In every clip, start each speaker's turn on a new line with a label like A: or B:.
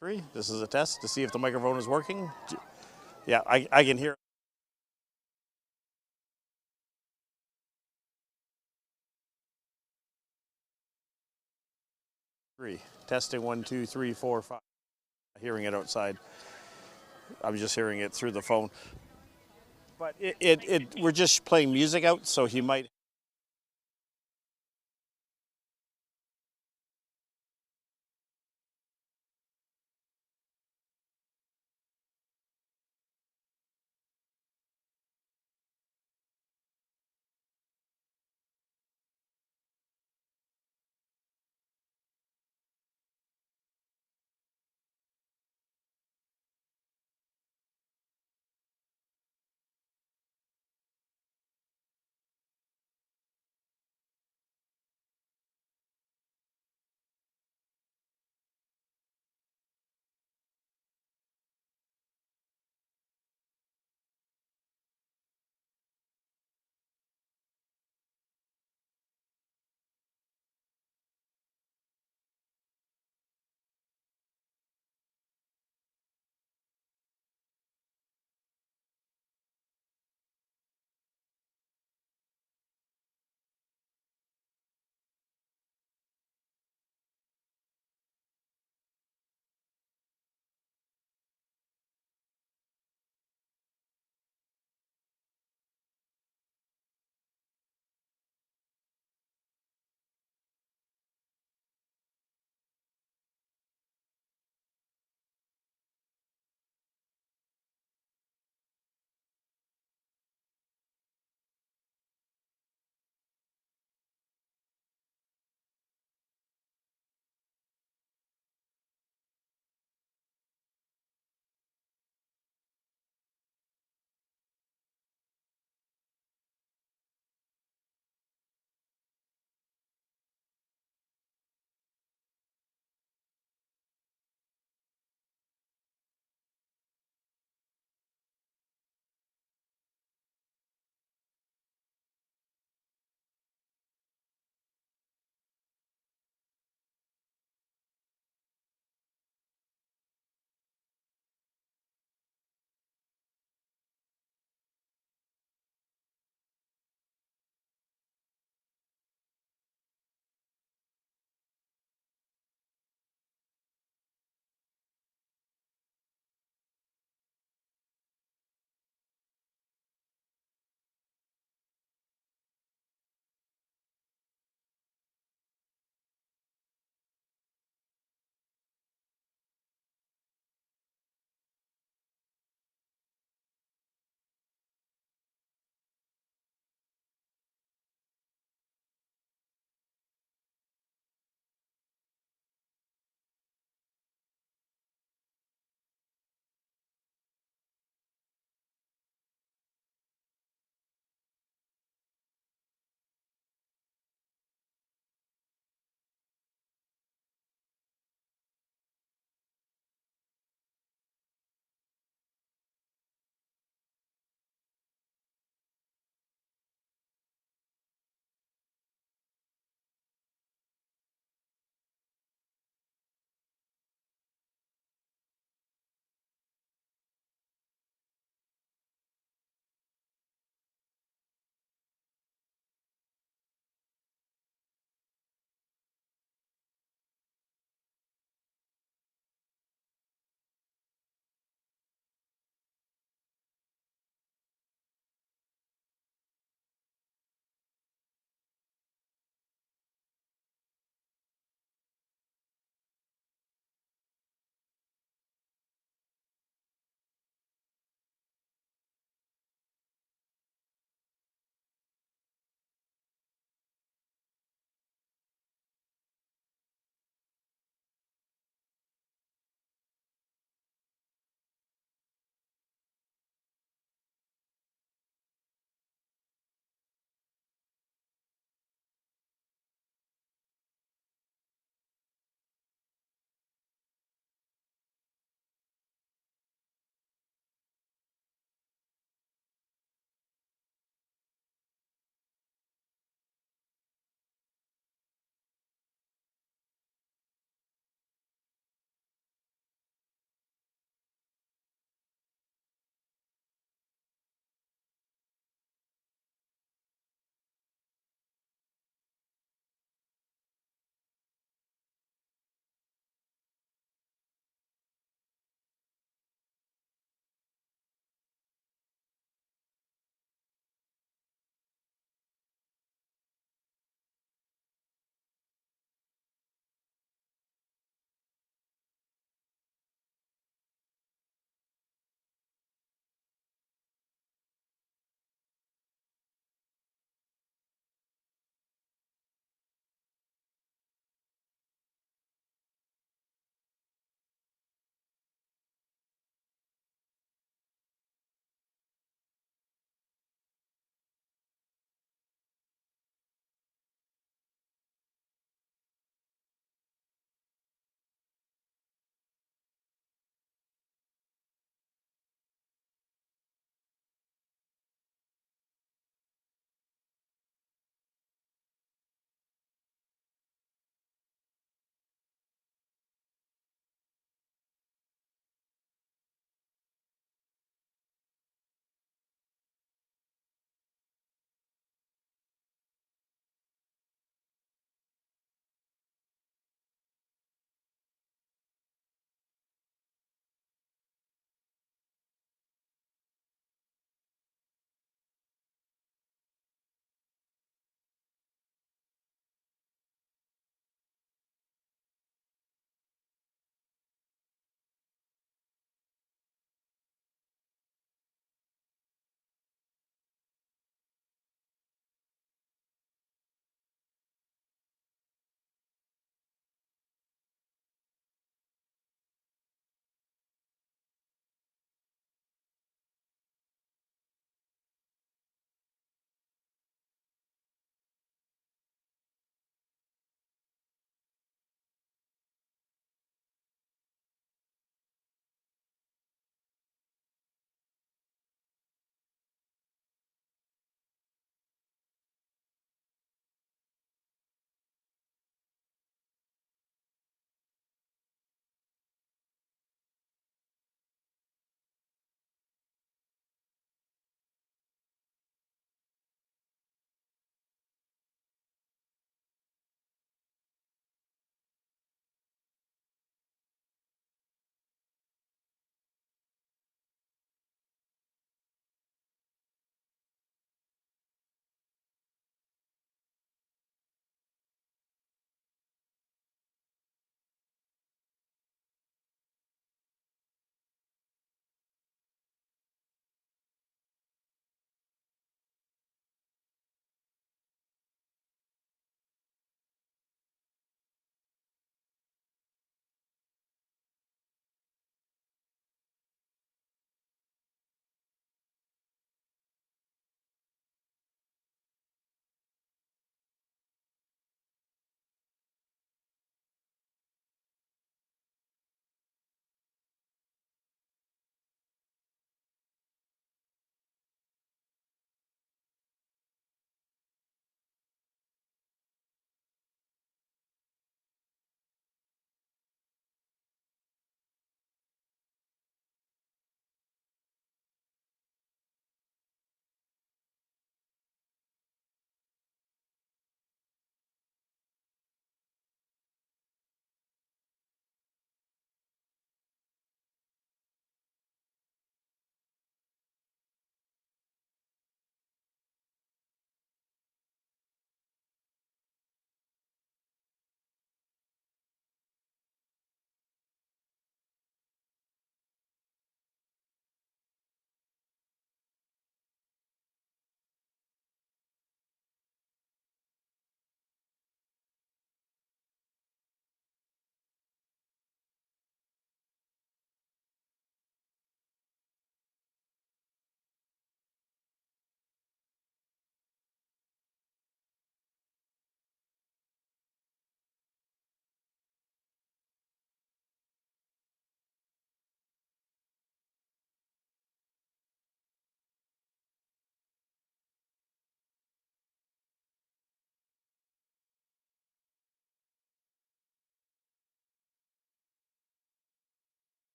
A: Three. This is a test to see if the microphone is working. Yeah, I can hear. Three. Testing 1, 2, 3, 4, 5. Hearing it outside. I'm just hearing it through the phone. But we're just playing music out, so he might.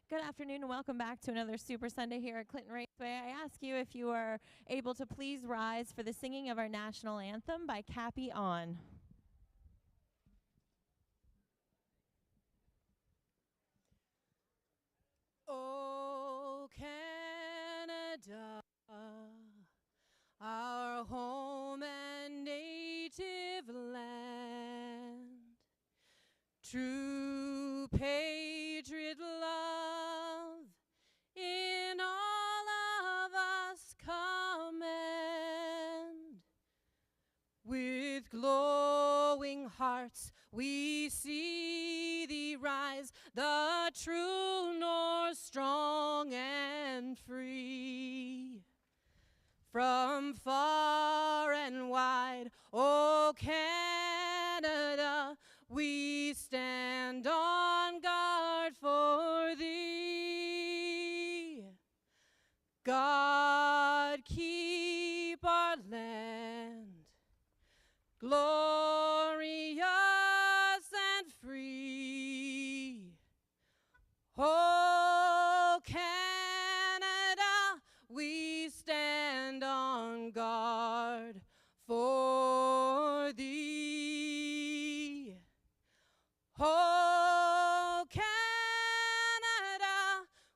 B: Good afternoon and welcome back to another Super Sunday here at Clinton Raceway. I ask you if you are able to please rise for the singing of our national anthem by Cappy On.
C: Oh, Canada, our home and native land, true patriot love in all of us commend. With glowing hearts we see thee rise, the true North strong and free. From far and wide, O Canada, we stand on guard for thee. God keep our land glorious and free. Oh, Canada, we stand on guard for thee. Oh, Canada,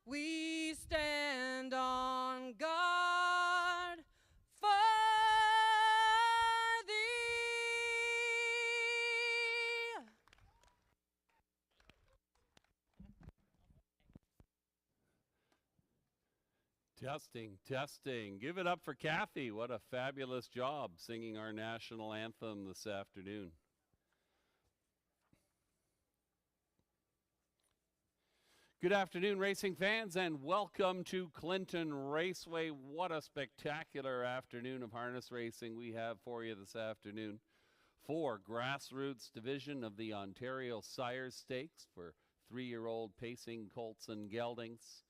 C: we stand on guard for thee.
D: Testing, testing. Give it up for Kathy. What a fabulous job singing our national anthem this afternoon. Good afternoon, racing fans, and welcome to Clinton Raceway. What a spectacular afternoon of harness racing we have for you this afternoon. 4 grassroots division of the Ontario Sires Stakes for 3-year-old pacing colts and geldings.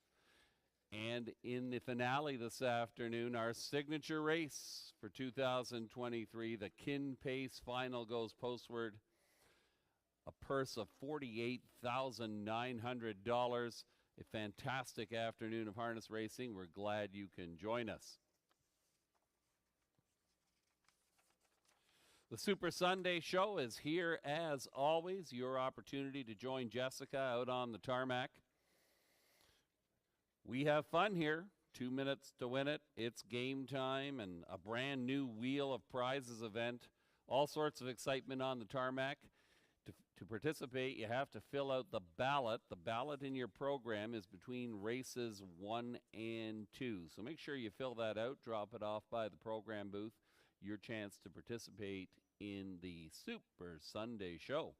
D: And in the finale this afternoon, our signature race for 2023, the Kin Pace Final goes postward. A purse of $48,900. A fantastic afternoon of harness racing. We're glad you can join us. The Super Sunday Show is here as always. Your opportunity to join Jessica out on the tarmac. We have fun here. 2 minutes to win it. It's game time and a brand new Wheel of Prizes event. All sorts of excitement on the tarmac. To participate, you have to fill out the ballot. The ballot in your program is between races 1 and 2. So make sure you fill that out. Drop it off by the program booth. Your chance to participate in the Super Sunday Show.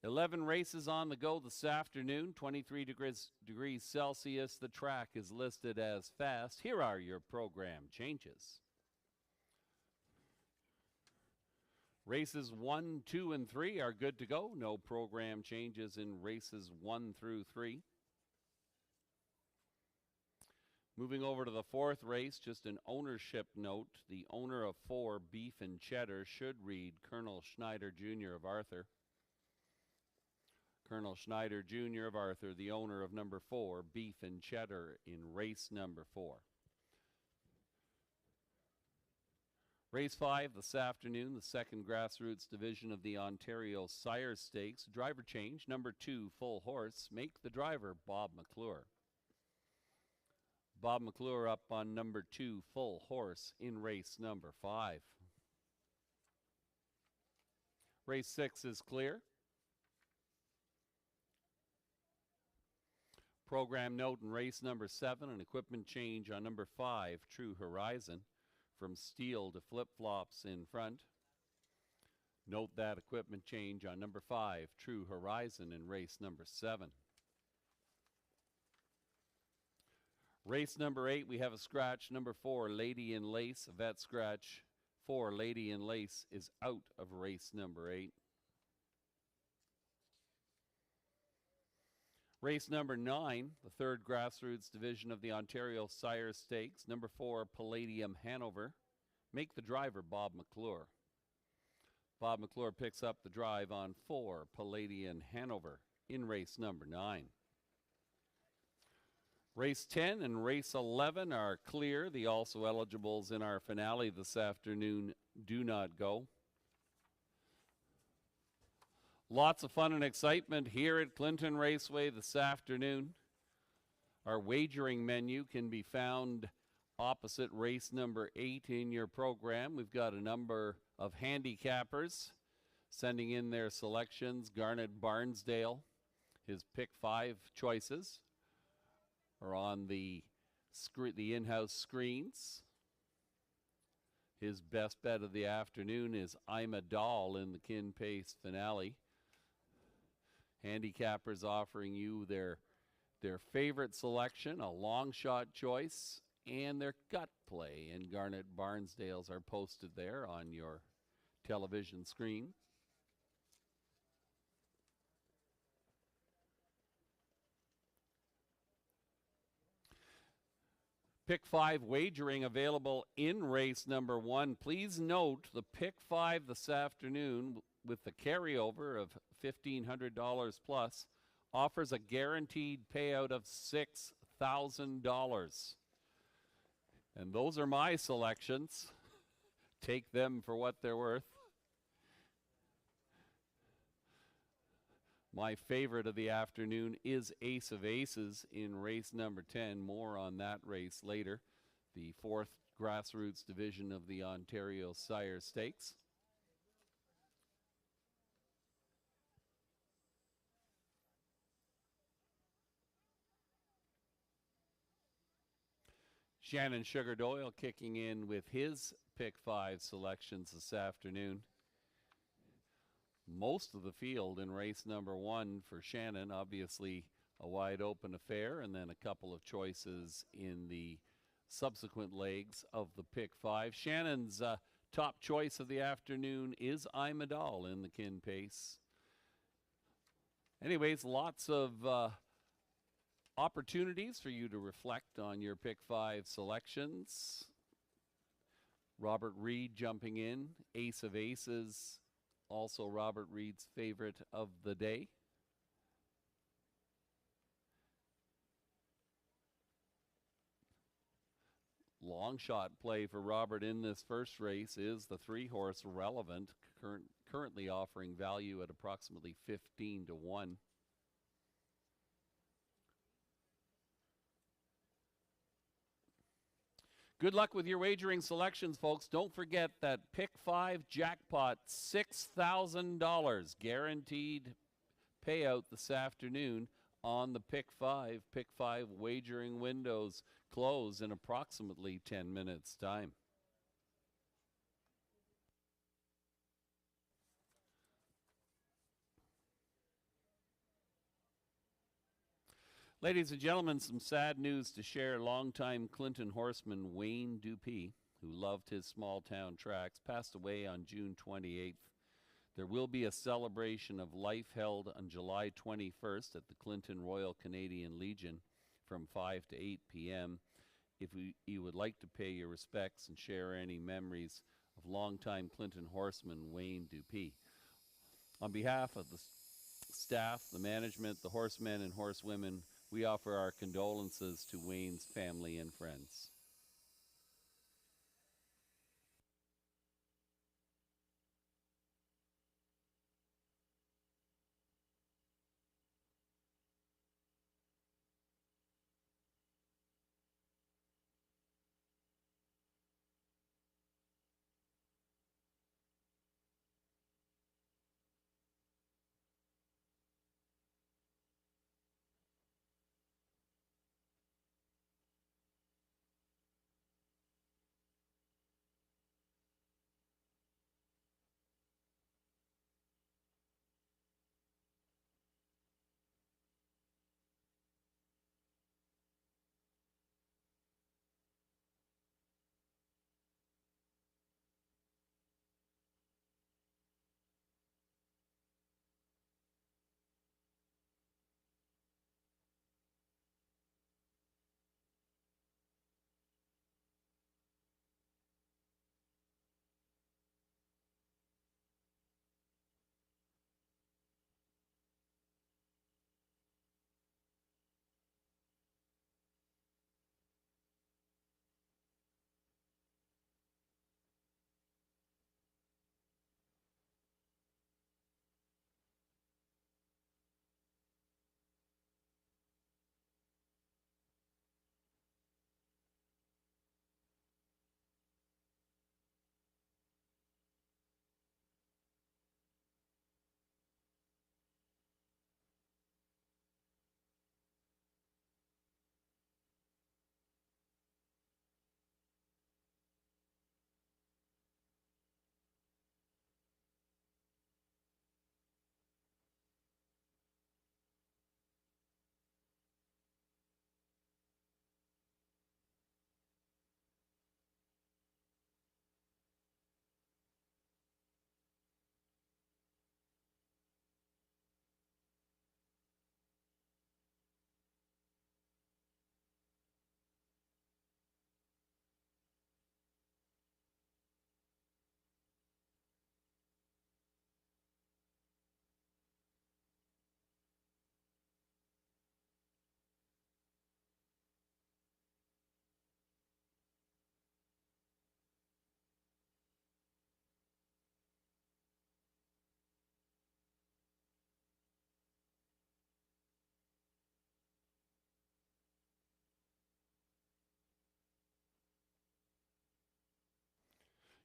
D: 11 races on the go this afternoon, 23 degrees Celsius. The track is listed as fast. Here are your program changes. Races 1, 2, and 3 are good to go. No program changes in races 1 through 3. Moving over to the 4th race, just an ownership note. The owner of 4, Beef and Cheddar, should read Colonel Schneider Jr. of Arthur. Colonel Schneider Jr. of Arthur, the owner of number 4, Beef and Cheddar, in race number 4. Race 5 this afternoon, the 2nd grassroots division of the Ontario Sires Stakes. Driver change, number 2, Full Horse. Make the driver Bob McClure. Bob McClure up on number 2, Full Horse, in race number 5. Race 6 is clear. Program note in race number 7, an equipment change on number 5, True Horizon, from steel to flip-flops in front. Note that equipment change on number 5, True Horizon, in race number 7. Race number 8, we have a scratch. Number 4, Lady in Lace, a vet scratch. 4, Lady in Lace, is out of race number 8. Race number 9, the 3rd grassroots division of the Ontario Sires Stakes. Number 4, Palladium Hanover. Make the driver Bob McClure. Bob McClure picks up the drive on 4, Palladium Hanover. in race number 9. Race 10 and race 11 are clear. The also eligibles in our finale this afternoon do not go. Lots of fun and excitement here at Clinton Raceway this afternoon. Our wagering menu can be found opposite race number 8 in your program. We've got a number of handicappers sending in their selections. Garnet Barnsdale, his pick 5 choices are on the in-house screens. His best bet of the afternoon is I'm a Doll in the Kin Pace finale. Handicappers offering you their favorite selection, a long shot choice, and their gut play. And Garnet Barnsdale's are posted there on your television screen. Pick 5 wagering available in race number 1. Please note the pick 5 this afternoon with the carryover of $1,500 plus offers a guaranteed payout of $6,000. And those are my selections. Take them for what they're worth. My favorite of the afternoon is Ace of Aces in race number 10. More on that race later. The 4th grassroots division of the Ontario Sire Stakes. Shannon Sugar Doyle kicking in with his pick 5 selections this afternoon. Most of the field in race number 1 for Shannon, obviously a wide open affair, and then a couple of choices in the subsequent legs of the pick 5. Shannon's top choice of the afternoon is I'm a Doll in the Kin Pace. Anyways, lots of opportunities for you to reflect on your pick 5 selections. Robert Reed jumping in, Ace of Aces, also Robert Reed's favorite of the day. Long shot play for Robert in this first race is the 3-horse Relevant, currently offering value at approximately 15 to 1. Good luck with your wagering selections, folks. Don't forget that pick 5 jackpot, $6,000 guaranteed payout this afternoon on the pick 5. Pick 5 wagering windows close in approximately 10 minutes' time. Ladies and gentlemen, some sad news to share. Longtime Clinton horseman Wayne Dupuy, who loved his small town tracks, passed away on June 28th. There will be a celebration of life held on July 21st at the Clinton Royal Canadian Legion from 5 to 8 p.m. If you would like to pay your respects and share any memories of longtime Clinton horseman Wayne Dupuy. On behalf of the staff, the management, the horsemen and horsewomen, we offer our condolences to Wayne's family and friends.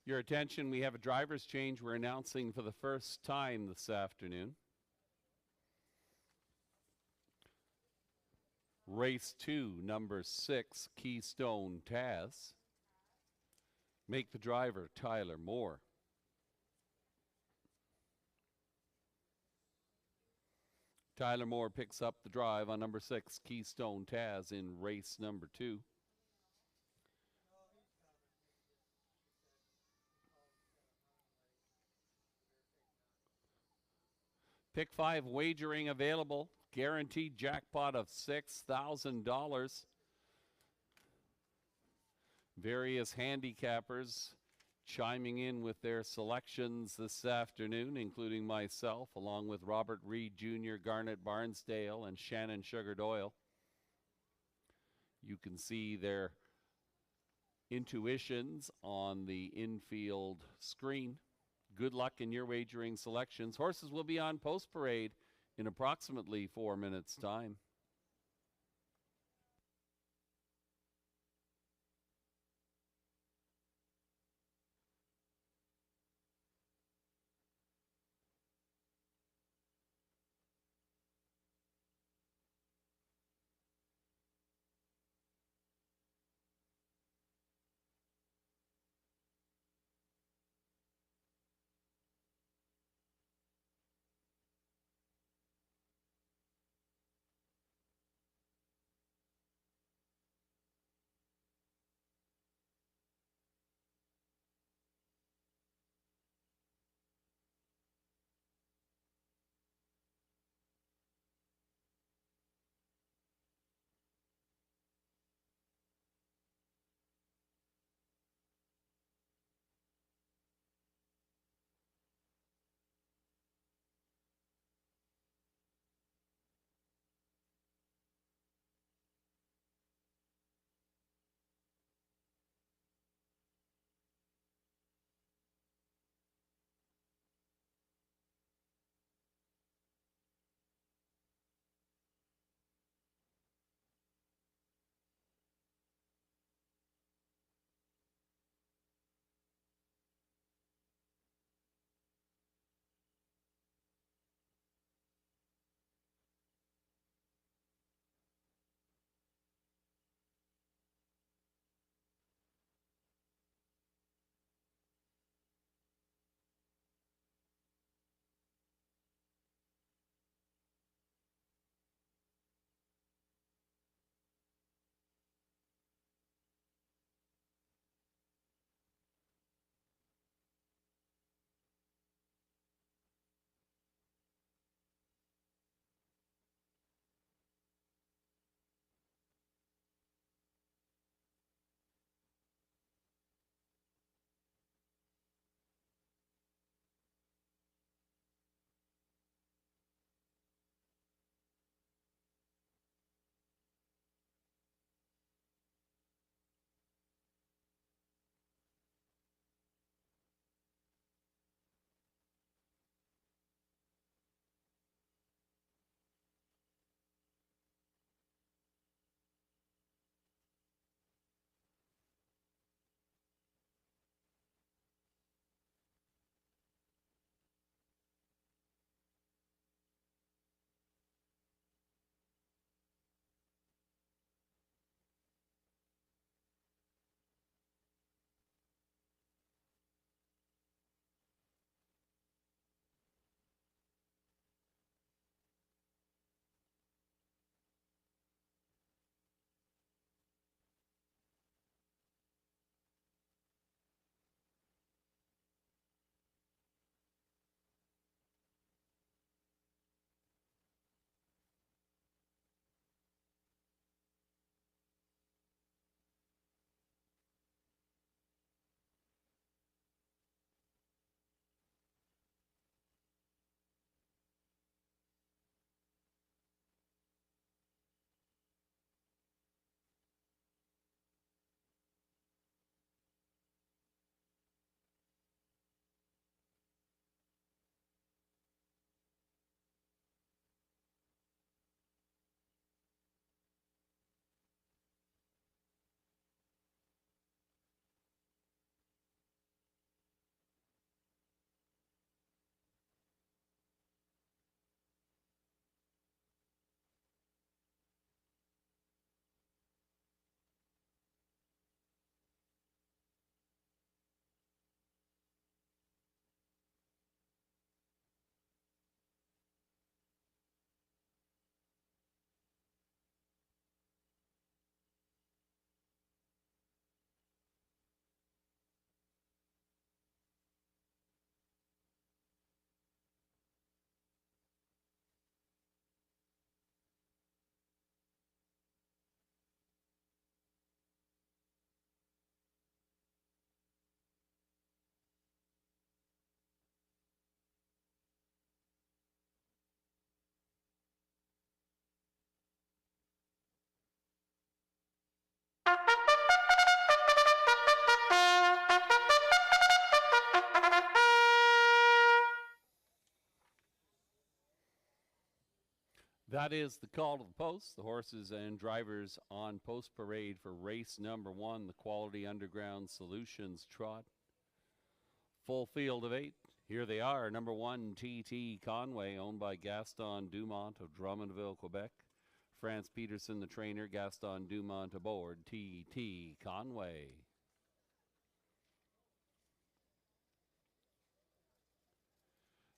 D: Your attention, we have a driver's change we're announcing for the first time this afternoon. Race 2, number 6, Keystone Taz. Make the driver Tyler Moore. Tyler Moore picks up the drive on number 6, Keystone Taz, in race number 2. Pick 5 wagering available. Guaranteed jackpot of $6,000. Various handicappers chiming in with their selections this afternoon, including myself, along with Robert Reed Jr., Garnet Barnsdale, and Shannon Sugar Doyle. You can see their intuitions on the infield screen. Good luck in your wagering selections. Horses will be on post parade in approximately 4 minutes' time. That is the call to the post. The horses and drivers on post parade for race number 1, the Quality Underground Solutions Trot. Full field of 8. Here they are. Number 1, TT Conway, owned by Gaston Dumont of Drummondville, Quebec. France Peterson, the trainer. Gaston Dumont aboard. TT Conway.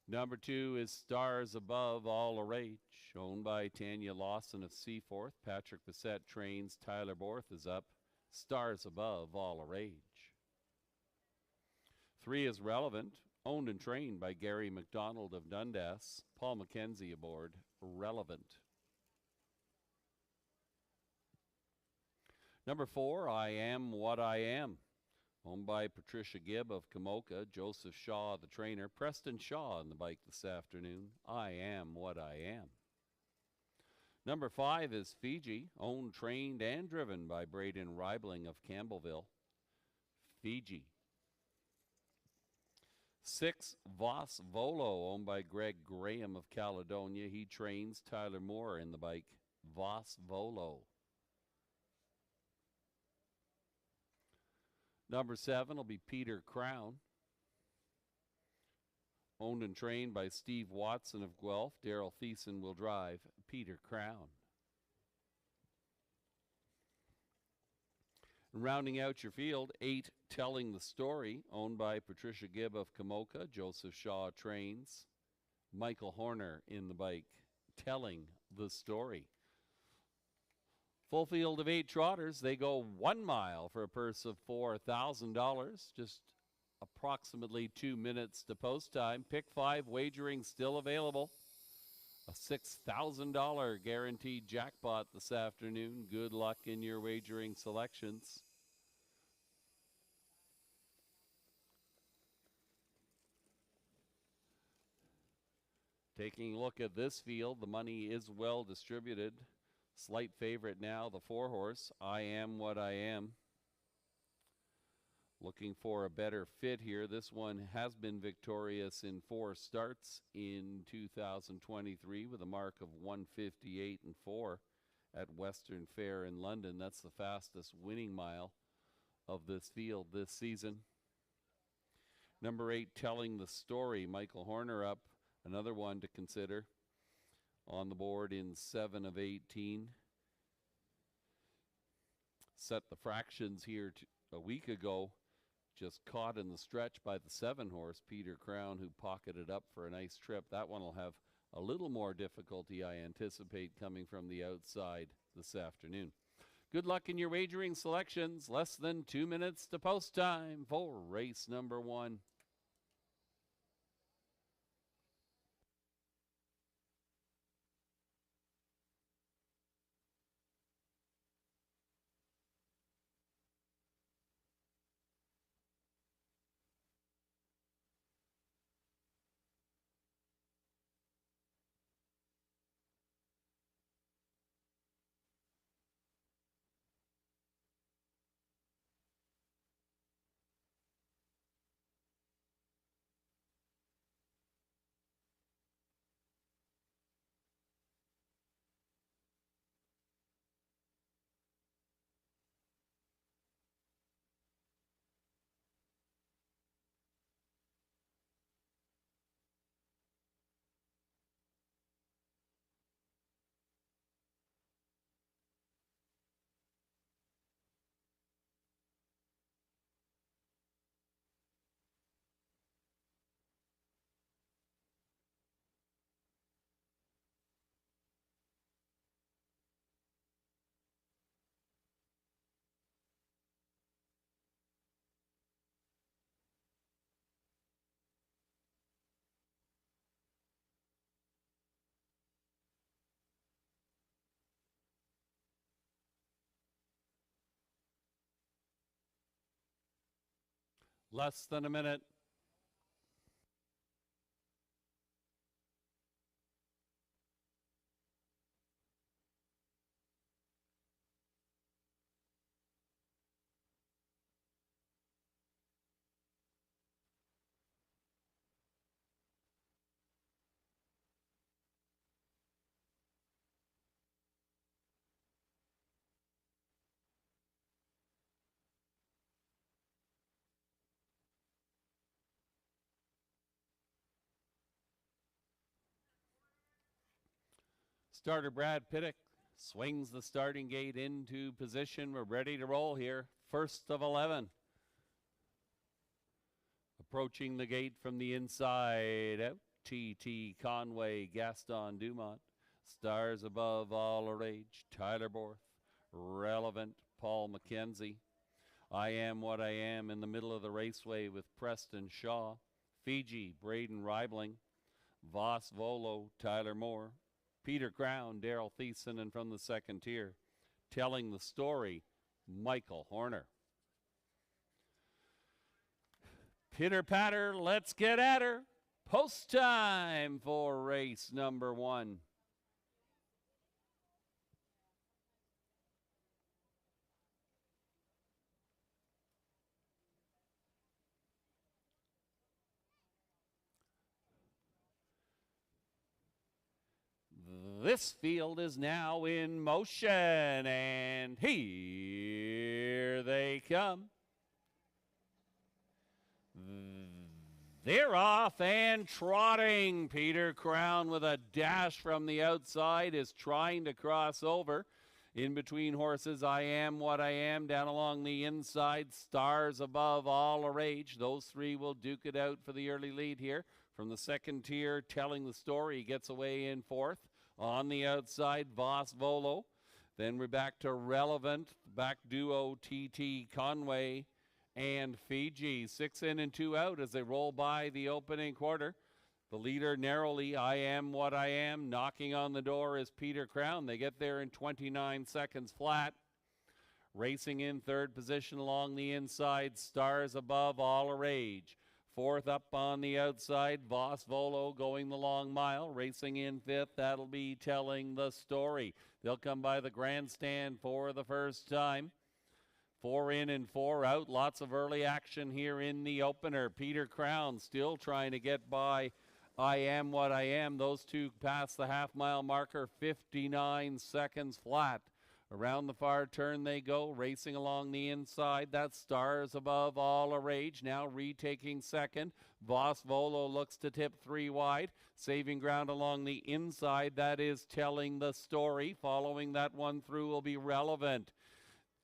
D: Number 2 is Stars Above All a Rage, owned by Tanya Lawson of Seaforth. Patrick Bissett trains. Tyler Borth is up. Stars Above All a Rage. 3 is Relevant, owned and trained by Gary McDonald of Dundas. Paul McKenzie aboard. Relevant. Number 4, I Am What I Am, owned by Patricia Gibb of Kamoka. Joseph Shaw, the trainer. Preston Shaw on the bike this afternoon. I Am What I Am. Number 5 is Fiji, owned, trained, and driven by Braden Reibling of Campbellville. Fiji. 6, Voss Volo, owned by Greg Graham of Caledonia. He trains. Tyler Moore in the bike. Voss Volo. Number 7 will be Peter Crown, owned and trained by Steve Watson of Guelph. Daryl Thiessen will drive. Peter Crown. Rounding out your field, 8, Telling the Story, owned by Patricia Gibb of Kamoka. Joseph Shaw trains. Michael Horner in the bike. Telling the Story. Full field of 8 trotters. They go 1 mile for a purse of $4,000. Just approximately 2 minutes to post time. Pick 5 wagering still available. A $6,000 guaranteed jackpot this afternoon. Good luck in your wagering selections. Taking a look at this field, the money is well distributed. Slight favorite now, the 4-horse, I Am What I Am. Looking for a better fit here. This one has been victorious in 4 starts in 2023 with a mark of 158 and 4 at Western Fair in London. That's the fastest winning mile of this field this season. Number 8, Telling the Story, Michael Horner up. Another one to consider. On the board in 7 of 18. Set the fractions here a week ago. Just caught in the stretch by the 7-horse, Peter Crown, who pocketed up for a nice trip. That one will have a little more difficulty, I anticipate, coming from the outside this afternoon. Good luck in your wagering selections. Less than 2 minutes to post time for race number 1. Less than a minute. Starter Brad Pittock swings the starting gate into position. We're ready to roll here. First of 11. Approaching the gate from the inside out. T.T. Conway, Gaston Dumont. Stars Above All a Rage, Tyler Borth. Relevant, Paul McKenzie. I Am What I Am in the middle of the raceway with Preston Shaw. Fiji, Braden Reibling. Voss Volo, Tyler Moore. Peter Crown, Daryl Thiessen, and from the second tier, Telling the Story, Michael Horner. Pitter patter, let's get at her. Post time for race number 1. This field is now in motion, and here they come. They're off and trotting. Peter Crown with a dash from the outside is trying to cross over. In between horses, I Am What I Am down along the inside. Stars Above All a Rage. Those three will duke it out for the early lead here. From the second tier, Telling the Story gets away in fourth. On the outside, Voss Volo. Then we're back to Relevant, back duo T.T. Conway and Fiji. 6 in and 2 out as they roll by the opening quarter. The leader narrowly, I Am What I Am. Knocking on the door is Peter Crown. They get there in 29 seconds flat. Racing in third position along the inside, Stars Above All a Rage. Fourth up on the outside, Voss Volo going the long mile. Racing in fifth, that'll be Telling the Story. They'll come by the grandstand for the first time. 4 in and 4 out. Lots of early action here in the opener. Peter Crown still trying to get by I Am What I Am. Those two pass the half-mile marker, 59 seconds flat. Around the far turn they go, racing along the inside. That's Stars Above All a Rage, now retaking second. Voss Volo looks to tip 3 wide. Saving ground along the inside, that is Telling the Story. Following that one through will be Relevant.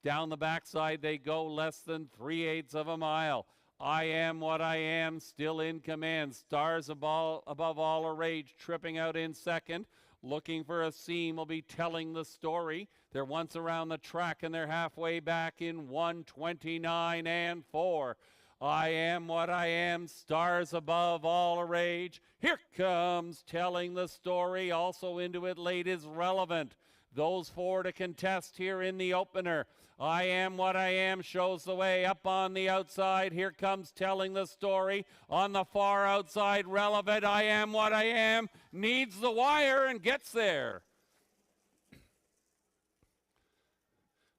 D: Down the backside they go, less than 3/8 of a mile. I Am What I Am still in command. Stars Above All a Rage tripping out in second. Looking for a seam will be Telling the Story. They're once around the track and they're halfway back in 1:29 and 4. I Am What I Am, Stars Above All a Rage. Here comes Telling the Story. Also into it late is Relevant. Those 4 to contest here in the opener. I Am What I Am shows the way up on the outside. Here comes Telling the Story. On the far outside, Relevant. I Am What I Am needs the wire and gets there.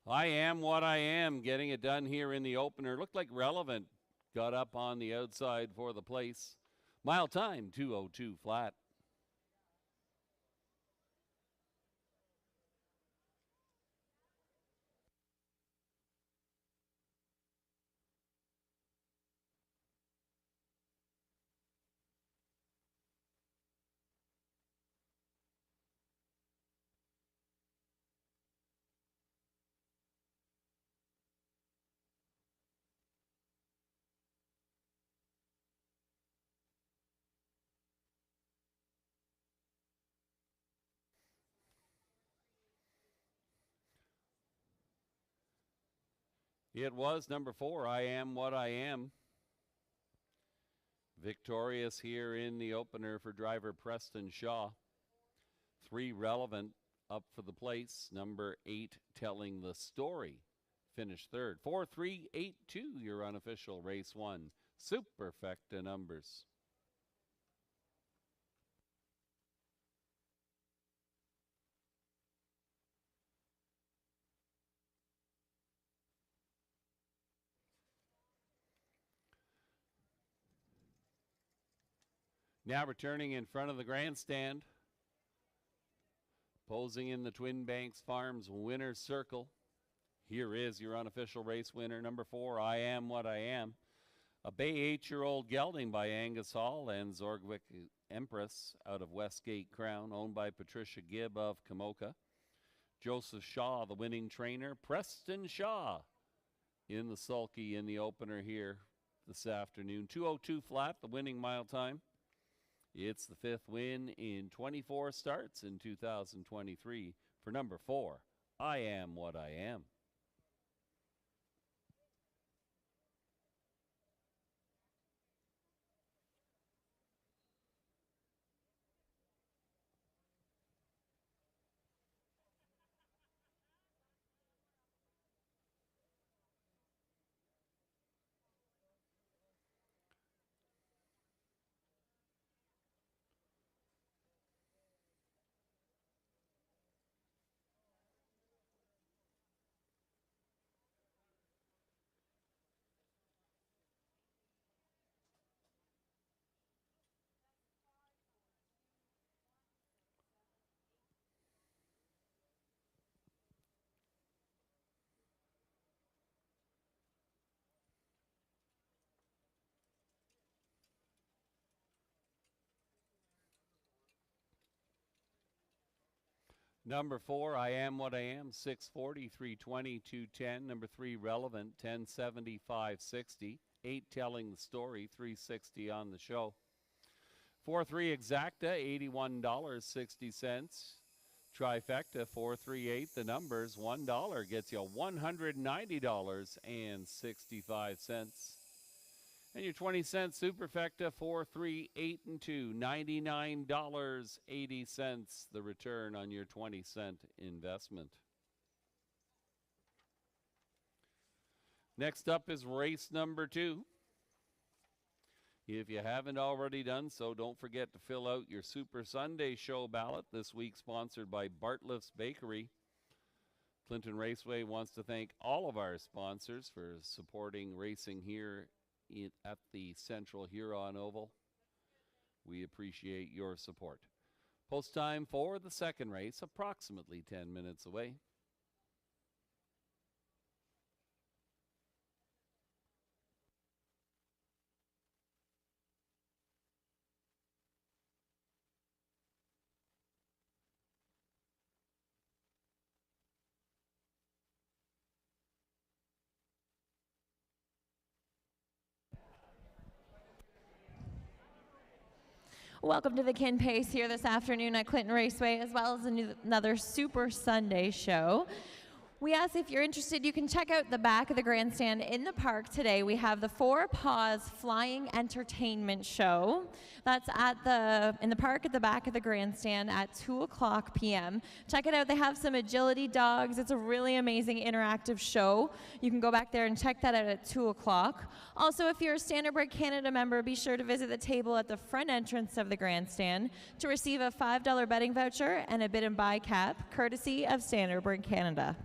D: I Am What I Am getting it done here in the opener. Looked like Relevant got up on the outside for the place. Mile time, 2:02 flat. It was number 4, I Am What I Am. Victorious here in the opener for driver Preston Shaw. 3 Relevant up for the place. Number 8, Telling the Story, finished third. 4-3-8-2, your unofficial race 1. Superfecta numbers. Now returning in front of the grandstand, posing in the Twin Banks Farms winner's circle. Here is your unofficial race winner, number 4, I Am What I Am. A Bay 8-year-old gelding by Angus Hall and Zorgwick Empress out of Westgate Crown, owned by Patricia Gibb of Kamoka. Joseph Shaw, the winning trainer. Preston Shaw in the sulky in the opener here this afternoon. 2:02 flat, the winning mile time. It's the 5th win in 24 starts in 2023 for number 4, I Am What I Am. Number 4, I Am What I Am, 640, 320, 210. Number 3, Relevant, 1070, 560. 8, Telling the Story, 360 on the show. 4-3, Exacta, $81.60. Trifecta, 438, the numbers, $1 gets you $190.65. And your 20-cent Superfecta, 4, 3, 8, and 2, $99.80, the return on your 20-cent investment. Next up is race number 2. If you haven't already done so, don't forget to fill out your Super Sunday Show ballot, this week sponsored by Bartlett's Bakery. Clinton Raceway wants to thank all of our sponsors for supporting racing here at the Central Huron Oval. We appreciate your support. Post time for the second race, approximately 10 minutes away.
B: Welcome to the Kin Pace here this afternoon at Clinton Raceway, as well as another Super Sunday show. We ask if you're interested, you can check out the back of the grandstand in the park today. We have the Four Paws Flying Entertainment Show. That's in the park at the back of the grandstand at 2:00 p.m. Check it out. They have some agility dogs. It's a really amazing interactive show. You can go back there and check that out at 2:00. Also, if you're a Standardbred Canada member, be sure to visit the table at the front entrance of the grandstand to receive a $5 betting voucher and a bid and buy cap, courtesy of Standardbred Canada.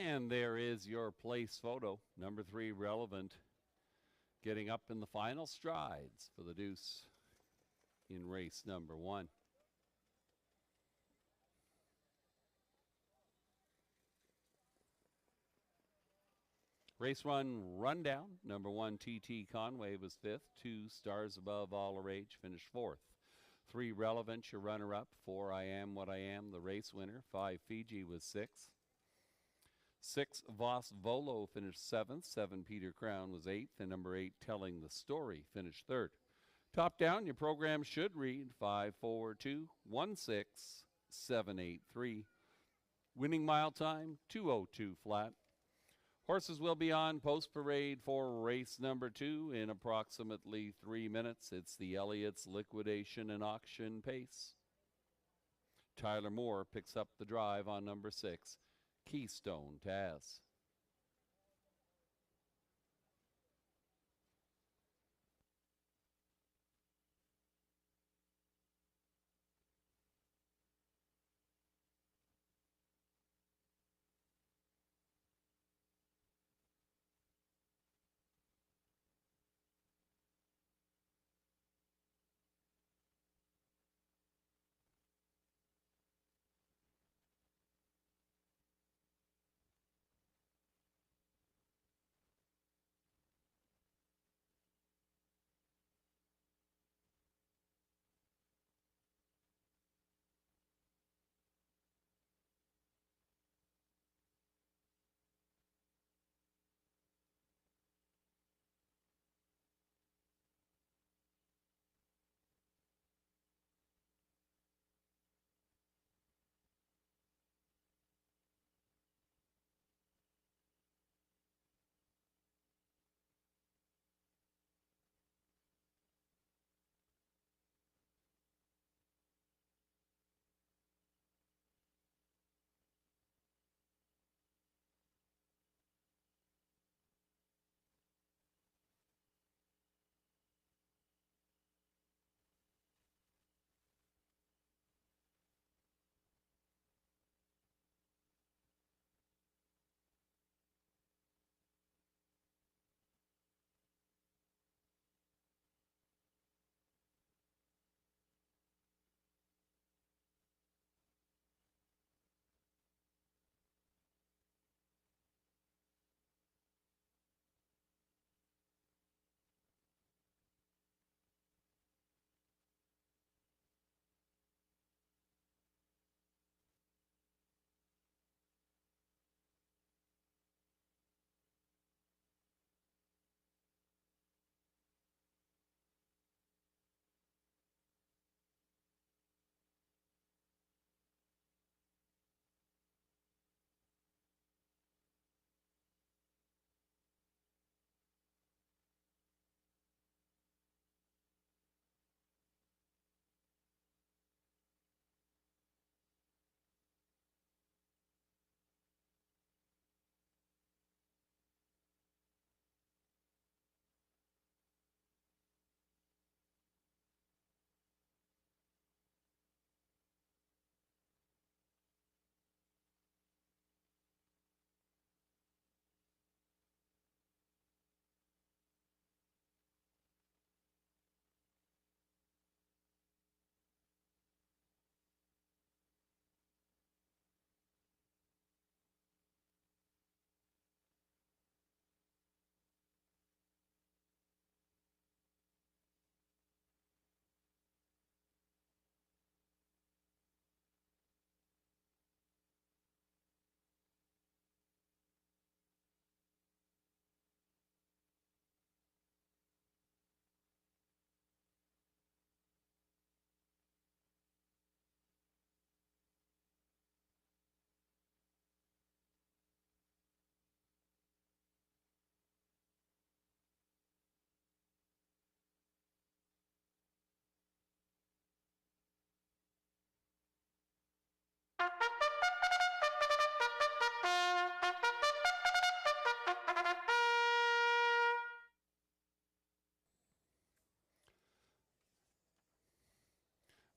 D: And there is your place photo. Number 3, Relevant, getting up in the final strides for the deuce. in race number 1. Race run rundown. Number 1, TT Conway was 5th. 2 Stars Above All Rage finished 4th. 3 Relevant, your runner-up. 4 I Am What I Am, the race winner. 5 Fiji was 6th. 6 Voss Volo finished 7th. 7 Peter Crown was 8th. And number 8 Telling the Story finished 3rd. Top down, your program should read 542-16783. Winning mile time 2:02 flat. Horses will be on post parade for race number 2 in approximately 3 minutes. It's the Elliott's Liquidation and Auction Pace. Tyler Moore picks up the drive on number 6, Keystone Taz.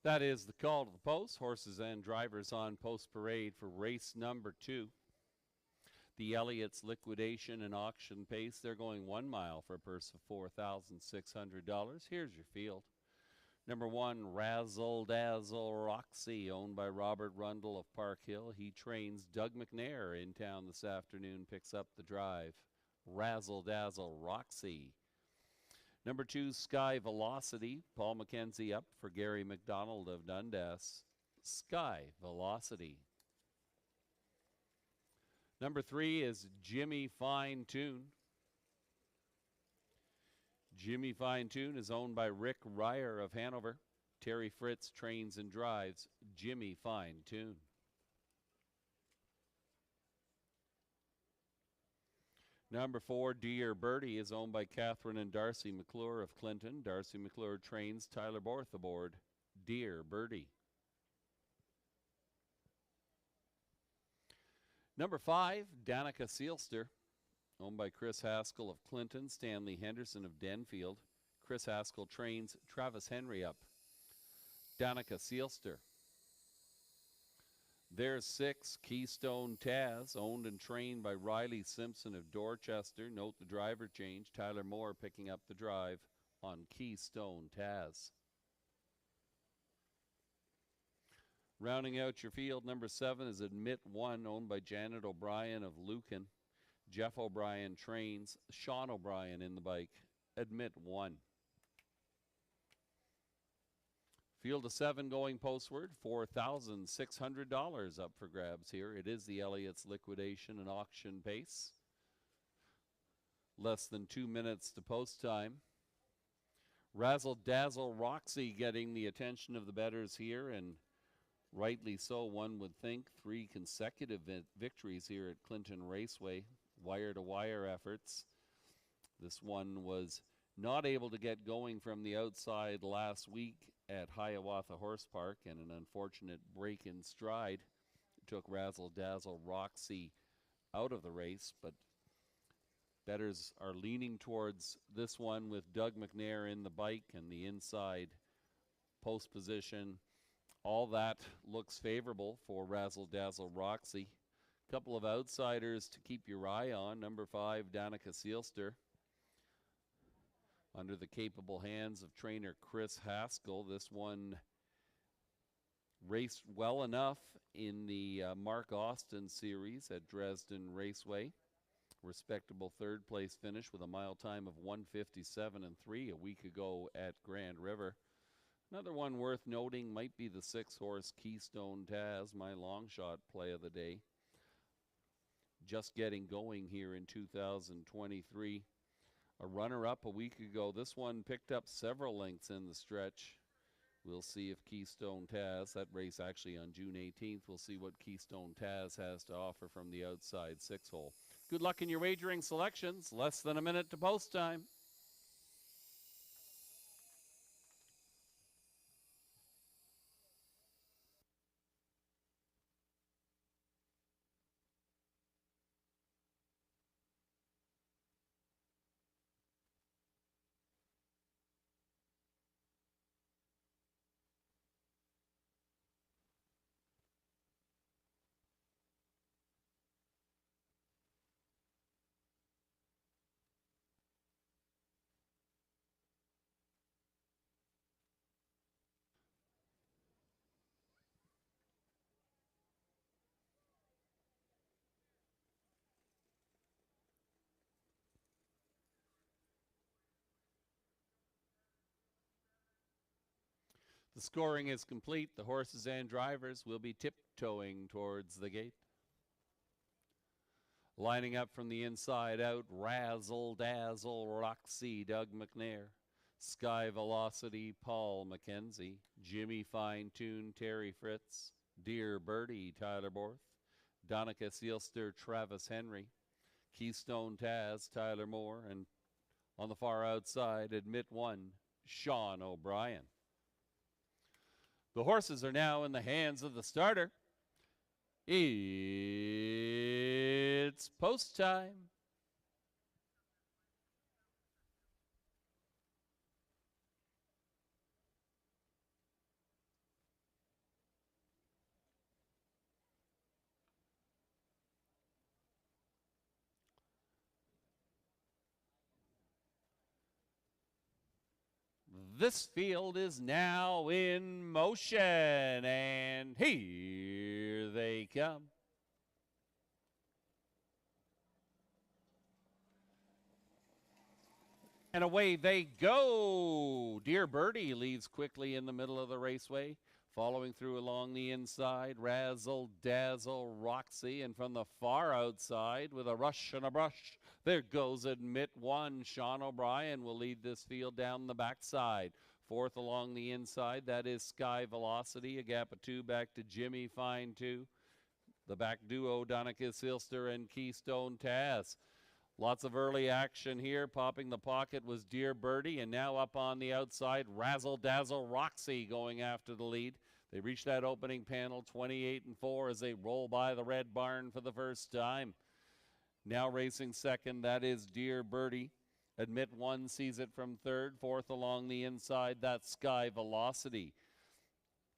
D: That is the call to the post. Horses and drivers on post parade for race number 2. The Elliott's Liquidation and Auction Pace. They're going 1 mile for a purse of $4,600. Here's your field. Number 1, Razzle Dazzle Roxy, owned by Robert Rundle of Park Hill. He trains Doug McNair in town this afternoon, picks up the drive. Razzle Dazzle Roxy. Number 2, Sky Velocity. Paul McKenzie up for Gary McDonald of Dundas. Sky Velocity. Number 3 is Jimmy Fine Tune. Jimmy Fine Tune is owned by Rick Ryer of Hanover. Terry Fritz trains and drives Jimmy Fine Tune. Number 4, Dear Birdie, is owned by Catherine and Darcy McClure of Clinton. Darcy McClure trains Tyler Borth aboard Dear Birdie. Number 5, Danica Sealster, owned by Chris Haskell of Clinton, Stanley Henderson of Denfield. Chris Haskell trains Travis Henry up. Danica Sealster. There's 6, Keystone Taz, owned and trained by Riley Simpson of Dorchester. Note the driver change. Tyler Moore picking up the drive on Keystone Taz. Rounding out your field, number 7 is Admit One, owned by Janet O'Brien of Lucan. Jeff O'Brien trains Sean O'Brien in the bike. Admit One. Field of 7 going postward, $4,600 up for grabs here. It is the Elliott's liquidation and auction pace. Less than 2 minutes to post time. Razzle Dazzle Roxy getting the attention of the bettors here, and rightly so, one would think. 3 consecutive victories here at Clinton Raceway, wire-to-wire efforts. This one was not able to get going from the outside last week at Hiawatha Horse Park, and an unfortunate break in stride took Razzle Dazzle Roxy out of the race, but bettors are leaning towards this one with Doug McNair in the bike and the inside post position. All that looks favorable for Razzle Dazzle Roxy. Couple of outsiders to keep your eye on. Number 5, Danica Sealster, under the capable hands of trainer Chris Haskell. This one raced well enough in the Mark Austin series at Dresden Raceway. Respectable 3rd place finish with a mile time of 1:57.3 a week ago at Grand River. Another one worth noting might be the 6-horse Keystone Taz, my long shot play of the day. Just getting going here in 2023. A runner-up a week ago. This one picked up several lengths in the stretch. We'll see if Keystone Taz, that race actually on June 18th, we'll see what Keystone Taz has to offer from the outside 6-hole. Good luck in your wagering selections. Less than a minute to post time. The scoring is complete. The horses and drivers will be tiptoeing towards the gate. Lining up from the inside out, Razzle Dazzle Roxy, Doug McNair. Sky Velocity, Paul McKenzie. Jimmy Fine Tune, Terry Fritz. Dear Birdie, Tyler Borth. Danica Sealster, Travis Henry. Keystone Taz, Tyler Moore. And on the far outside, Admit One, Sean O'Brien. The horses are now in the hands of the starter. It's post time. This field is now in motion, and here they come. And away they go. Dear Birdie leads quickly in the middle of the raceway. Following through along the inside, Razzle Dazzle Roxy. And from the far outside, with a rush and a brush, there goes Admit One. Sean O'Brien will lead this field down the backside. Fourth along the inside, that is Sky Velocity. A gap of 2 back to Jimmy Fine 2. The back duo, Donica Silster and Keystone Taz. Lots of early action here. Popping the pocket was Dear Birdie, and now up on the outside, Razzle Dazzle Roxy going after the lead. They reach that opening panel 28-4 as they roll by the red barn for the first time. Now racing second, that is Dear Birdie. Admit One sees it from third. Fourth along the inside, that's Sky Velocity.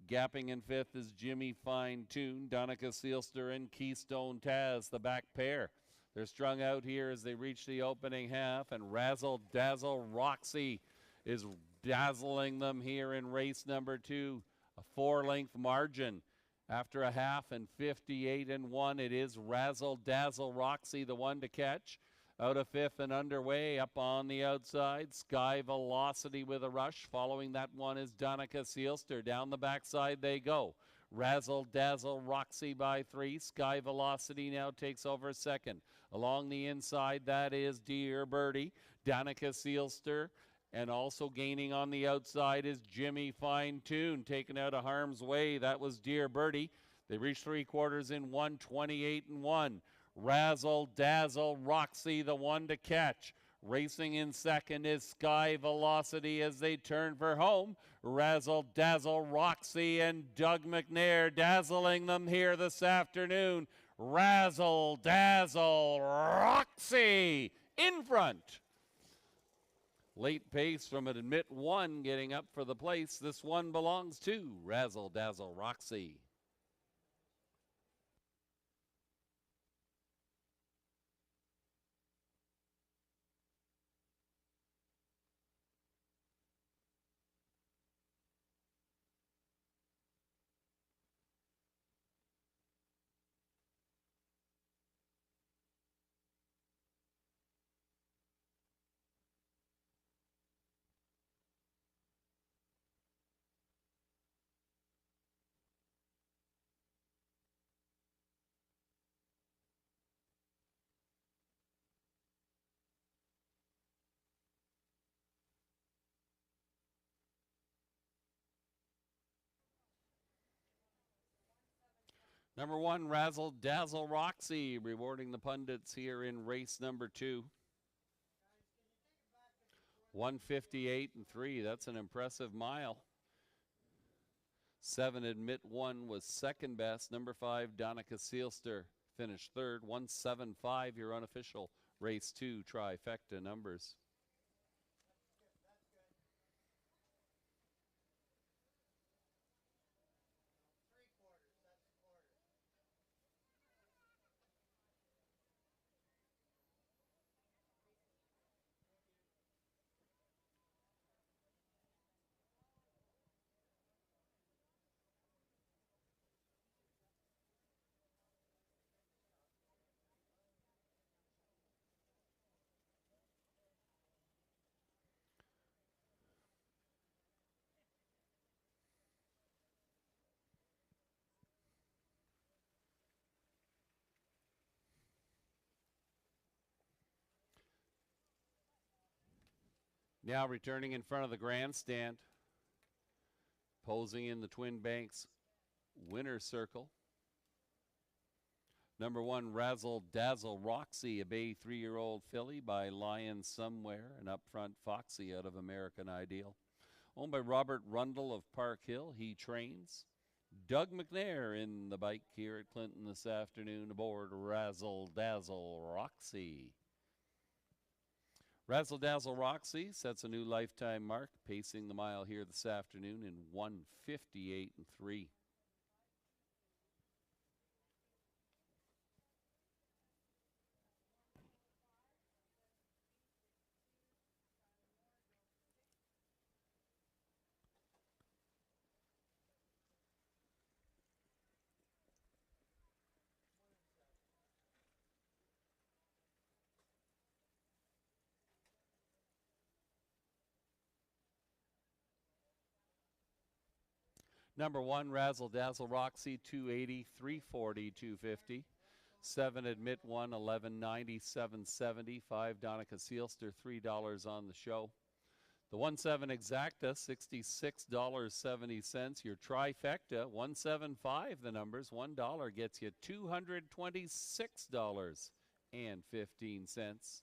D: Gapping in fifth is Jimmy Fine Tune, Donica Seelster, and Keystone Taz, the back pair. They're strung out here as they reach the opening half, and Razzle Dazzle Roxy is dazzling them here in race number 2. A 4-length margin. After a half and 58-1, it is Razzle Dazzle Roxy, the one to catch. Out of fifth and underway, up on the outside, Sky Velocity with a rush. Following that one is Donica Seelster. Down the backside they go. Razzle Dazzle Roxy by 3. Sky Velocity now takes over second. Along the inside, that is Dear Birdie. Donica Seelster. And also gaining on the outside is Jimmy Fine Tune, taken out of harm's way. That was Dear Birdie. They reached 3/4 in 1:28-1. Razzle Dazzle Roxy, the one to catch. Racing in second is Sky Velocity as they turn for home. Razzle Dazzle Roxy and Doug McNair dazzling them here this afternoon. Razzle Dazzle Roxy in front. Late pace from an Admit One getting up for the place. This one belongs to Razzle Dazzle Roxy. Number 1, Razzle Dazzle Roxy, rewarding the pundits here in race number 2. 1:58-3, that's an impressive mile. 7, Admit One was second best. Number 5, Donica Seelster finished third. 1:75, your unofficial race 2 trifecta numbers. Now returning in front of the grandstand, posing in the Twin Banks winner's circle. Number 1, Razzle Dazzle Roxy, a bay 3-year-old filly by Lion Somewhere, and up front Foxy out of American Ideal. Owned by Robert Rundle of Park Hill, he trains. Doug McNair in the bike here at Clinton this afternoon aboard Razzle Dazzle Roxy. Razzle Dazzle Roxy sets a new lifetime mark, pacing the mile here this afternoon in 1:58-3. Number 1, Razzle Dazzle Roxy, 280, 340, 250. 7, Admit 1, 1190, 770. 5, Donica Seelster, $3 on the show. The 1-7 Exacta, $66.70. Your trifecta, 175, the numbers, $1 gets you $226.15.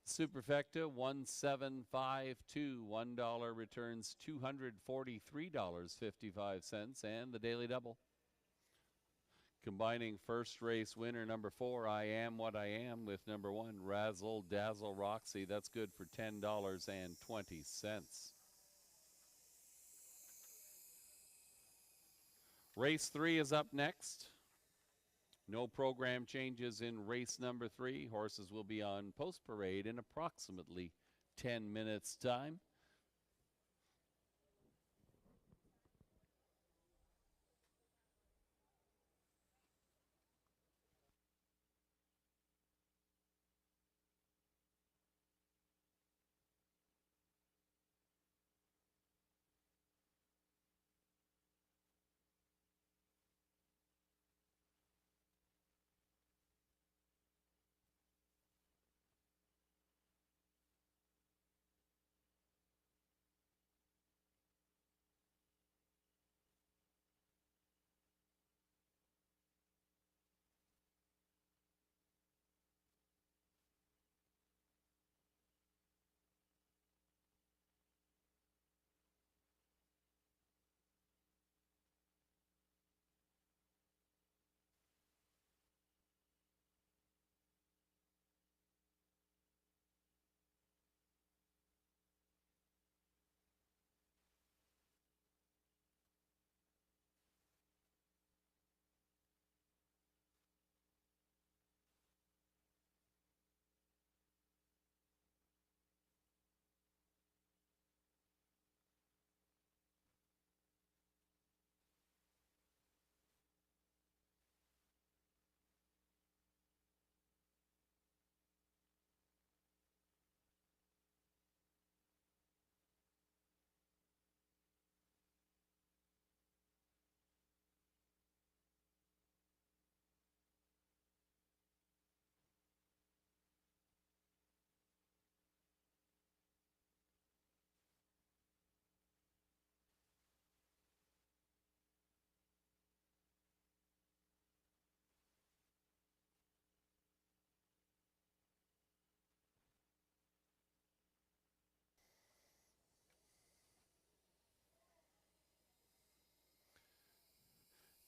D: Superfecta, 1752, $1 returns $243.55. And the Daily Double, combining first race winner number 4, I Am What I Am, with number 1, Razzle Dazzle Roxy. That's good for $10.20. Race 3 is up next. No program changes in race number 3. Horses will be on post parade in approximately 10 minutes' time.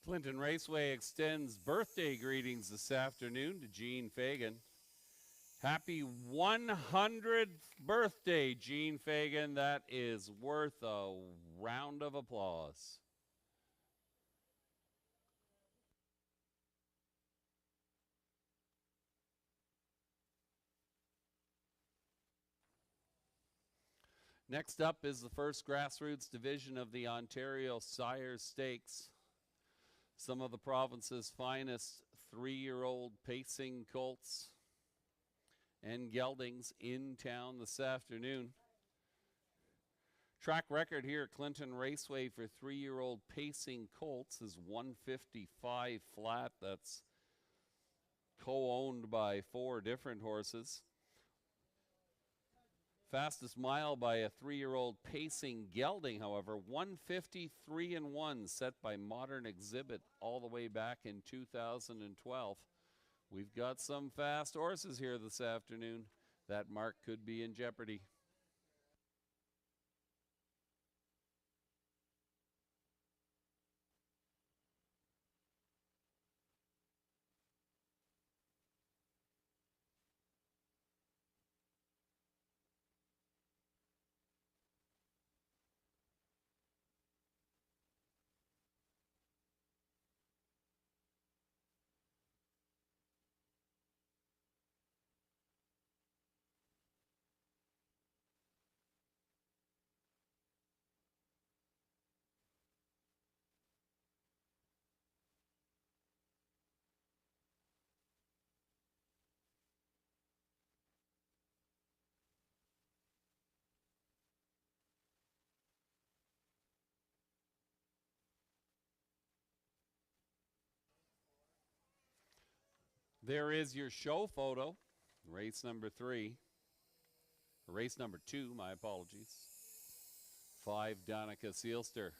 D: Clinton Raceway extends birthday greetings this afternoon to Gene Fagan. Happy 100th birthday, Gene Fagan. That is worth a round of applause. Next up is the first grassroots division of the Ontario Sires Stakes. Some of the province's finest 3-year-old pacing colts and geldings in town this afternoon. Track record here at Clinton Raceway for 3-year-old pacing colts is 155 flat. That's co-owned by 4 different horses. Fastest mile by a 3-year-old pacing gelding, however, 153-1, set by Modern Exhibit all the way back in 2012. We've got some fast horses here this afternoon. That mark could be in jeopardy. There is your show photo. Race number 3. Race number 2, my apologies. 5, Danica Seelster.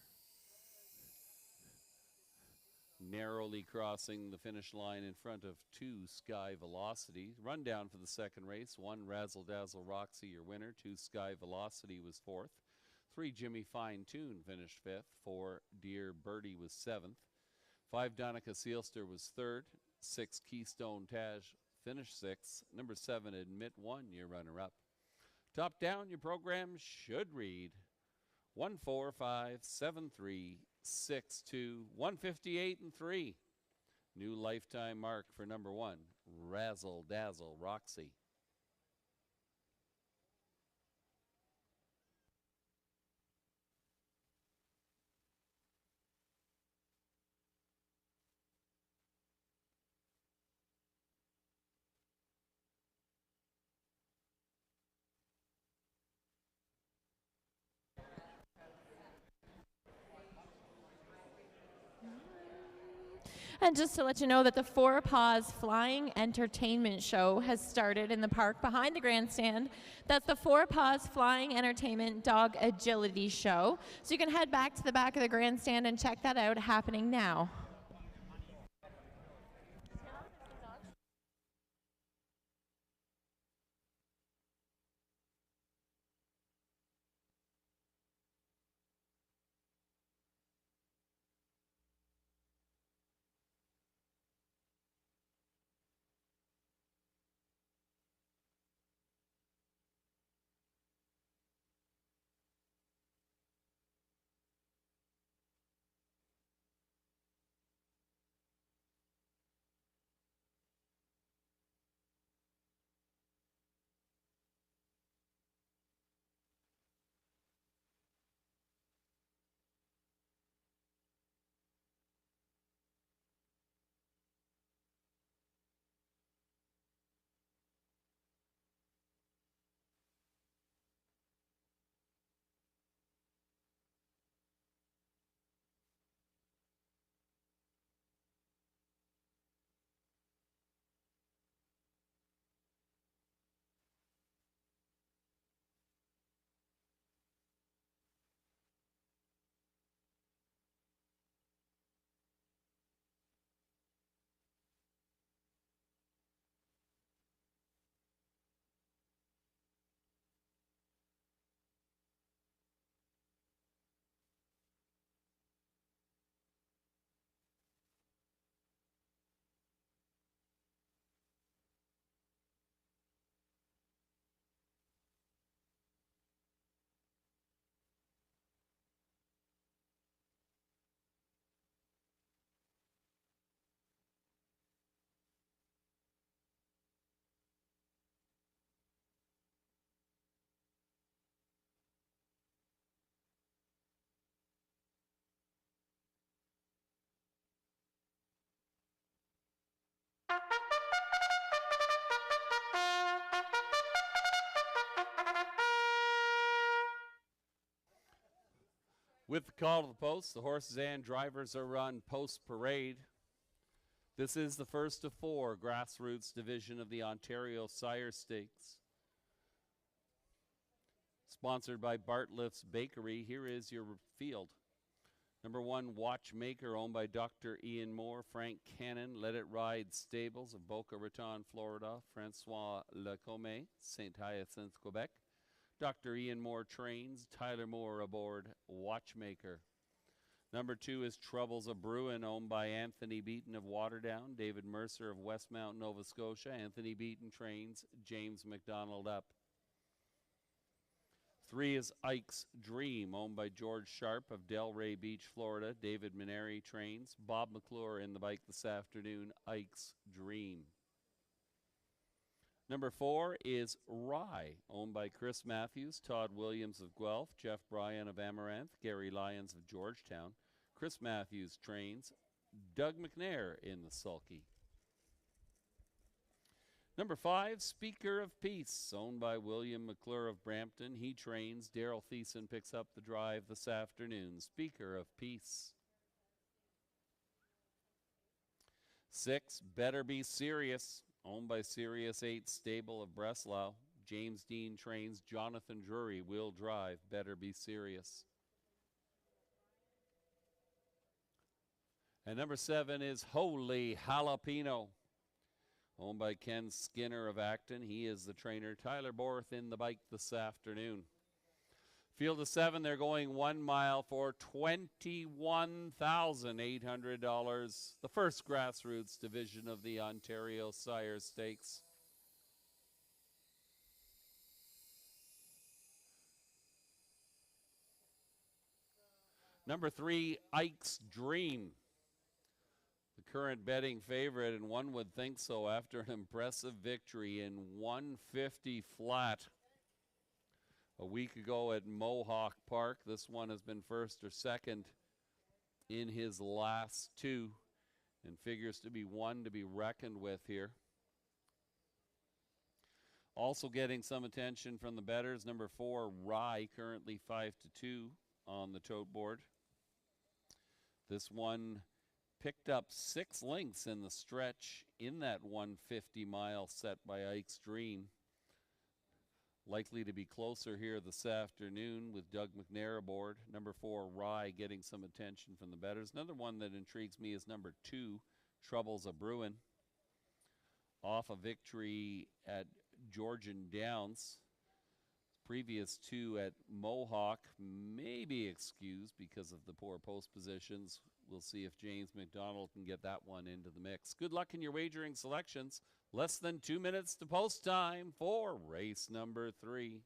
D: Narrowly crossing the finish line in front of 2, Sky Velocity. Rundown for the second race. 1, Razzle Dazzle Roxy, your winner. 2, Sky Velocity was 4th. 3, Jimmy Fine Tune finished 5th. 4, Dear Birdie was 7th. 5, Danica Seelster was 3rd. 6, Keystone Taj finished 6th. Number 7, Admit One, your runner-up. Top down, your program should read 1, 4, 5, 7, 3, 6, 2, 158 and 3. New lifetime mark for number 1, Razzle Dazzle Roxy.
B: And just to let you know that the Four Paws Flying Entertainment Show has started in the park behind the grandstand. That's the Four Paws Flying Entertainment Dog Agility Show. So you can head back to the back of the grandstand and check that out, happening now.
D: With the call to the post, the horses and drivers are on post parade. This is the first of 4 grassroots division of the Ontario Sire Stakes. Sponsored by Bartlett's Bakery, here is your field. Number 1, Watchmaker, owned by Dr. Ian Moore, Frank Cannon, Let It Ride Stables of Boca Raton, Florida, Francois Lacombe, St. Hyacinthe, Quebec. Dr. Ian Moore Trains, Tyler Moore aboard Watchmaker. Number 2 is Troubles of Bruin, owned by Anthony Beaton of Waterdown, David Mercer of Westmount, Nova Scotia. Anthony Beaton Trains, James McDonald up. 3 is Ike's Dream, owned by George Sharp of Delray Beach, Florida. David Mineri Trains, Bob McClure in the bike this afternoon, Ike's Dream. Number 4 is Rye, owned by Chris Matthews, Todd Williams of Guelph, Jeff Bryan of Amaranth, Gary Lyons of Georgetown. Chris Matthews Trains, Doug McNair in the sulky. Number 5, Speaker of Peace, owned by William McClure of Brampton. He trains. Daryl Thiessen picks up the drive this afternoon. Speaker of Peace. 6, Better Be Serious, owned by Sirius 8 Stable of Breslau. James Dean trains. Jonathan Drury will drive. Better Be Serious. And number 7 is Holy Jalapeno, owned by Ken Skinner of Acton. He is the trainer. Tyler Borth in the bike this afternoon. Field of 7, they're going 1 mile for $21,800. The first grassroots division of the Ontario Sire Stakes. Number 3, Ike's Dream. The current betting favorite, and one would think so after an impressive victory in 150 flat a week ago at Mohawk Park. This one has been first or second in his last 2 and figures to be one to be reckoned with here. Also getting some attention from the bettors, number 4, Rye, currently 5-2 on the tote board. This one picked up 6 lengths in the stretch in that 150-mile set by Ike's Dream. Likely to be closer here this afternoon with Doug McNair aboard. Number 4, Rye, getting some attention from the bettors. Another one that intrigues me is number 2, Troubles a Brewin'. Off a victory at Georgian Downs. Previous 2 at Mohawk may be excused because of the poor post positions. We'll see if James McDonald can get that one into the mix. Good luck in your wagering selections. Less than 2 minutes to post time for race number 3.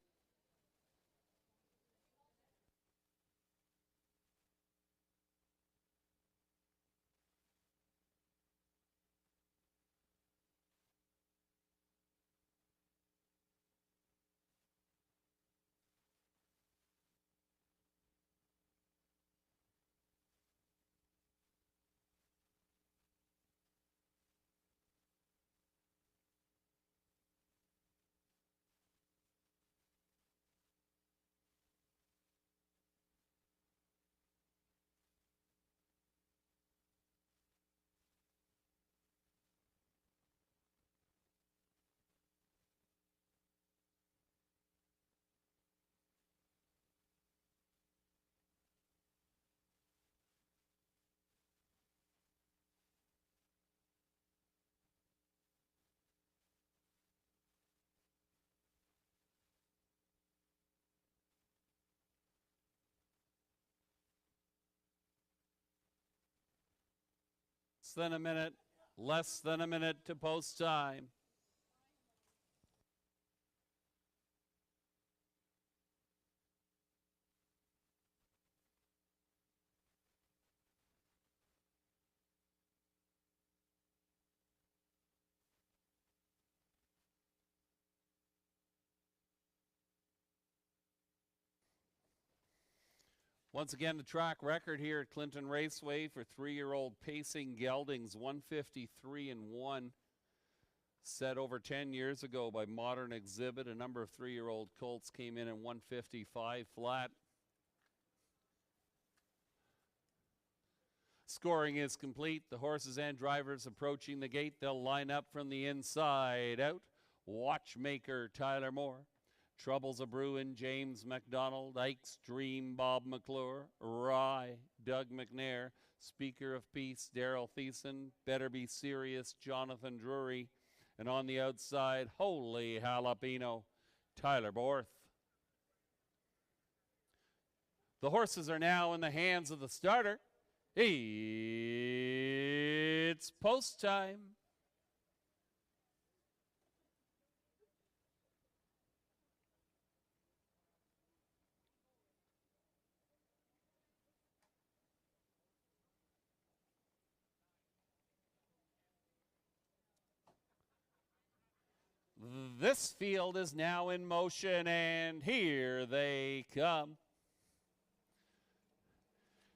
D: Less than a minute to post time. Once again, the track record here at Clinton Raceway for 3-year-old Pacing Geldings, 153-1, set over 10 years ago by Modern Exhibit. A number of 3-year-old colts came in at 155 flat. Scoring is complete. The horses and drivers approaching the gate. They'll line up from the inside out. Watchmaker Tyler Moore. Troubles a Brewin', James McDonald. Ike's Dream, Bob McClure. Rye, Doug McNair. Speaker of Peace, Daryl Thiessen. Better Be Serious, Jonathan Drury. And on the outside, Holy Jalapeno, Tyler Borth. The horses are now in the hands of the starter. It's post time. This field is now in motion, and here they come.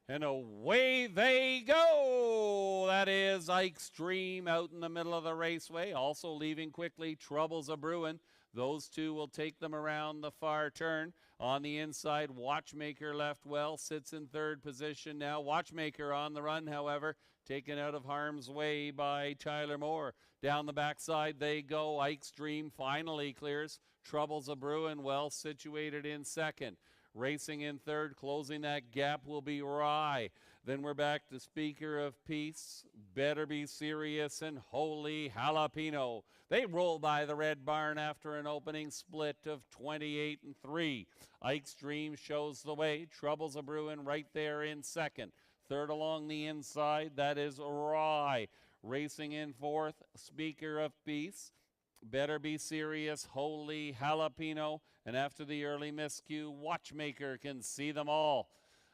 D: And away they go. That is Ike's Dream out in the middle of the raceway. Also leaving quickly, Troubles a Brewin'. Those two will take them around the far turn. On the inside, Watchmaker left well, sits in third position now. Watchmaker on the run, however, taken out of harm's way by Tyler Moore. Down the backside they go. Ike's Dream finally clears. Troubles a Bruin, well situated in second. Racing in third, closing that gap will be Rye. Then we're back to Speaker of Peace, Better Be Serious, and Holy Jalapeno. They roll by the Red Barn after an opening split of 28-3. Ike's Dream shows the way. Troubles a Bruin right there in second. Third along the inside, that is Rye. Racing in fourth, Speaker of Peace, Better Be Serious, Holy Jalapeno, and after the early miscue, Watchmaker can see them all.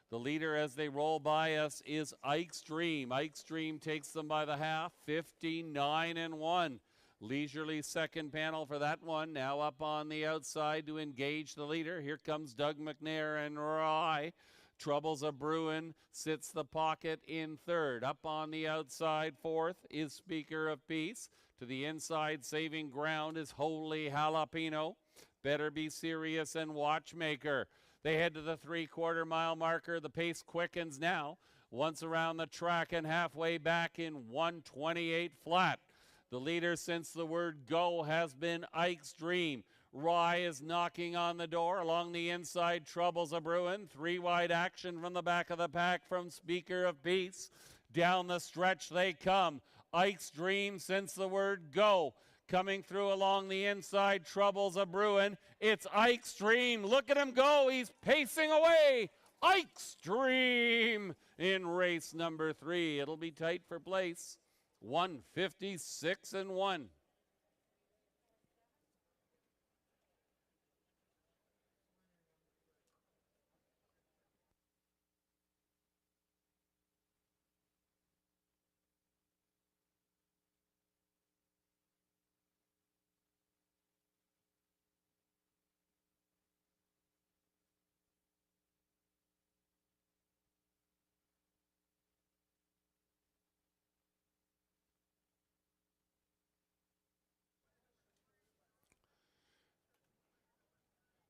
D: The leader as they roll by us is Ike's Dream. Ike's Dream takes them by the half, 59-1. Leisurely second panel for that one. Now up on the outside to engage the leader. Here comes Doug McNair and Rye. Troubles a Bruin, sits the pocket in third. Up on the outside, fourth is Speaker of Peace. To the inside, saving ground is Holy Jalapeno. Better Be Serious and Watchmaker. They head to the 3/4 mile marker. The pace quickens now. Once around the track and halfway back in 1:28 flat. The leader since the word go has been Ike's Dream. Rye is knocking on the door. Along the inside, Troubles a Bruin. 3 wide action from the back of the pack from Speaker of Peace. Down the stretch they come. Ike's Dream since the word go. Coming through along the inside, Troubles a Bruin. It's Ike's Dream. Look at him go. He's pacing away. Ike's Dream in race number 3. It'll be tight for place. 156-1.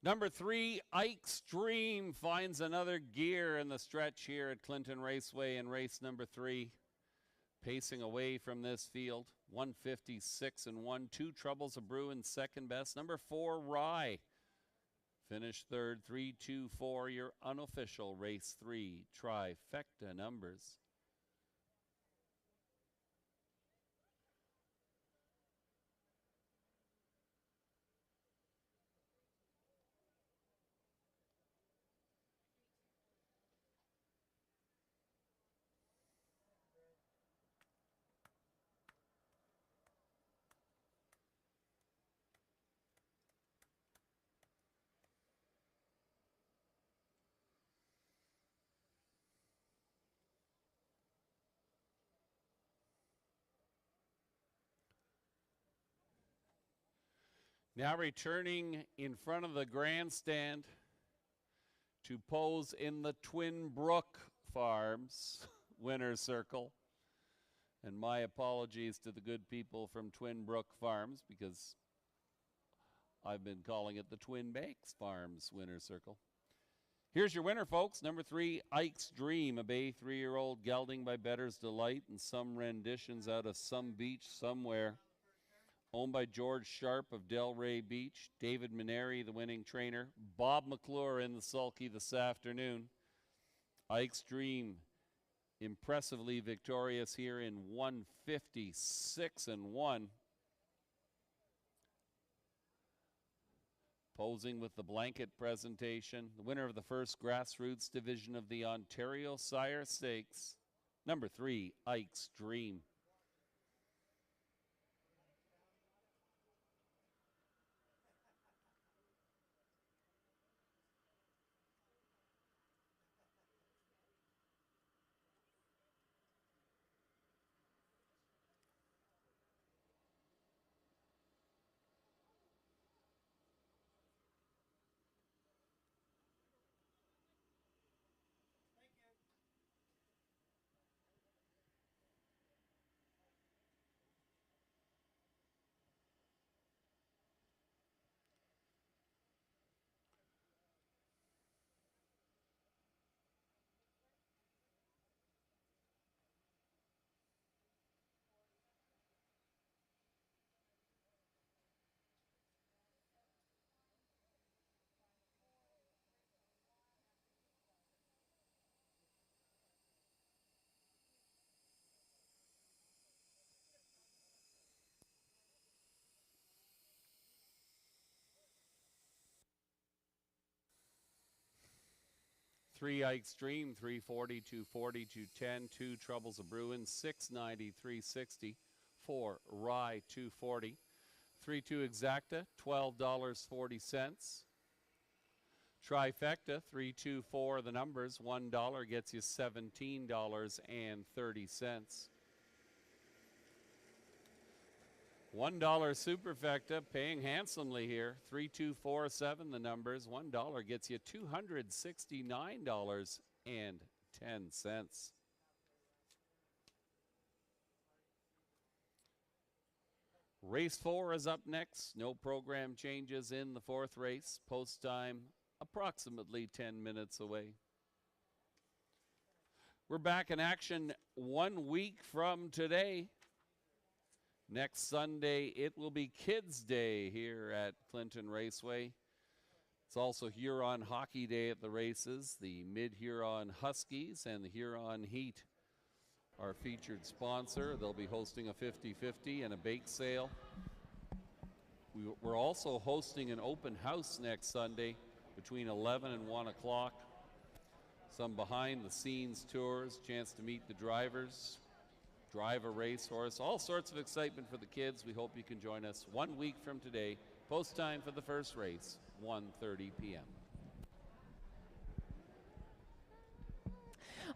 D: Number 3, Ike's Dream finds another gear in the stretch here at Clinton Raceway in race number 3. Pacing away from this field, 156-1. 2 Troubles a Bruin, second best. Number 4, Rye. Finished third, 3-2-4, your unofficial race 3 trifecta numbers. Now returning in front of the grandstand to pose in the Twin Brook Farms winner's circle. And my apologies to the good people from Twin Brook Farms because I've been calling it the Twin Banks Farms winner's circle. Here's your winner, folks. Number 3, Ike's Dream, a Bay 3-year-old gelding by Better's Delight and some renditions out of some beach somewhere. Owned by George Sharp of Delray Beach. David Maneri, the winning trainer. Bob McClure in the sulky this afternoon. Ike's Dream, impressively victorious here in 156-1. Posing with the blanket presentation. The winner of the first grassroots division of the Ontario Sire Stakes. Number 3, Ike's Dream. 3 Extreme, 340, 240, 210, 2 Troubles of Bruin, 690, 360, 4 Rye, 240, 3-2 Exacta, $12.40. Trifecta, 324 the numbers, $1 gets you $17.30. $1 Superfecta paying handsomely here, 3247 the numbers, $1 gets you $269.10. Race 4 is up next. No program changes in the fourth race. Post time approximately 10 minutes away. We're back in action 1 week from today. Next Sunday, it will be Kids Day here at Clinton Raceway. It's also Huron Hockey Day at the races. The Mid-Huron Huskies and the Huron Heat our featured sponsor. They'll be hosting a 50-50 and a bake sale. We're also hosting an open house next Sunday between 11 and 1 o'clock. Some behind-the-scenes tours, chance to meet the drivers, drive a racehorse, all sorts of excitement for the kids. We hope you can join us 1 week from today. Post time for the first race, 1:30 p.m.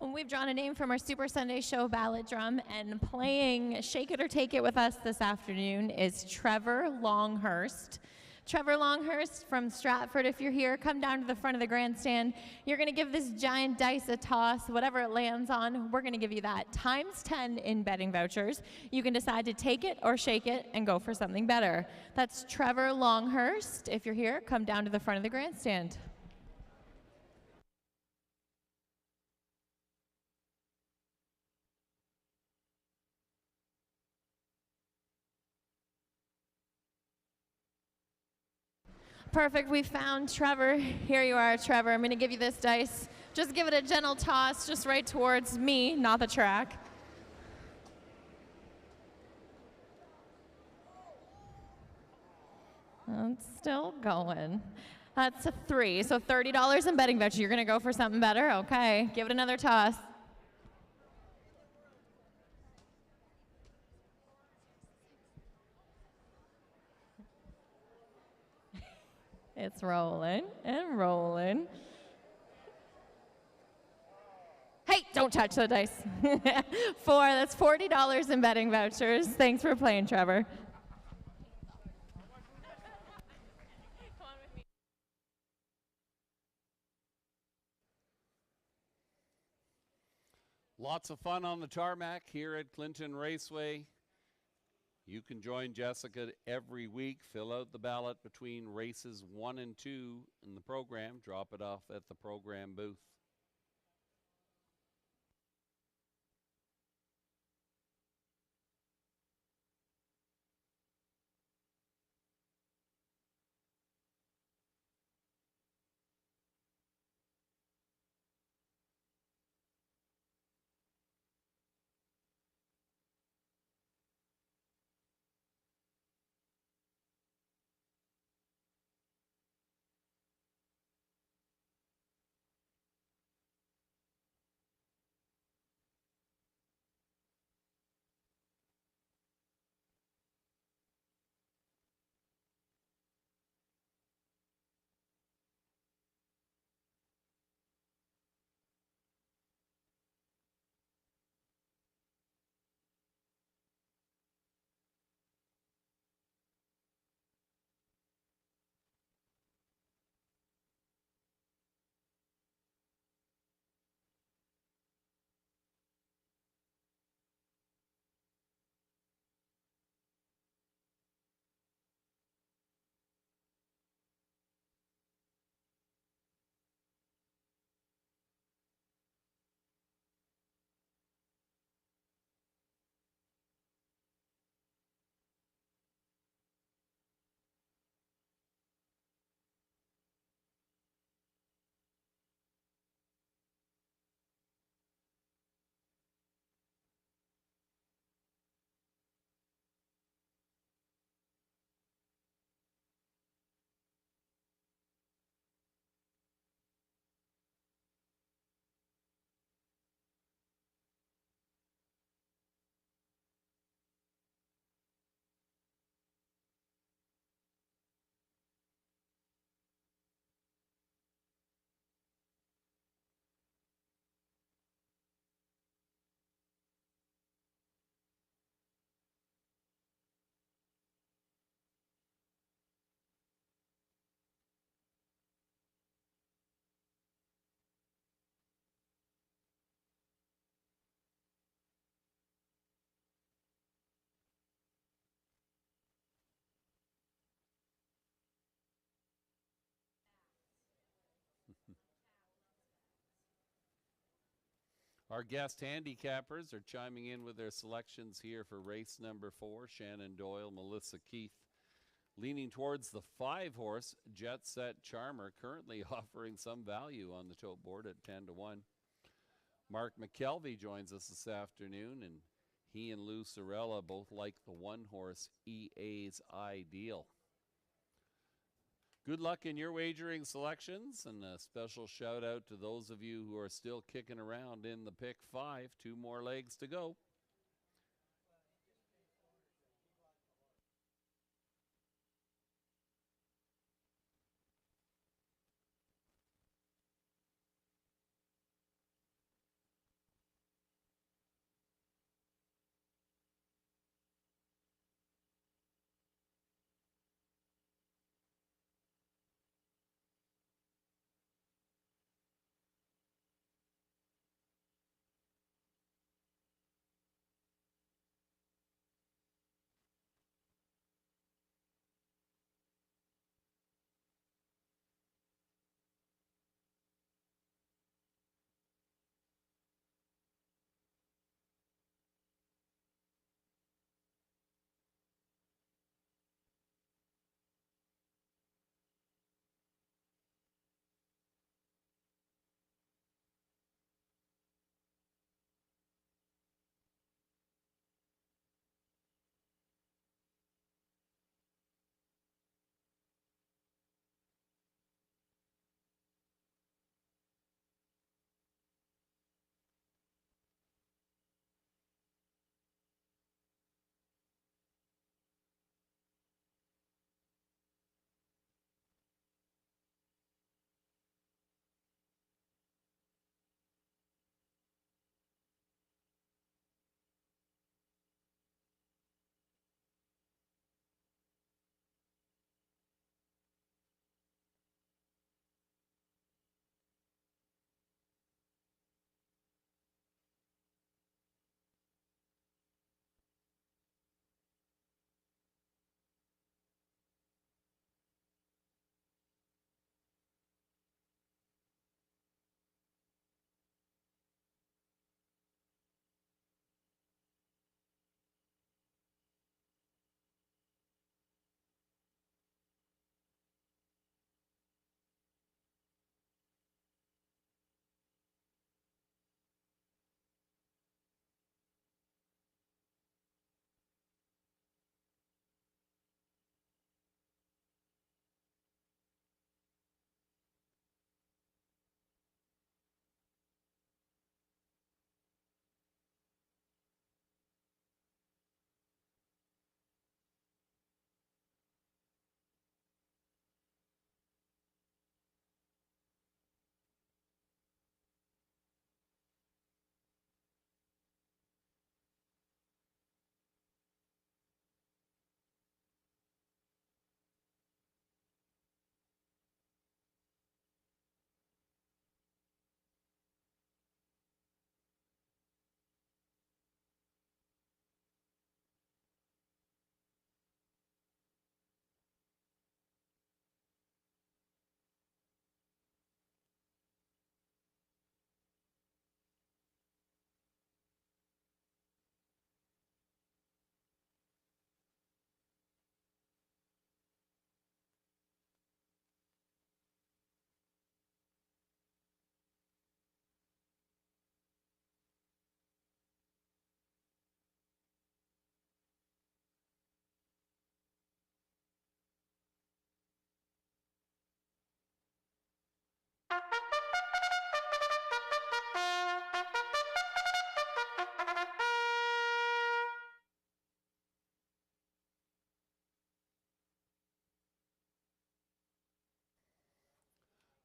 B: We've drawn a name from our Super Sunday Show ballot drum, and playing Shake It or Take It with us this afternoon is Trevor Longhurst. Trevor Longhurst from Stratford, if you're here, come down to the front of the grandstand. You're going to give this giant dice a toss. Whatever it lands on, we're going to give you that times 10 in betting vouchers. You can decide to take it or shake it and go for something better. That's Trevor Longhurst. If you're here, come down to the front of the grandstand. Perfect, we found Trevor. Here you are, Trevor. I'm gonna give you this dice. Just give it a gentle toss, just right towards me, not the track. It's still going. That's a 3, so $30 in betting voucher. You're gonna go for something better? Okay, give it another toss. It's rolling and rolling. Hey, don't touch the dice. 4, that's $40 in betting vouchers. Thanks for playing, Trevor.
D: Lots of fun on the tarmac here at Clinton Raceway. You can join Jessica every week. Fill out the ballot between races 1 and 2 in the program. Drop it off at the program booth. Our guest handicappers are chiming in with their selections here for race number 4. Shannon Doyle, Melissa Keith. Leaning towards the 5-horse Jet Set Charmer, currently offering some value on the tote board at 10-1. Mark McKelvey joins us this afternoon, and he and Lou Sorella both like the 1-horse EA's Ideal. Good luck in your wagering selections, and a special shout out to those of you who are still kicking around in the pick 5. 2 more legs to go.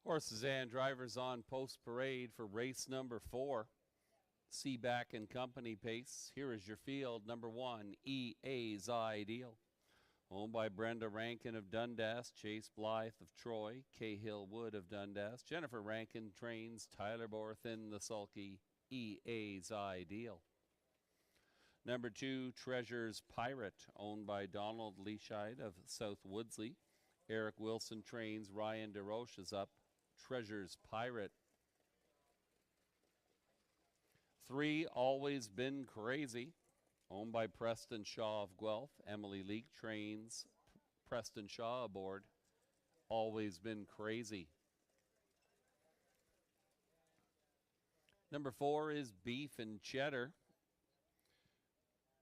D: Horses and drivers on post parade for race number 4. Seaback and Company pace. Here is your field. Number 1, EA's Ideal. Owned by Brenda Rankin of Dundas, Chase Blythe of Troy, Cahill Wood of Dundas. Jennifer Rankin trains Tyler Borthin, the sulky EA's Ideal. Number 2, Treasure's Pirate, owned by Donald Leashide of South Woodsley. Eric Wilson trains Ryan DeRoche is up. Treasure's Pirate. 3, Always Been Crazy, owned by Preston Shaw of Guelph. Emily Leake trains Preston Shaw aboard Always Been Crazy. Number 4 is Beef and Cheddar,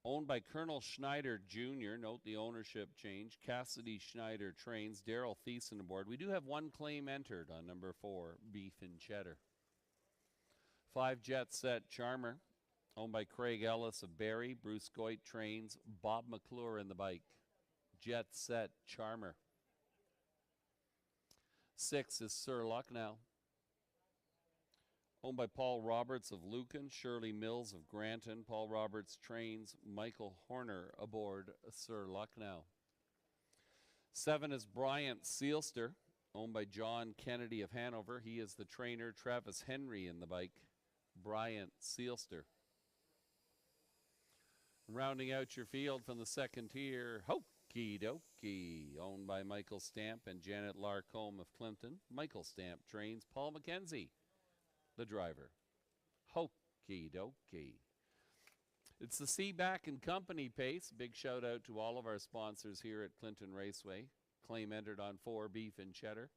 D: owned by Colonel Schneider Jr. Note the ownership change. Cassidy Schneider trains. Daryl Thiessen aboard. We do have one claim entered on number 4, Beef and Cheddar. 5, Jet Set Charmer, owned by Craig Ellis of Barrie. Bruce Goit trains. Bob McClure in the bike. Jet Set Charmer. 6 is Sir Lucknow, owned by Paul Roberts of Lucan. Shirley Mills of Granton. Paul Roberts trains. Michael Horner aboard Sir Lucknow. 7 is Bryant Sealster, owned by John Kennedy of Hanover. He is the trainer. Travis Henry in the bike. Bryant Sealster. Rounding out your field from the second tier, Hokey Dokey, owned by Michael Stamp and Janet Larcombe of Clinton. Michael Stamp trains. Paul McKenzie, the driver. Hokey Dokey. It's the Seaback and Company pace. Big shout out to all of our sponsors here at Clinton Raceway. Claim entered on 4, Beef and Cheddar.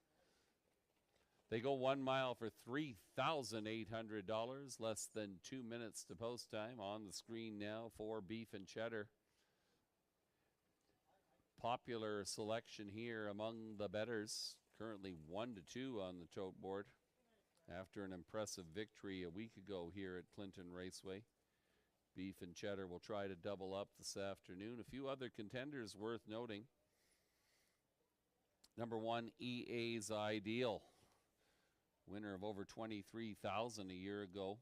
D: They go 1 mile for $3,800, less than 2 minutes to post time. On the screen now, 4, Beef and Cheddar. Popular selection here among the bettors. Currently 1-2 on the tote board after an impressive victory a week ago here at Clinton Raceway. Beef and Cheddar will try to double up this afternoon. A few other contenders worth noting. Number 1, EA's Ideal, winner of over $23,000 a year ago.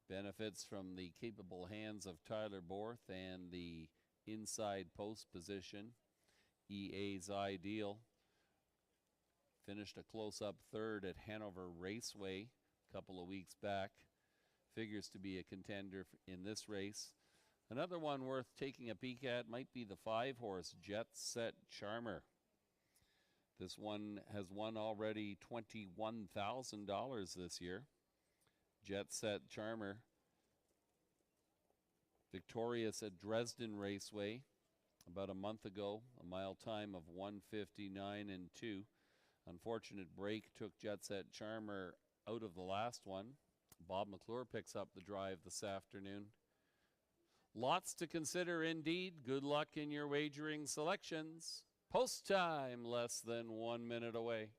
D: Benefits from the capable hands of Tyler Borth and the inside post position. EA's Ideal finished a close-up third at Hanover Raceway a couple of weeks back. Figures to be a contender in this race. Another one worth taking a peek at might be the 5-horse Jet Set Charmer. This one has won already $21,000 this year. Jet Set Charmer, victorious at Dresden Raceway about a month ago, a mile time of 1:59 and 2. Unfortunate break took Jet Set Charmer out of the last one. Bob McClure picks up the drive this afternoon. Lots to consider indeed. Good luck in your wagering selections. Post time less than 1 minute away.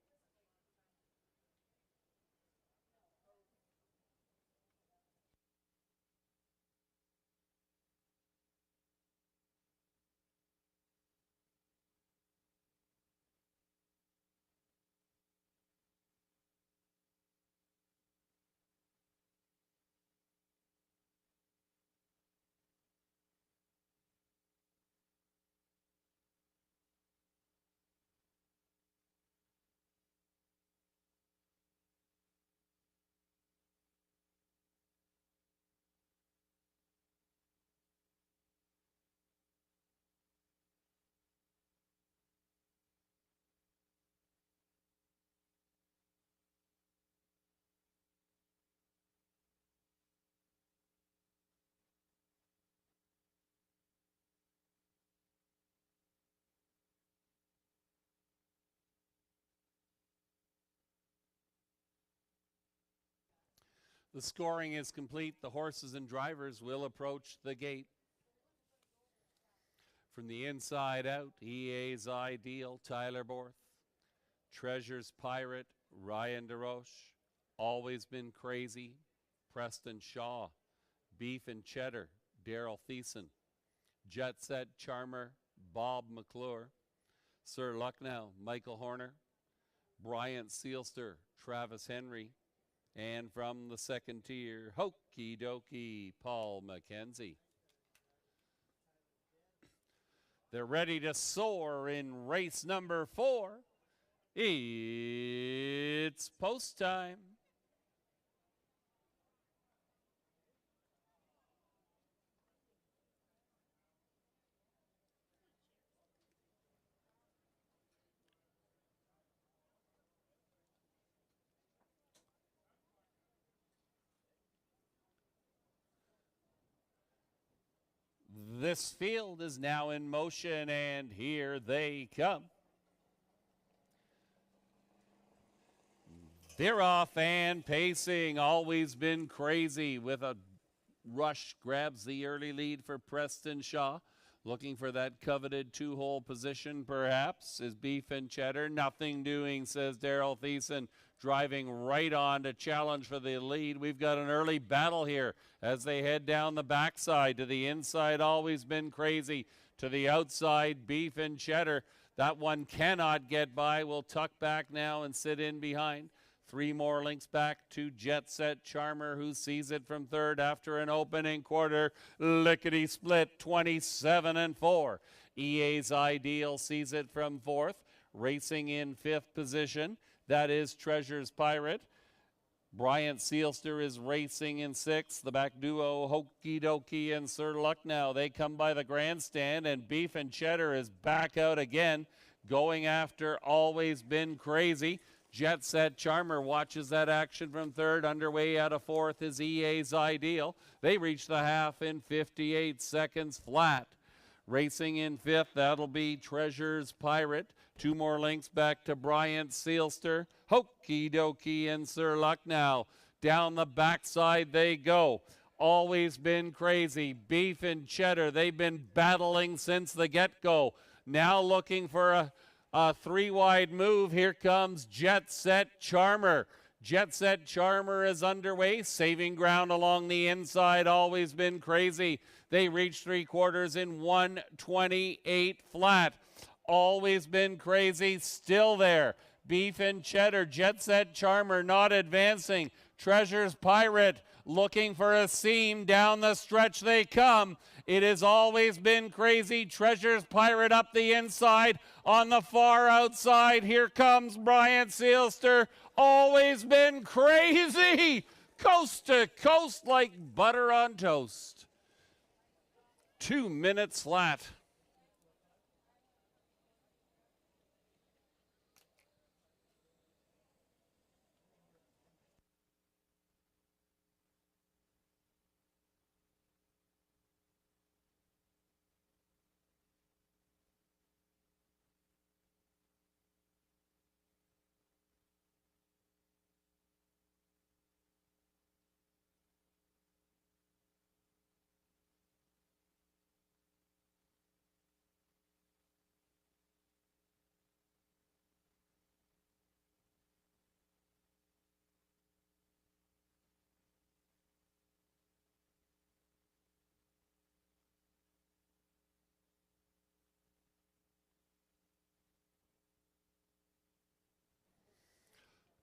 D: The scoring is complete. The horses and drivers will approach the gate. From the inside out, EA's Ideal, Tyler Borth. Treasure's Pirate, Ryan DeRoche. Always Been Crazy, Preston Shaw. Beef and Cheddar, Daryl Thiessen. Jet Set Charmer, Bob McClure. Sir Lucknow, Michael Horner. Bryant Sealster, Travis Henry. And from the second tier, Hokey Dokey, Paul McKenzie. They're ready to soar in race number 4. It's post time. This field is now in motion, and here they come. They're off and pacing. Always Been Crazy with a rush grabs the early lead for Preston Shaw. Looking for that coveted two-hole position, perhaps, is Beef and Cheddar. Nothing doing, says Daryl Thiessen, driving right on to challenge for the lead. We've got an early battle here as they head down the backside. To the inside, Always Been Crazy. To the outside, Beef and Cheddar. That one cannot get by. Will tuck back now and sit in behind. 3 more links back to Jet Set Charmer, who sees it from third after an opening quarter. Lickety split, 27-4. EA's Ideal sees it from fourth. Racing in fifth position, that is Treasure's Pirate. Bryant Seelster is racing in sixth. The back duo, Hokey Dokey and Sir Lucknow, they come by the grandstand, and Beef and Cheddar is back out again, going after Always Been Crazy. Jet Set Charmer watches that action from third. Underway out of fourth is EA's Ideal. They reach the half in 58 seconds flat. Racing in fifth, that'll be Treasure's Pirate. 2 more links back to Bryant Seelster, Hokey Dokey, and Sir Lucknow. Down the backside they go. Always Been Crazy. Beef and Cheddar, they've been battling since the get-go. Now looking for a 3-wide move. Here comes Jet Set Charmer. Jet Set Charmer is underway, saving ground along the inside. Always Been Crazy. They reach 3/4 in 1:28 flat. Always Been Crazy still there. Beef and Cheddar. Jet Set Charmer not advancing. Treasure's Pirate looking for a seam. Down the stretch they come. It has Always Been Crazy. Treasure's Pirate up the inside. On the far outside, here comes Bryant Seelster. Always Been Crazy. Coast to coast like butter on toast. 2 minutes flat.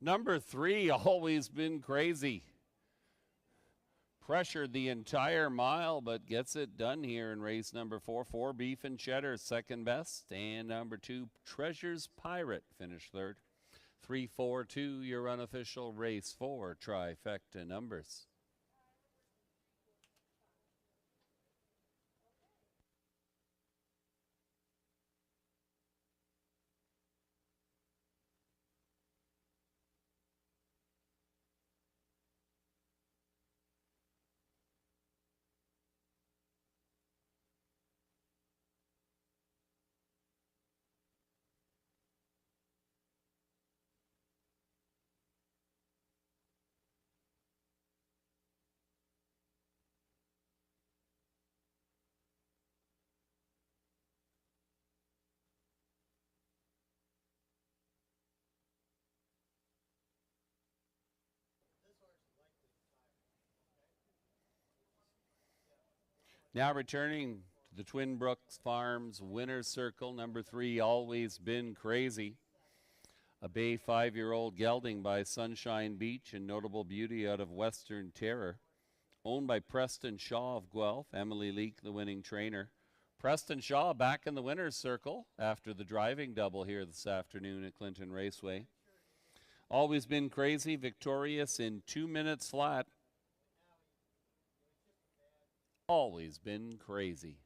D: Number 3, Always Been Crazy. Pressured the entire mile, but gets it done here in race number 4. 4 Beef and Cheddar, second best. And number 2, Treasure's Pirate, finished third. 3, 4, 2, your unofficial race 4 trifecta numbers. Now returning to the Twin Brooks Farms Winner's Circle, number 3, Always Been Crazy. A bay 5-year-old gelding by Sunshine Beach and notable beauty out of Western Terror. Owned by Preston Shaw of Guelph, Emily Leake, the winning trainer. Preston Shaw back in the Winner's Circle after the driving double here this afternoon at Clinton Raceway. Always Been Crazy, victorious in 2 minutes flat. Always Been Crazy.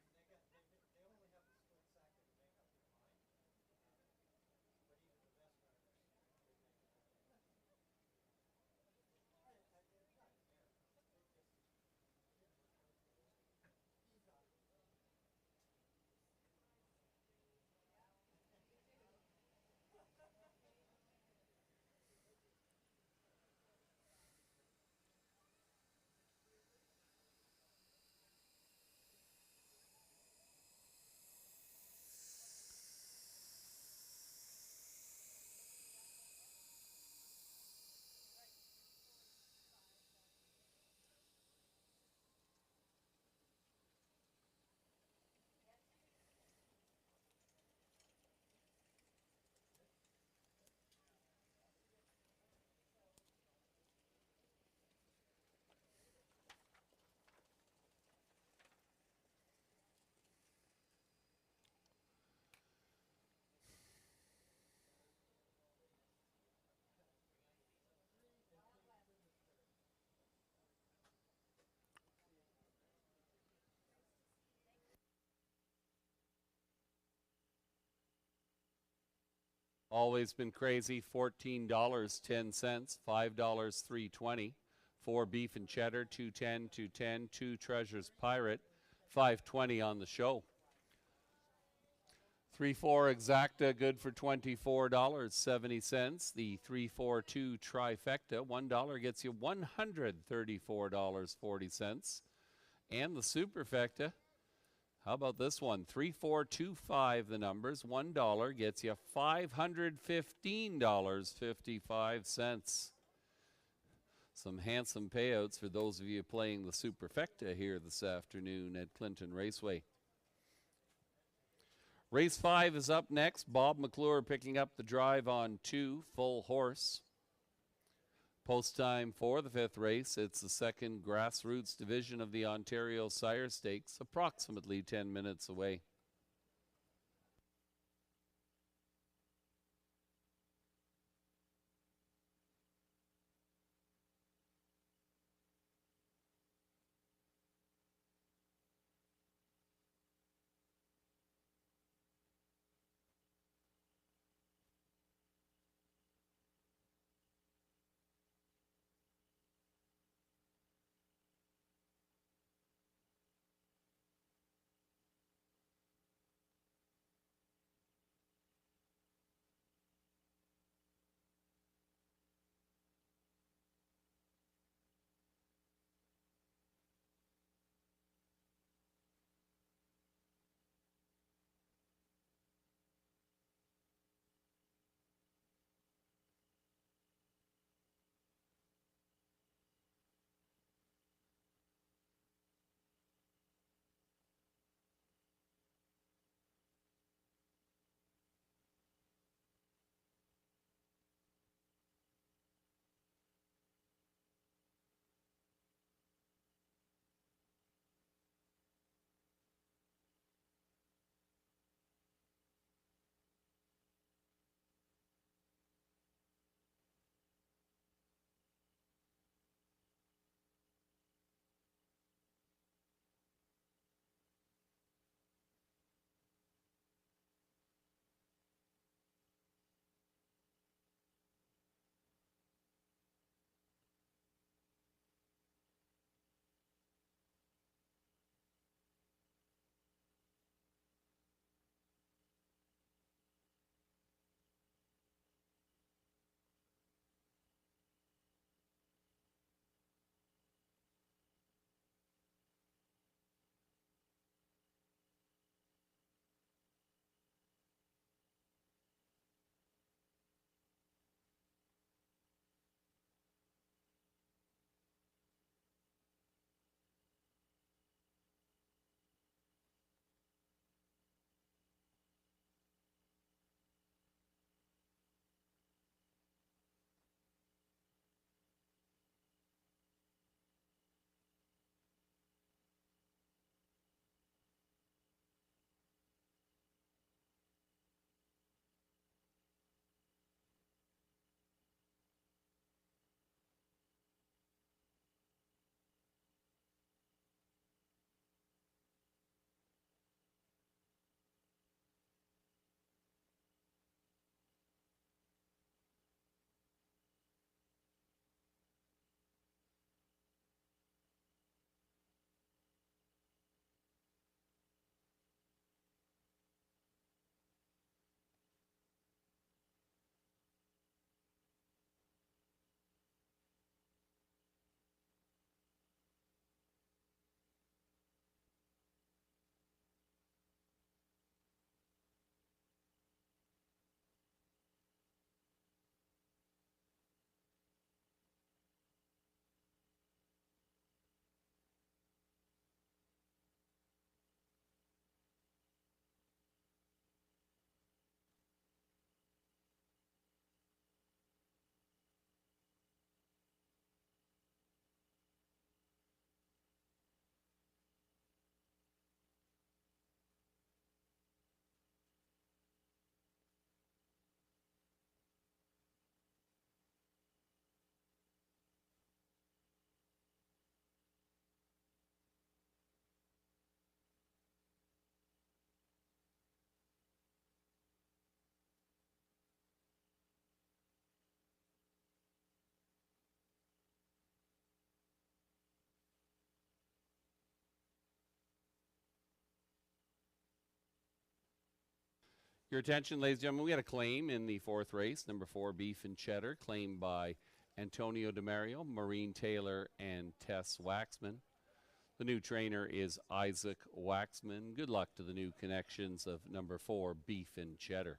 D: Always been crazy, $14.10, $5 3.20. 4 beef and cheddar, 2.10, 2.10. 2 treasures pirate, 5.20 on the show. 3-4 exacta, good for $24.70. The 3-4-2 trifecta, $1 gets you $134.40. And the superfecta, how about this one? 3-4-2-5 the numbers, $1 gets you $515.55. Some handsome payouts for those of you playing the superfecta here this afternoon at Clinton Raceway. Race 5 is up next. Bob McClure picking up the drive on 2, full horse. Post time for the 5th race. It's the second grassroots division of the Ontario Sire Stakes, approximately 10 minutes away. Your attention, ladies and gentlemen, we had a claim in the fourth race, number 4, Beef and Cheddar, claimed by Antonio DeMario, Maureen Taylor, and Tess Waxman. The new trainer is Isaac Waxman. Good luck to the new connections of number 4, Beef and Cheddar.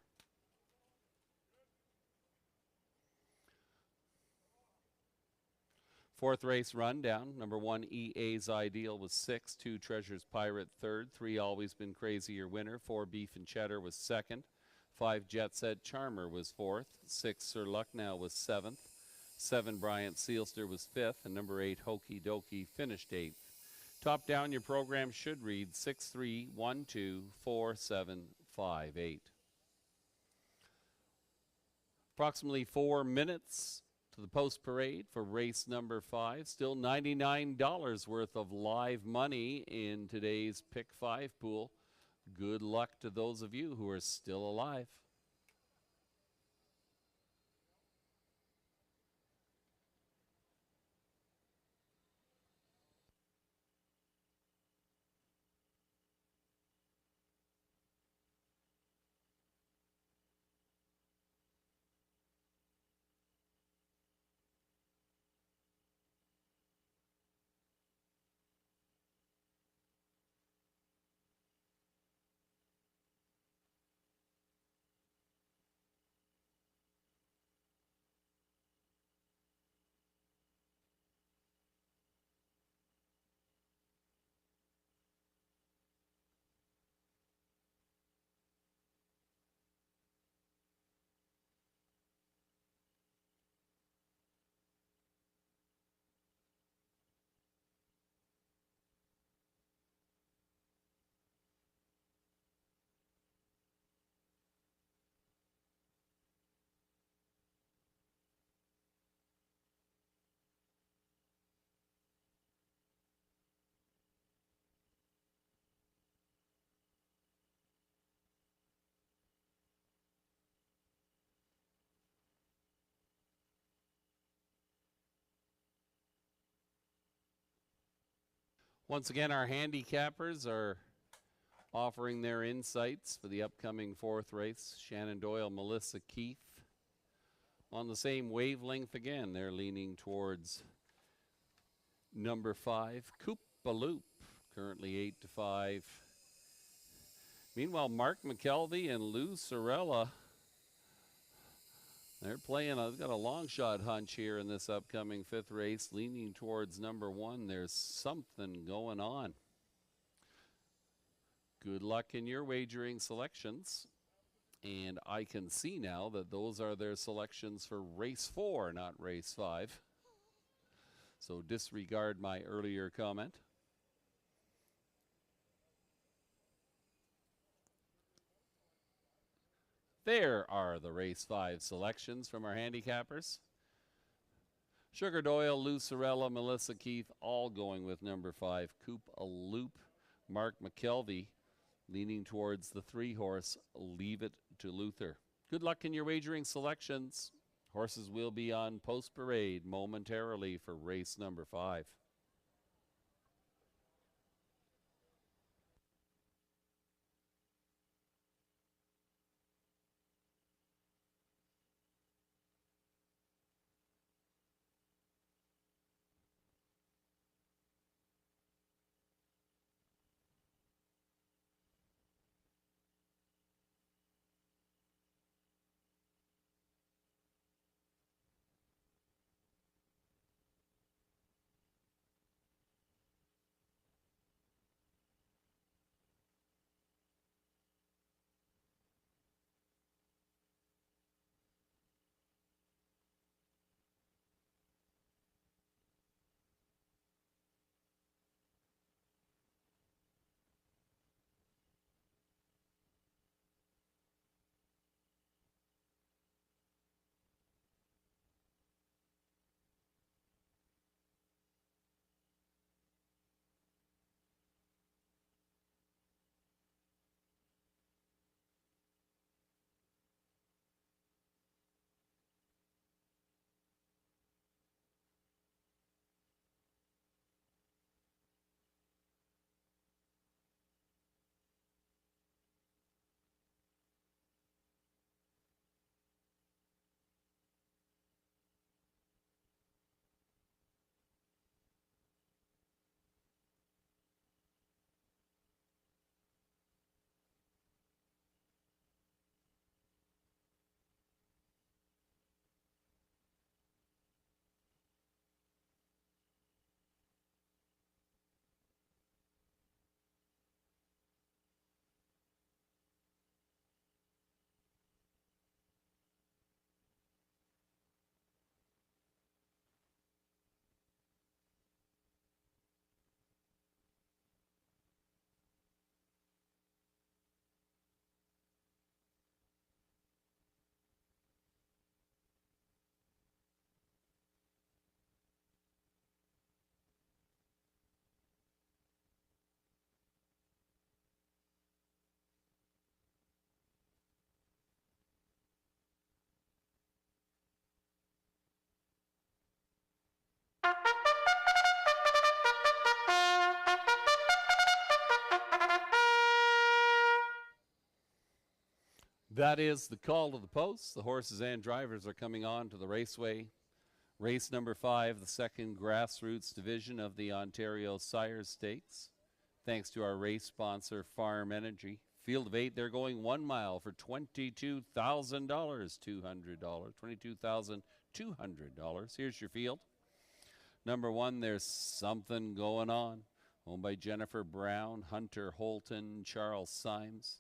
D: Fourth race rundown. Number 1, EA's Ideal was 6. 2, Treasure's Pirate third. 3, Always Been Crazy, your winner. 4, Beef and Cheddar was second. 5, Jet Set Charmer was fourth. 6, Sir Lucknow was seventh. 7, Bryant Sealster was fifth. And number 8, Hokey Dokey finished eighth. Top down, your program should read 6-3-1-2-4-7-5-8. Approximately 4 minutes to the post parade for race number 5. Still $99 worth of live money in today's Pick 5 pool. Good luck to those of you who are still alive. Once again, our handicappers are offering their insights for the upcoming fourth race. Shannon Doyle, Melissa Keith on the same wavelength again. They're leaning towards number 5, Koopaloop, currently 8-5. Meanwhile, Mark McKelvey and Lou Sorella, they're playing, they've got a long shot hunch here in this upcoming 5th race, leaning towards number 1. There's something going on. Good luck in your wagering selections. And I can see now that those are their selections for race 4, not race 5. So disregard my earlier comment. There are the race 5 selections from our handicappers. Sugar Doyle, Lou Sorella, Melissa Keith, all going with number 5, Koopaloop. Mark McKelvey leaning towards the 3-horse, Leave It to Luther. Good luck in your wagering selections. Horses will be on post parade momentarily for race number 5. That is the call to the post. The horses and drivers are coming on to the raceway. Race number 5, the second grassroots division of the Ontario Sires Stakes. Thanks to our race sponsor, Farm Energy. Field of 8, they're going 1 mile for $22,000, $22,200. Here's your field. Number 1, There's Something Going On, owned by Jennifer Brown, Hunter Holton, Charles Symes.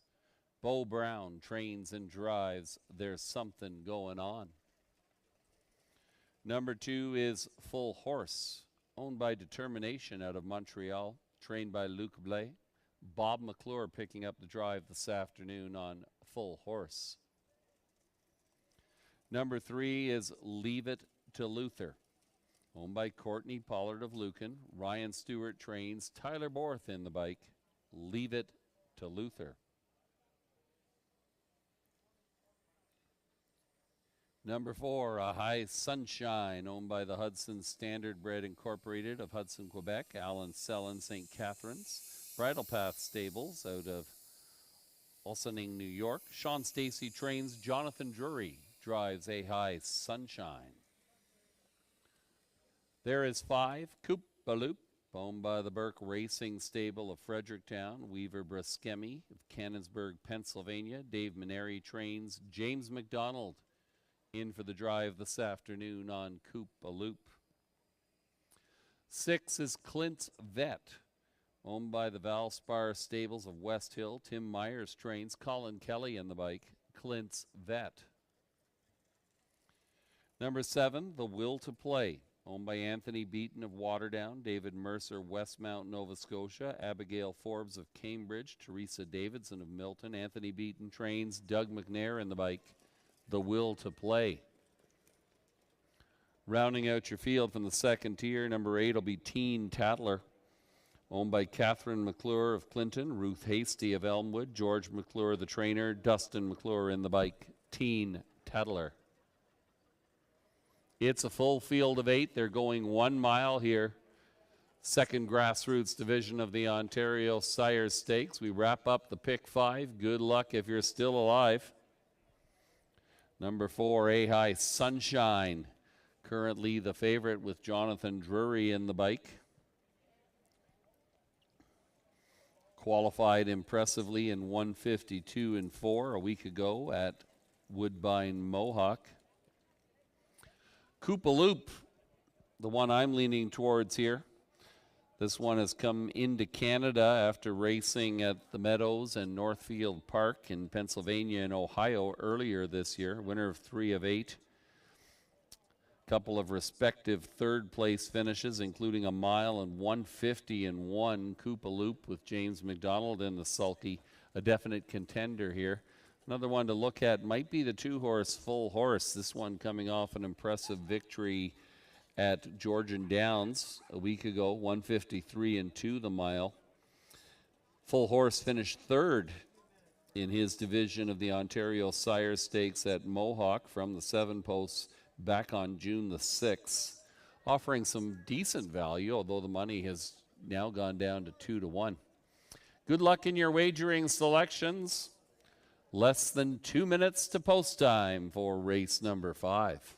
D: Bo Brown trains and drives There's Something Going On. Number 2 is Full Horse, owned by Determination out of Montreal, trained by Luc Blais. Bob McClure picking up the drive this afternoon on Full Horse. Number 3 is Leave It to Luther, owned by Courtney Pollard of Lucan. Ryan Stewart trains Tyler Borth in the bike. Leave It to Luther. Number 4, A High Sunshine, owned by the Hudson Standardbred Incorporated of Hudson, Quebec. Alan Sellin, St. Catharines. Bridle Path Stables out of Ossining, New York. Sean Stacy trains. Jonathan Drury drives A High Sunshine. There is 5, Koopaloop, owned by the Burke Racing Stable of Fredericktown. Weaver Breskemi of Cannonsburg, Pennsylvania. Dave Maneri trains. James McDonald in for the drive this afternoon on Koopaloop. 6 is Clint's Vet, owned by the Valspar Stables of West Hill. Tim Myers trains. Colin Kelly in the bike. Clint's Vet. Number 7, The Will to Play, owned by Anthony Beaton of Waterdown, David Mercer, Westmount, Nova Scotia, Abigail Forbes of Cambridge, Teresa Davidson of Milton. Anthony Beaton trains. Doug McNair in the bike. The Will to Play. Rounding out your field from the second tier, number 8 will be Teen Tattler, owned by Catherine McClure of Clinton, Ruth Hasty of Elmwood, George McClure the trainer, Dustin McClure in the bike. Teen Tattler. It's a full field of 8. They're going 1 mile here. Second grassroots division of the Ontario Sires Stakes. We wrap up the pick 5. Good luck if you're still alive. Number 4, A High Sunshine, currently the favorite with Jonathan Drury in the bike. Qualified impressively in 1:52 and 4 a week ago at Woodbine Mohawk. Koopaloop, the one I'm leaning towards here. This one has come into Canada after racing at the Meadows and Northfield Park in Pennsylvania and Ohio earlier this year. Winner of 3 of 8. Couple of respective third place finishes, including a mile and 1:50 and 1. Koopaloop with James McDonald in the sulky. A definite contender here. Another one to look at might be the 2-horse Full Horse. This one coming off an impressive victory at Georgian Downs a week ago, 1:53 and 2 the mile. Full Horse finished 3rd in his division of the Ontario Sires Stakes at Mohawk from the 7 posts back on June the 6th, offering some decent value, although the money has now gone down to 2 to 1. Good luck in your wagering selections. Less than 2 minutes to post time for race number 5.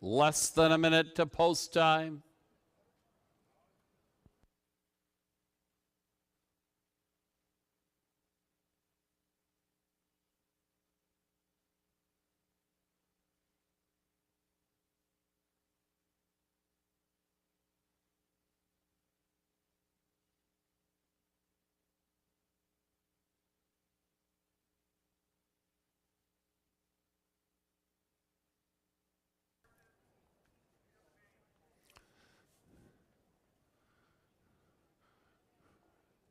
D: Less than a minute to post time.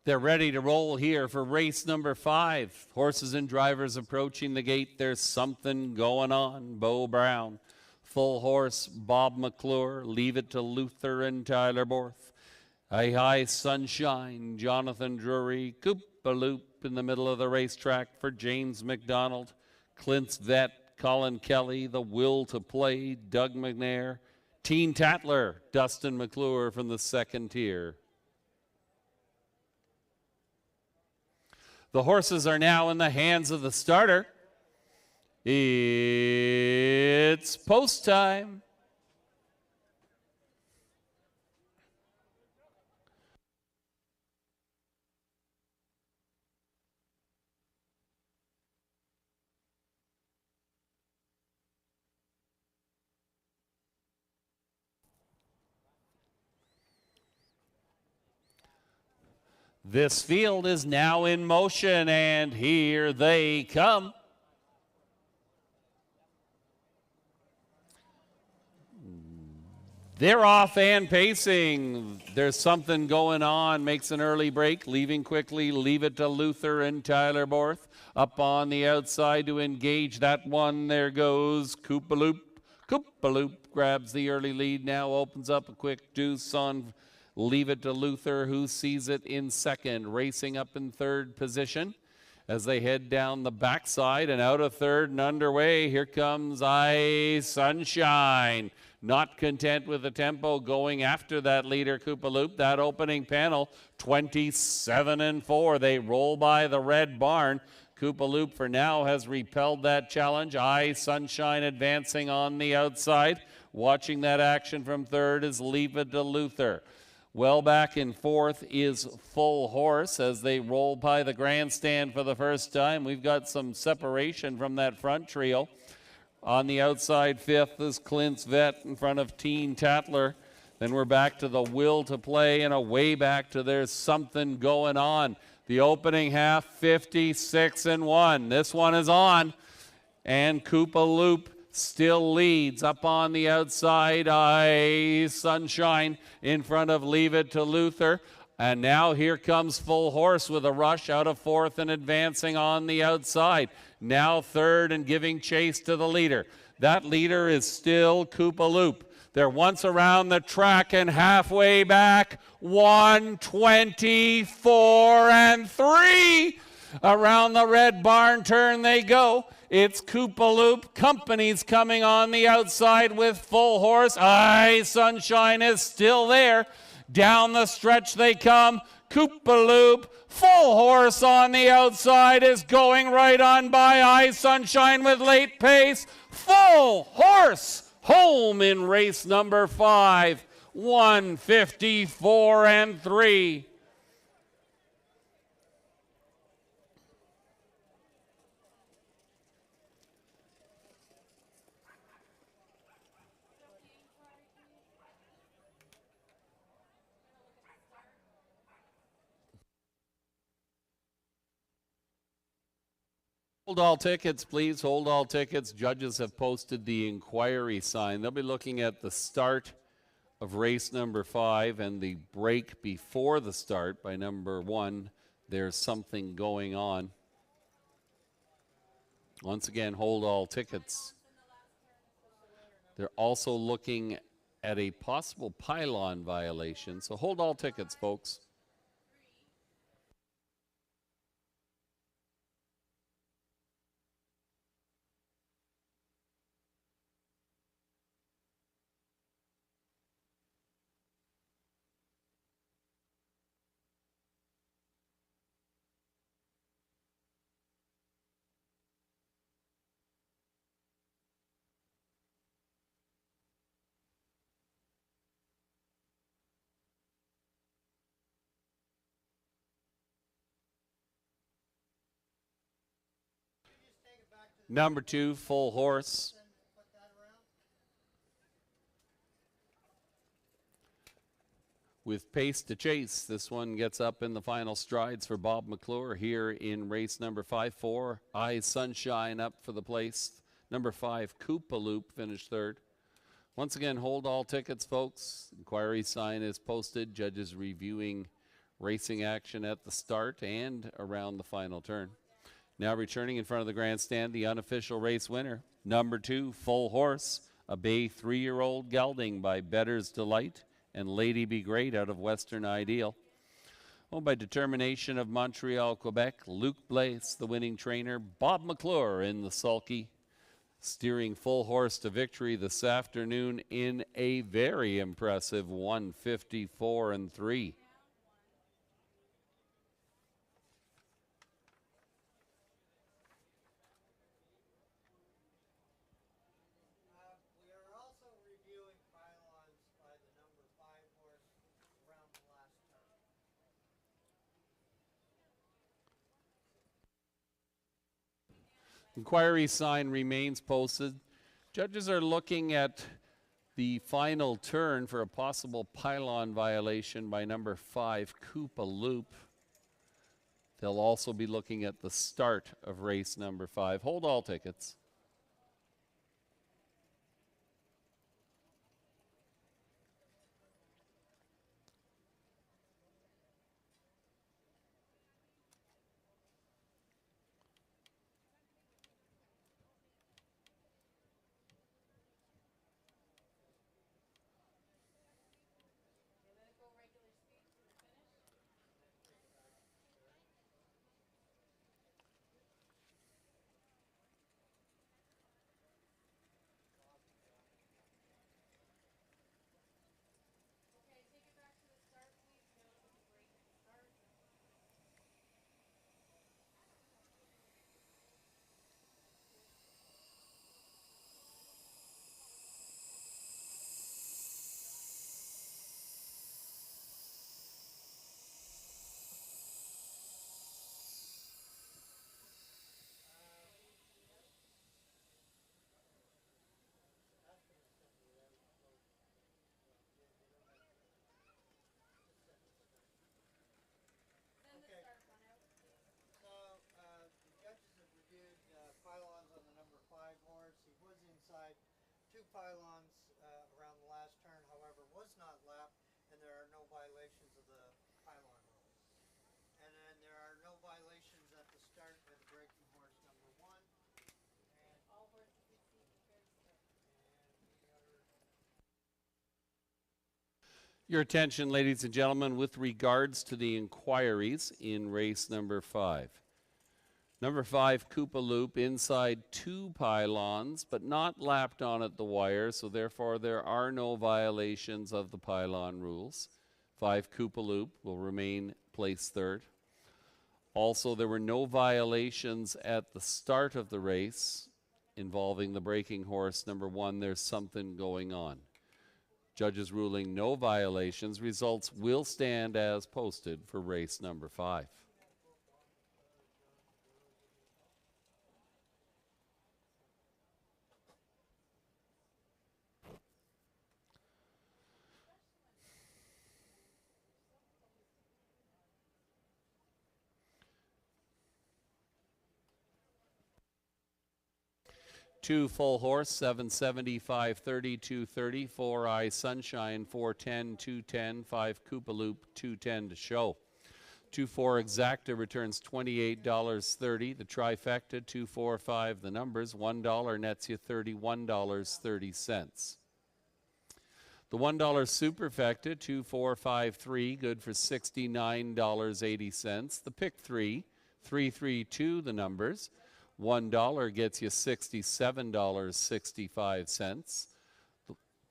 D: They're ready to roll here for race number 5. Horses and drivers approaching the gate. There's something going on. Beau Brown, Full Horse, Bob McClure, Leave It to Luther and Tyler Borth. Hi Hi Sunshine, Jonathan Drury, Koopaloop in the middle of the racetrack for James McDonald, Clint's Vet, Colin Kelly, The Will to Play, Doug McNair, Teen Tatler, Dustin McClure from the second tier. The horses are now in the hands of the starter. It's post time. This field is now in motion, and here they come. They're off and pacing. There's something going on. Makes an early break, leaving quickly. Leave It to Luther and Tyler Borth. Up on the outside to engage that one. There goes Koopaloop. Koopaloop grabs the early lead now, opens up a quick deuce on Leave It to Luther, who sees it in second, racing up in third position as they head down the backside and out of third and underway. Here comes I Sunshine. Not content with the tempo, going after that leader, Koopaloop. That opening panel, 27-4. They roll by the red barn. Koopaloop for now has repelled that challenge. I Sunshine advancing on the outside. Watching that action from third is Leave It to Luther. Well back in fourth is Full Horse as they roll by the grandstand for the first time. We've got some separation from that front trio. On the outside, fifth is Clint's Vet in front of Teen Tatler. Then we're back to The Will to Play and away back to There's Something Going On. The opening half, 56-1. This one is on. And Koopaloop still leads. Up on the outside, I Sunshine in front of Leave It to Luther. And now here comes Full Horse with a rush out of fourth and advancing on the outside. Now third and giving chase to the leader. That leader is still Koopaloop. They're once around the track and halfway back. 124-3. Around the red barn turn they go. It's Koopaloop. Company's coming on the outside with Full Horse. I Sunshine is still there. Down the stretch they come. Koopaloop. Full Horse on the outside is going right on by I Sunshine with late pace. Full Horse home in race number 5. 154-3. Hold all tickets, please. Hold all tickets. Judges have posted the inquiry sign. They'll be looking at the start of race number 5 and the break before the start by number 1. There's Something Going On. Once again, hold all tickets. They're also looking at a possible pylon violation. So hold all tickets, folks. Number 2, Full Horse. With pace to chase, this one gets up in the final strides for Bob McClure here in race number 5. 4, I Sunshine up for the place. Number 5, Koopaloop finished third. Once again, hold all tickets, folks. Inquiry sign is posted. Judges reviewing Racing action at the start and around the final turn. Now returning in front of the grandstand, the unofficial race winner, number 2, Full Horse, a bay 3-year-old gelding by Better's Delight and Lady Be Great out of Western Ideal. Owned by Determination of Montreal, Quebec, Luc Blaise, the winning trainer, Bob McClure in the sulky, steering Full Horse to victory this afternoon in a very impressive 154-3. Inquiry sign remains posted. Judges are looking at the final turn for a possible pylon violation by number 5, Koopa Loop. They'll also be looking at the start of race number 5. Hold all tickets.
E: Pylons around the last turn, however, was not lapped, and there are no violations of the pylon rules. And then there are no violations at the start by the breaking horse number 1. And all horses receive a fair start.
D: Your attention, ladies and gentlemen, with regards to the inquiries in race number 5. Number 5, Koopa Loop, inside 2 pylons, but not lapped on at the wire, so therefore there are no violations of the pylon rules. 5, Koopa Loop will remain placed 3rd. Also, there were no violations at the start of the race involving the breaking horse number 1, There's Something Going On. Judges ruling no violations. Results will stand as posted for race number 5. Two Full Horse, 775, 30, 230. 4 Eye Sunshine, 410, 210. 5 Koopa Loop, 210 to show. 2-4 Exacta returns $28.30. The trifecta, 2-4-5. The numbers, $1 nets you $31.30. The $1 superfecta, 2-4-5-3, good for $69.80. The pick 3, 3-3-2, the numbers. $1 gets you $67.65.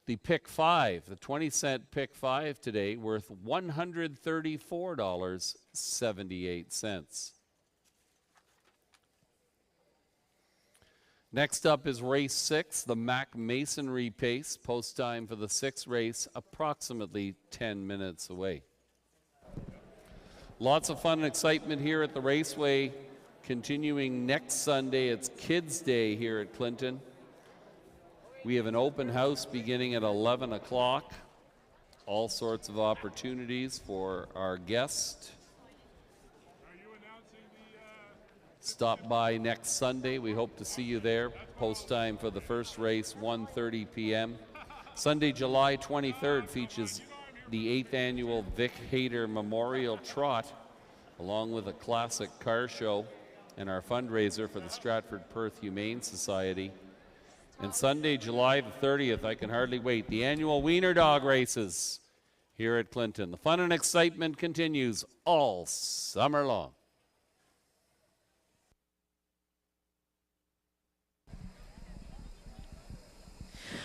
D: The pick 5, the 20-cent pick 5 today, worth $134.78. Next up is race 6, the Mac Masonry Pace. Post time for the 6th race, approximately 10 minutes away. Lots of fun and excitement here at the Raceway. Continuing next Sunday, it's Kids Day here at Clinton. We have an open house beginning at 11 o'clock. All sorts of opportunities for our guests. Stop by next Sunday. We hope to see you there. Post time for the first race, 1:30 p.m. Sunday, July 23rd, the 8th annual Vic Hayter Memorial Trot, along with a classic car show and our fundraiser for the Stratford Perth Humane Society. And Sunday, July the 30th, I can hardly wait, the annual Wiener Dog Races here at Clinton. The fun and excitement continues all summer long.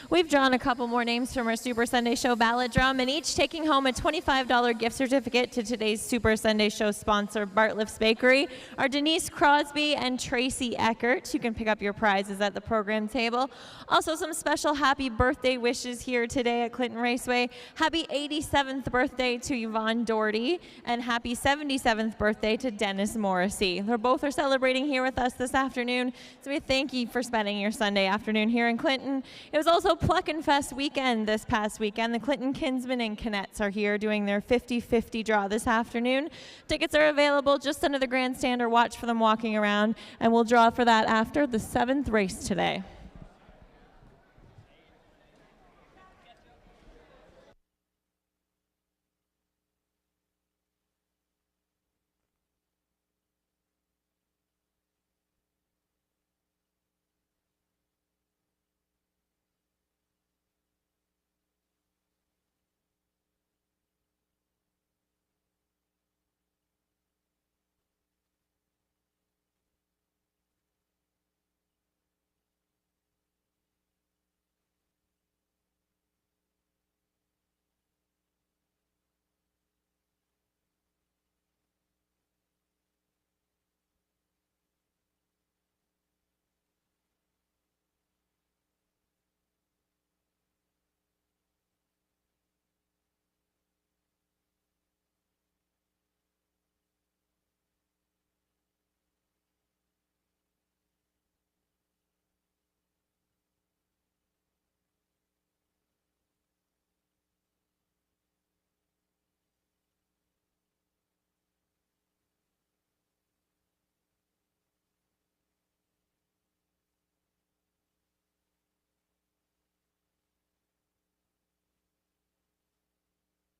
B: We've drawn a couple more names from our Super Sunday Show ballot drum, and each taking home a $25 gift certificate to today's Super Sunday Show sponsor, Bartlett's Bakery, are Denise Crosby and Tracy Eckert. You can pick up your prizes at the program table. Also, some special happy birthday wishes here today at Clinton Raceway. Happy 87th birthday to Yvonne Doherty, and happy 77th birthday to Dennis Morrissey. They both are celebrating here with us this afternoon, so we thank you for spending your Sunday afternoon here in Clinton. It was also Pluckin' Fest weekend this past weekend. The Clinton Kinsmen and Kinettes are here doing their 50-50 draw this afternoon. Tickets are available just under the grandstand, or watch for them walking around, and we'll draw for that after the 7th race today.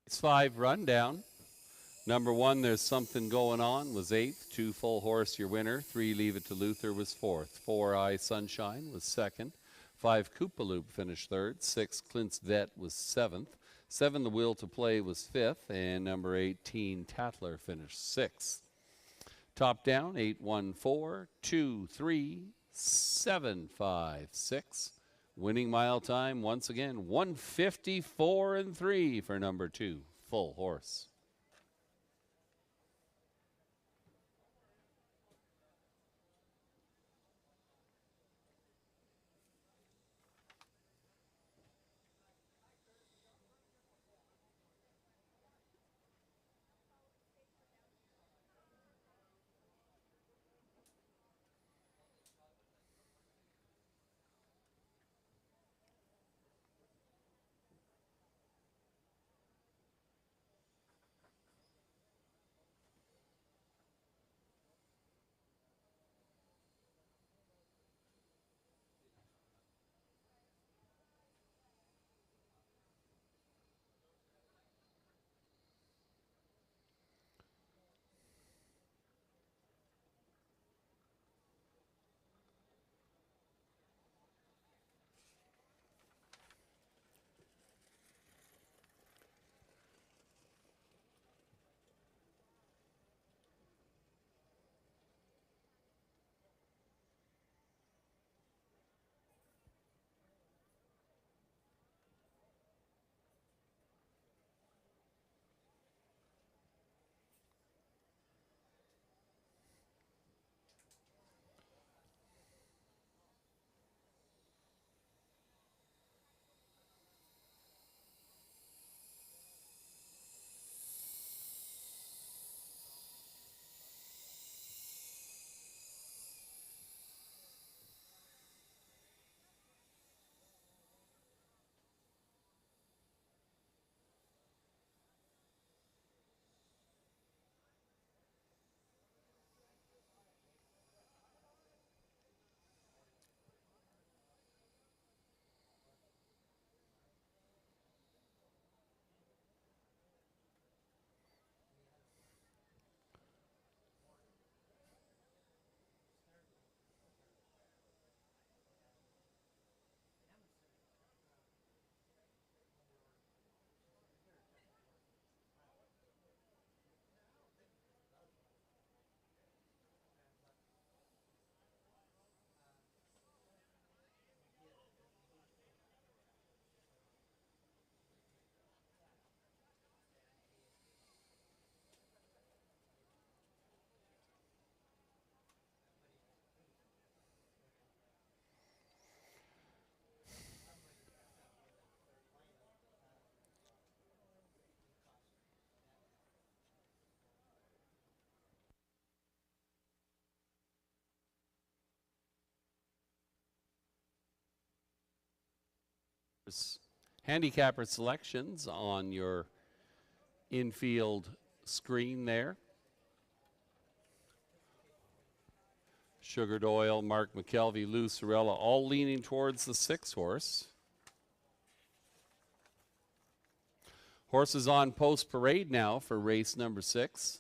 D: It's 5 rundown. Number 1, There's Something Going On, was 8th. 2, Full Horse, your winner. 3, Leave It to Luther, was 4th. 4, Eye Sunshine, was 2nd. 5, Koopaloop finished 3rd. 6, Clint's Vet, was 7th. 7, The Will to Play, was 5th. And number 18, Tatler, finished 6th. Top down, 8, 1, 4, 2, 3, 7, 5, 6. Winning mile time, once again, 1:54 and 3 for number 2, Full Horse. handicapper selections on your infield screen there. Sugar Doyle, Mark McKelvey, Lou Sorella, all leaning towards the 6 horse. Horses on post parade now for race number 6.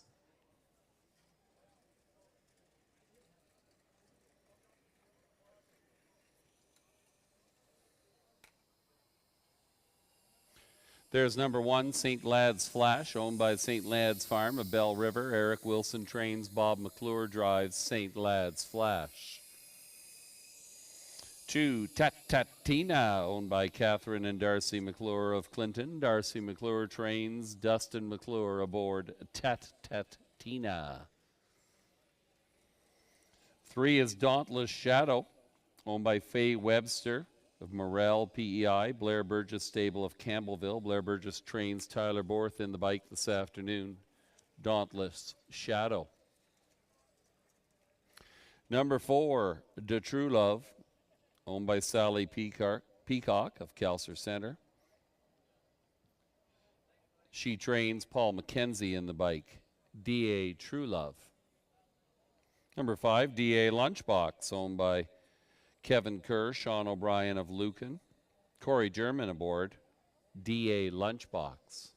D: There's number 1, St. Lad's Flash, owned by St. Lad's Farm of Bell River. Eric Wilson trains, Bob McClure drives St. Lad's Flash. 2, Tat-Tat-Tina, owned by Catherine and Darcy McClure of Clinton. Darcy McClure trains, Dustin McClure aboard Tat-Tat-Tina. 3 is Dauntless Shadow, owned by Faye Webster of Morel PEI, Blair Burgess Stable of Campbellville. Blair Burgess trains Tyler Borth in the bike this afternoon. Dauntless Shadow. Number 4, De True Love, owned by Sally Peacock of Kelser Center. She trains Paul McKenzie in the bike. D.A. True Love. Number 5, D.A. Lunchbox, owned by Kevin Kerr, Sean O'Brien of Lucan. Corey German aboard, D.A. Lunchbox.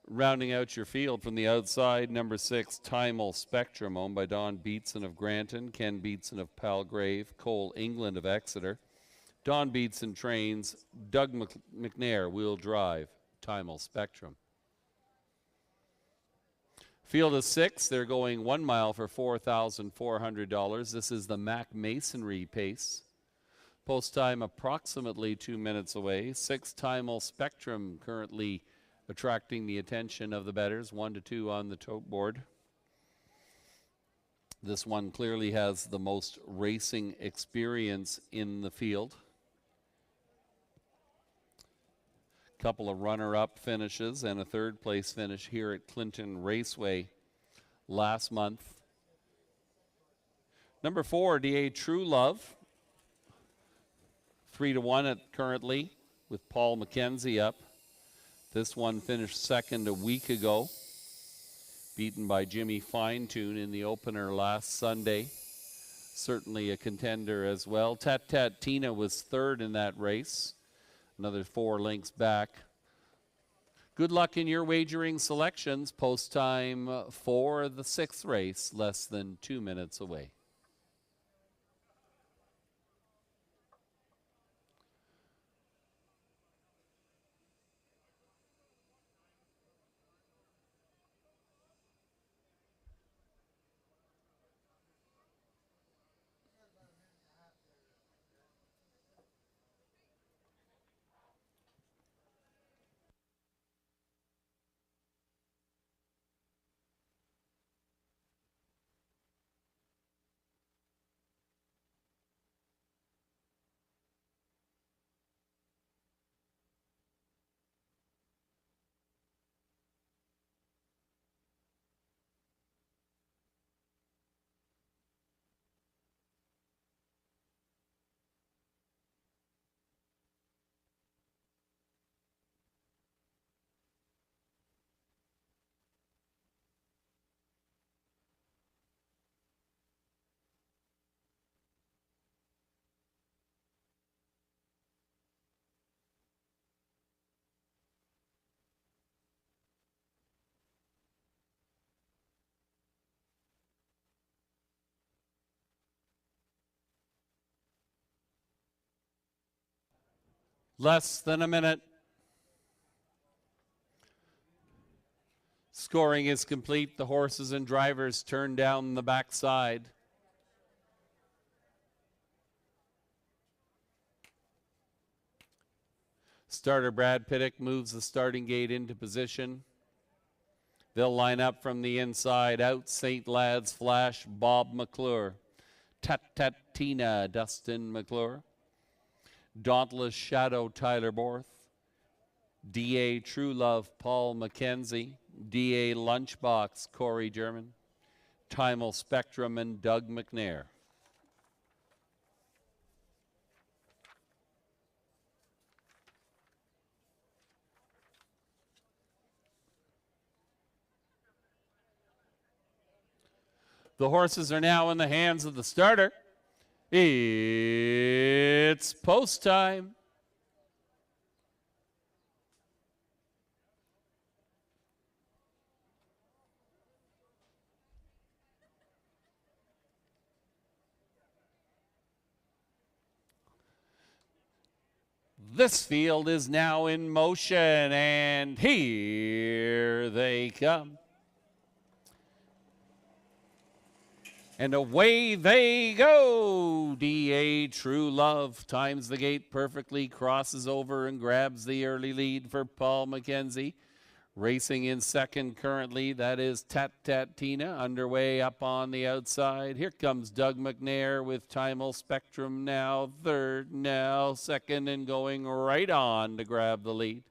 D: Rounding out your field from the outside, number 6, Timal Spectrum, owned by Don Beatson of Granton, Ken Beatson of Palgrave, Cole England of Exeter. Don Beatson trains, Doug McNair, wheel drive, Timal Spectrum. Field of 6, they're going 1 mile for $4,400. This is the Mac Masonry pace. Post time approximately 2 minutes away. 6 Timal Spectrum currently attracting the attention of the bettors, 1 to 2 on the tote board. This one clearly has the most racing experience in the field. Couple of runner-up finishes and a 3rd place finish here at Clinton Raceway last month. Number 4, D.A. True Love, 3 to 1 at currently with Paul McKenzie up. This one finished 2nd a week ago, beaten by Jimmy Finetune in the opener last Sunday. Certainly a contender as well. Tat-Tat-Tina was 3rd in that race. Another 4 lengths back. Good luck in your wagering selections. Post time for the 6th race, less than 2 minutes away. Less than a minute. Scoring is complete. The horses and drivers turn down the backside. Starter Brad Pittock moves the starting gate into position. They'll line up from the inside out. St. Lad's Flash, Bob McClure. Tat-Tat-Tina, Dustin McClure. Dauntless Shadow, Tyler Borth. D.A. True Love, Paul McKenzie. D.A. Lunchbox, Corey German. Timal Spectrum and Doug McNair. The horses are now in the hands of the starter. It's post time. This field is now in motion, and here they come. And away they go. D.A. True Love times the gate perfectly, crosses over and grabs the early lead for Paul McKenzie. Racing in second currently, that is Tat Tat Tina, underway up on the outside. Here comes Doug McNair with Timal Spectrum now, third now, second, and going right on to grab the lead.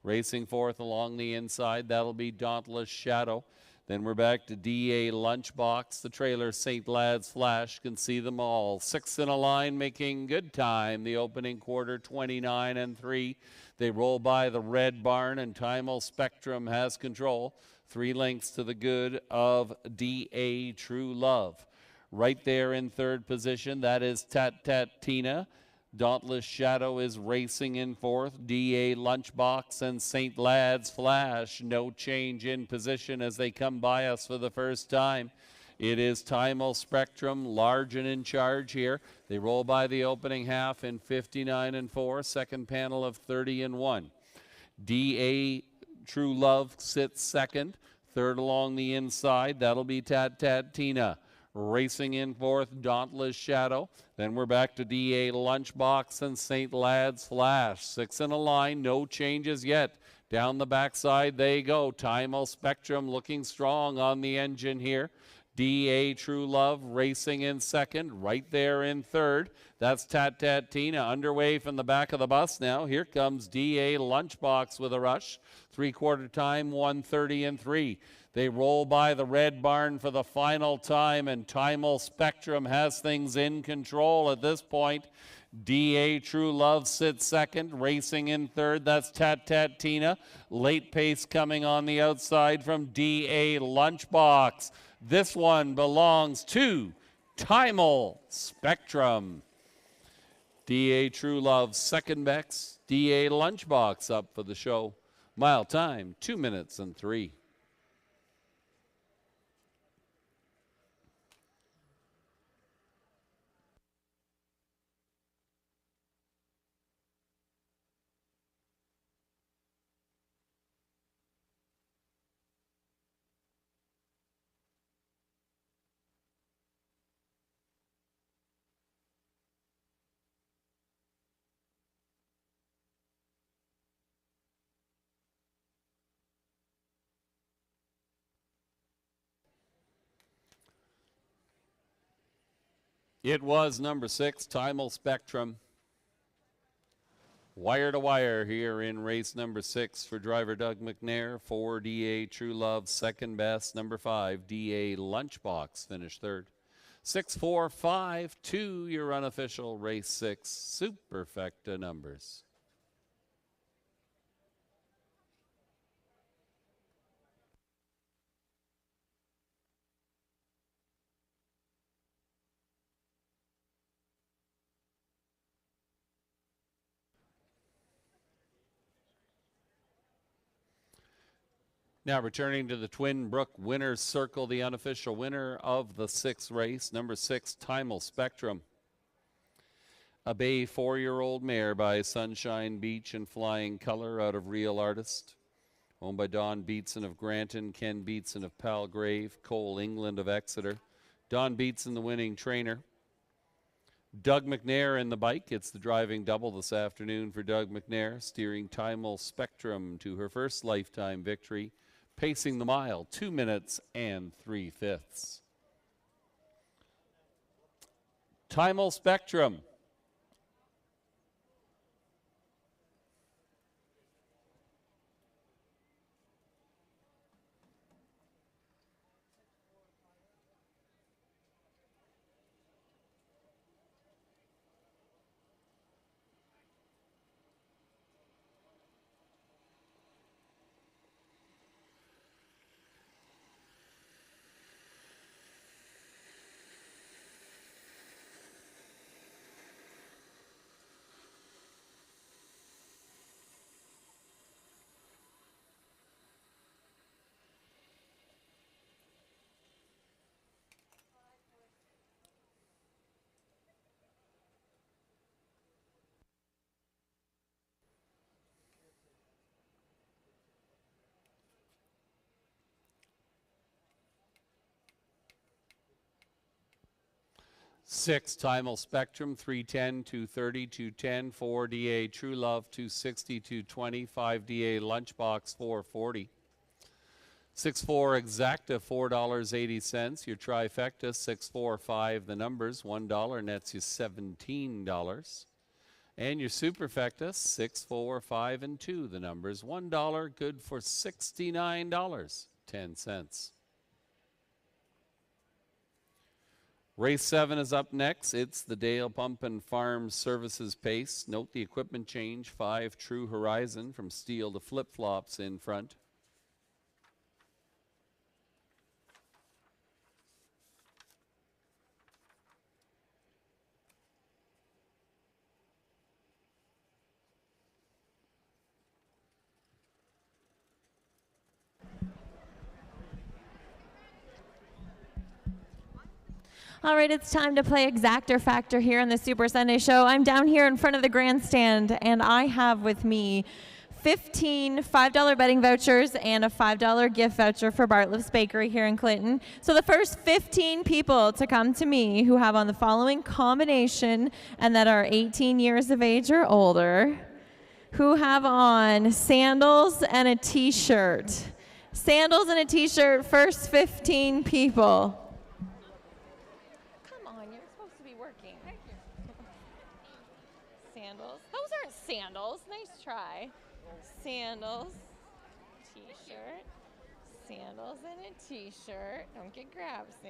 D: Racing fourth along the inside, that'll be Dauntless Shadow. Then we're back to D.A. Lunchbox. The trailer St. Lad's Flash can see them all. Six in a line making good time. The opening quarter 29 and 3. They roll by the Red Barn, and Timal Spectrum has control. 3 lengths to the good of D.A. True Love. Right there in third position, that is Tat Tat Tina. Dauntless Shadow is racing in fourth. D.A. Lunchbox and St. Lad's Flash. No change in position as they come by us for the first time. It is Timal Spectrum, large and in charge here. They roll by the opening half in 59 and 4, second panel of 30 and 1. D.A. True Love sits second, third along the inside. That'll be Tat Tat Tina. Racing in fourth, Dauntless Shadow. Then we're back to D.A. Lunchbox and St. Lad's Flash. 6 in a line, no changes yet. Down the backside they go. Timal Spectrum looking strong on the engine here. D.A. True Love racing in second, right there in third. That's Tat Tat Tina underway from the back of the bus now. Here comes D.A. Lunchbox with a rush. 3/4 time, 1:30 and 3. They roll by the Red Barn for the final time, and Timal Spectrum has things in control at this point. D.A. True Love sits second, racing in third. That's Tat Tat Tina. Late pace coming on the outside from D.A. Lunchbox. This one belongs to Timal Spectrum. D.A. True Love second backs. D.A. Lunchbox up for the show. Mile time, 2 minutes and 3. It was number 6, Timal Spectrum. Wire to wire here in race number 6 for driver Doug McNair. 4, D.A. True Love, second best. Number 5, D.A. Lunchbox, finished third. 6, 4, 5, 2, your unofficial race 6 superfecta numbers. Now returning to the Twin Brook Winner's Circle, the unofficial winner of the 6th race, number 6, Timal Spectrum. A bay 4-year-old mare by Sunshine Beach and Flying Color out of Real Artist. Owned by Don Beatson of Granton, Ken Beatson of Palgrave, Cole England of Exeter. Don Beatson, the winning trainer. Doug McNair in the bike. It's the driving double this afternoon for Doug McNair, steering Timal Spectrum to her first lifetime victory. Pacing the mile, 2 minutes and 3/5. Timal Spectrum. 6, Timal Spectrum, 310, 230, 210, 4 DA True Love, 260, 220, 5 DA Lunchbox, 440. 6-4 Exacta, $4.80. Your trifecta, 645. The numbers, $1 nets you $17. And your superfecta, 6, 4, 5, and 2. The numbers, $1, good for $69.10. Race 7 is up next. It's the Dale Pump and Farm Services pace. Note the equipment change. 5 True Horizon from steel to flip-flops in front.
B: All right, it's time to play Exact or Factor here on the Super Sunday Show. I'm down here in front of the grandstand, and I have with me 15 $5 betting vouchers and a $5 gift voucher for Bartlett's Bakery here in Clinton. So the first 15 people to come to me who have on the following combination and that are 18 years of age or older, who have on sandals and a t-shirt. Sandals and a t-shirt, first 15 people. Sandals. Those aren't sandals. Nice try. Sandals, t-shirt, sandals and a t-shirt. Don't get grabbed. Just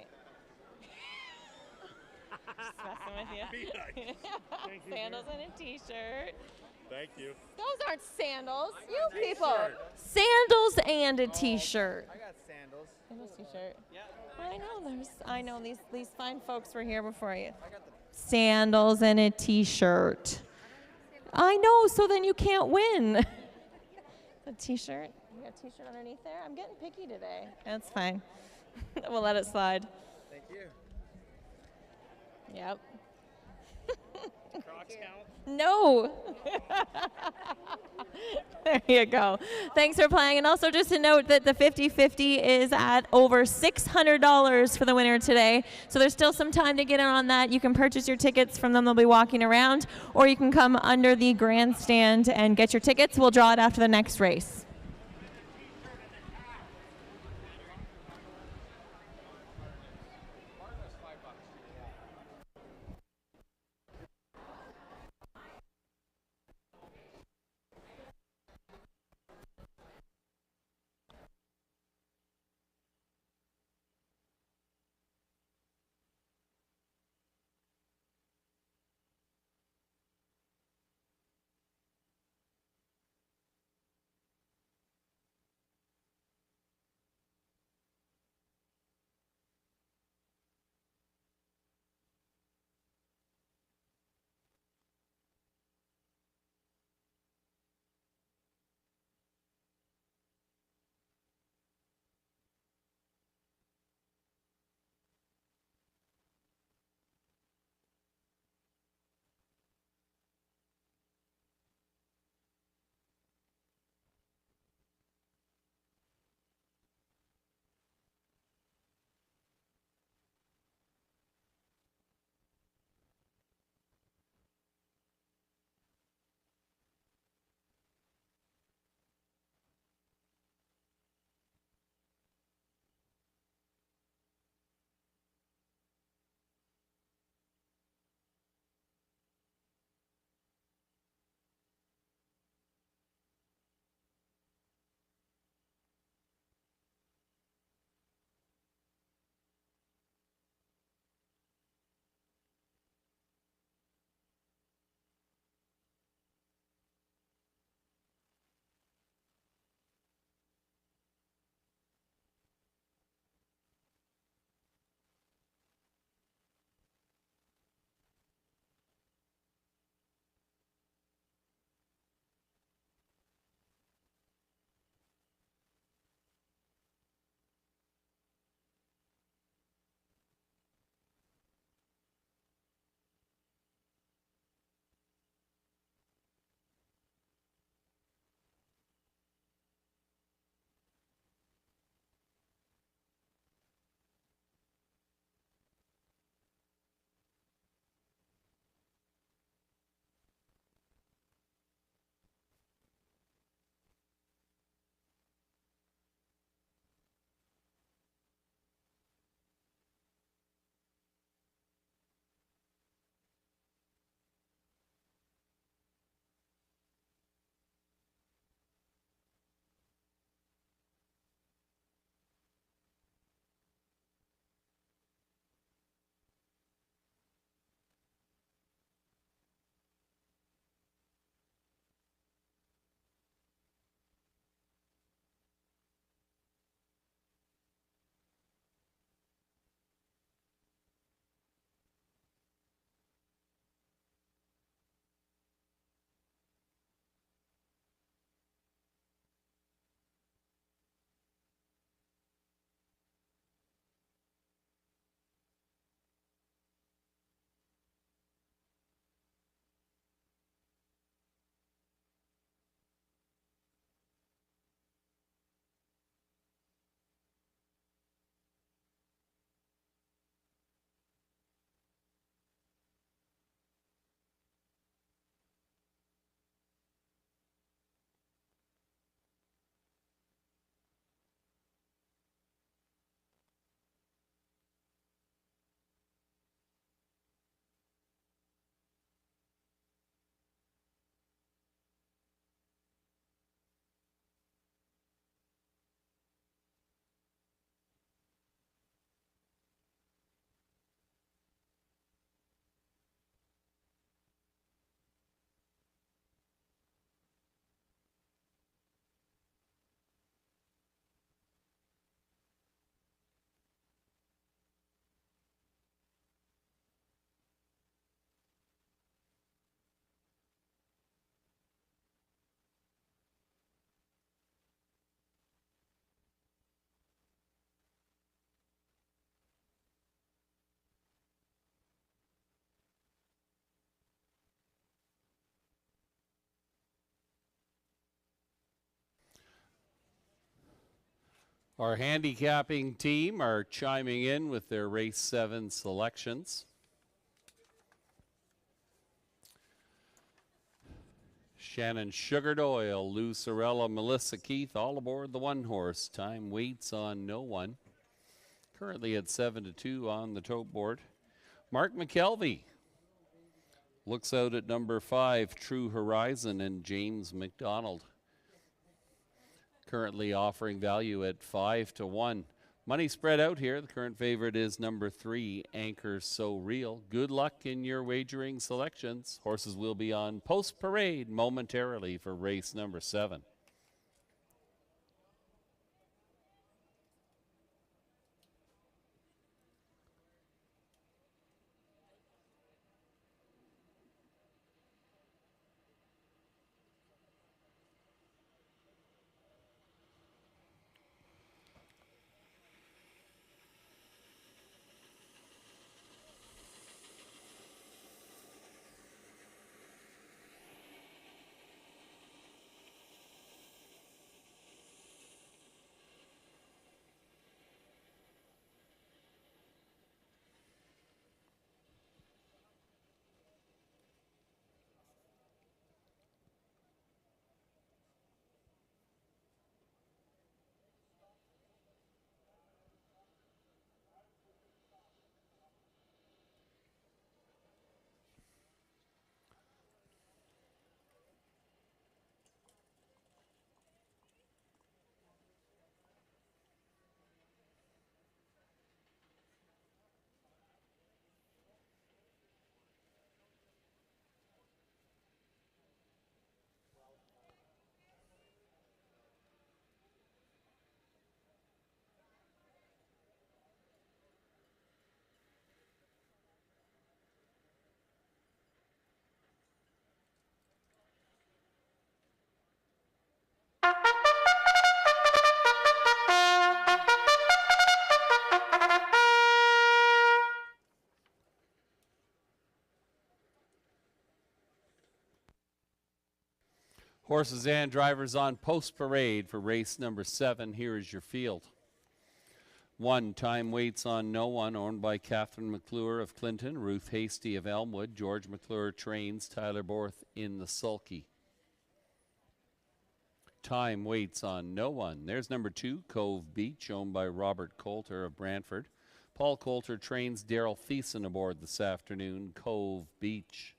B: messing with you.
A: Thank you,
B: Sandals and a t-shirt.
A: Thank you.
B: Those aren't sandals. You people. Sandals and a t-shirt.
F: I got sandals.
B: Sandals, t-shirt. Yeah. I know these fine folks were here before you. Sandals and a t-shirt. I know, so then you can't win. A t-shirt? You got a t-shirt underneath there? I'm getting picky today. That's fine. We'll let it slide.
F: Thank you.
B: Yep.
A: Crocs count?
B: No. There you go. Thanks for playing. And also just to note that the 50-50 is at over $600 for the winner today. So there's still some time to get in on that. You can purchase your tickets from them. They'll be walking around. Or you can come under the grandstand and get your tickets. We'll draw it after the next race.
D: Our handicapping team are chiming in with their race 7 selections. Shannon Sugar Doyle, Lou Sorella, Melissa Keith, all aboard the 1-horse. Time waits on no one. Currently at 7-2 on the tote board. Mark McKelvey looks out at number 5, True Horizon, and James McDonald. Currently offering value at 5-1. Money spread out here. The current favorite is number 3, Anchor So Real. Good luck in your wagering selections. Horses will be on post parade momentarily for race number 7. Horses and drivers on post parade for race number 7. Here is your field. 1, Time Waits on No One, owned by Catherine McClure of Clinton, Ruth Hasty of Elmwood. George McClure trains Tyler Borth in the sulky. Time Waits on No One. There's number 2, Cove Beach, owned by Robert Coulter of Brantford. Paul Coulter trains Daryl Thiessen aboard this afternoon, Cove Beach.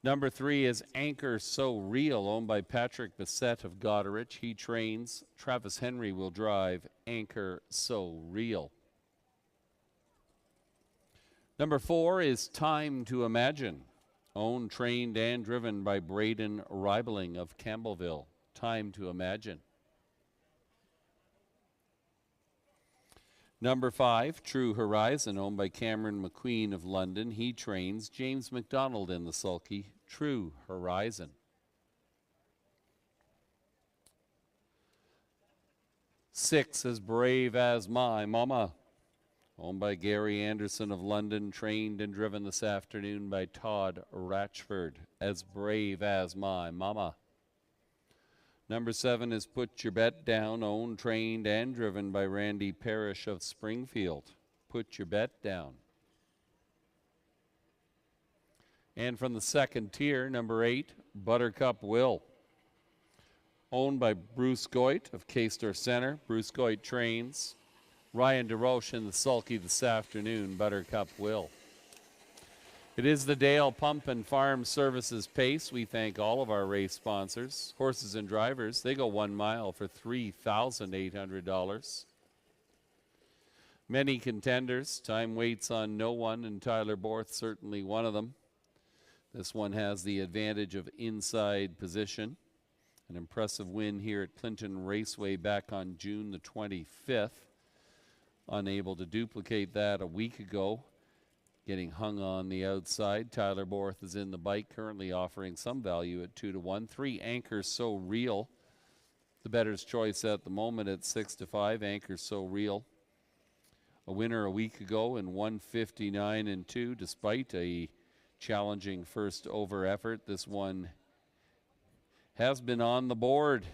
D: Number 3 is Anchor So Real, owned by Patrick Bissett of Goderich. He trains. Travis Henry will drive Anchor So Real. Number 4 is Time to Imagine, owned, trained, and driven by Braden Ribeling of Campbellville. Time to Imagine. Number 5, True Horizon, owned by Cameron McQueen of London. He trains James McDonald in the sulky. True Horizon. 6 is Brave as My Mama, owned by Gary Anderson of London, trained and driven this afternoon by Todd Ratchford as Brave as My Mama. Number 7 is Put Your Bet Down, owned, trained, and driven by Randy Parrish of Springfield. Put Your Bet Down. And from the second tier, number 8, Buttercup Will, owned by Bruce Goit of K-Star Center. Bruce Goit trains Ryan DeRoche in the sulky this afternoon, Buttercup Will. It is the Dale Pump and Farm Services Pace. We thank all of our race sponsors. Horses and drivers, they go 1 mile for $3,800. Many contenders. Time Waits on No One, and Tyler Borth certainly one of them. This one has the advantage of inside position. An impressive win here at Clinton Raceway back on June the 25th. Unable to duplicate that a week ago. Getting hung on the outside. Tyler Borth is in the bike, currently offering some value at 2-1. 3, Anchor So Real, the bettor's choice at the moment at 6-5. Anchor So Real, a winner a week ago in 159-2, despite a challenging first over effort. This one has been on the board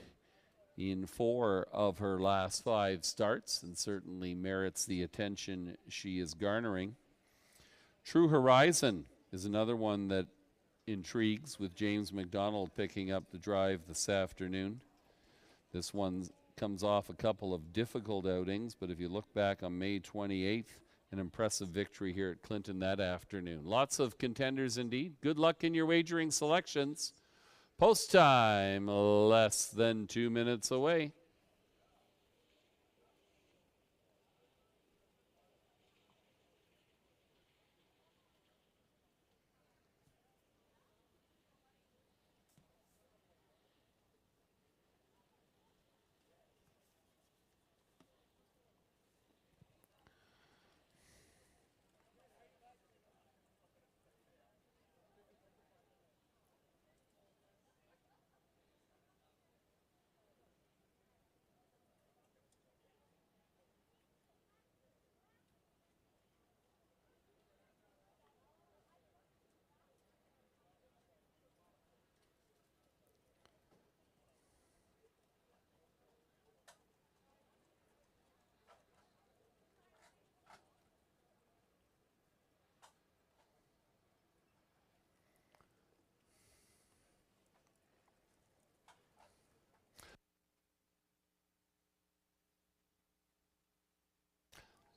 D: in 4 of her last 5 starts, and certainly merits the attention she is garnering. True Horizon is another one that intrigues, with James McDonald picking up the drive this afternoon. This one comes off a couple of difficult outings, but if you look back on May 28th, an impressive victory here at Clinton that afternoon. Lots of contenders indeed. Good luck in your wagering selections. Post time, less than 2 minutes away.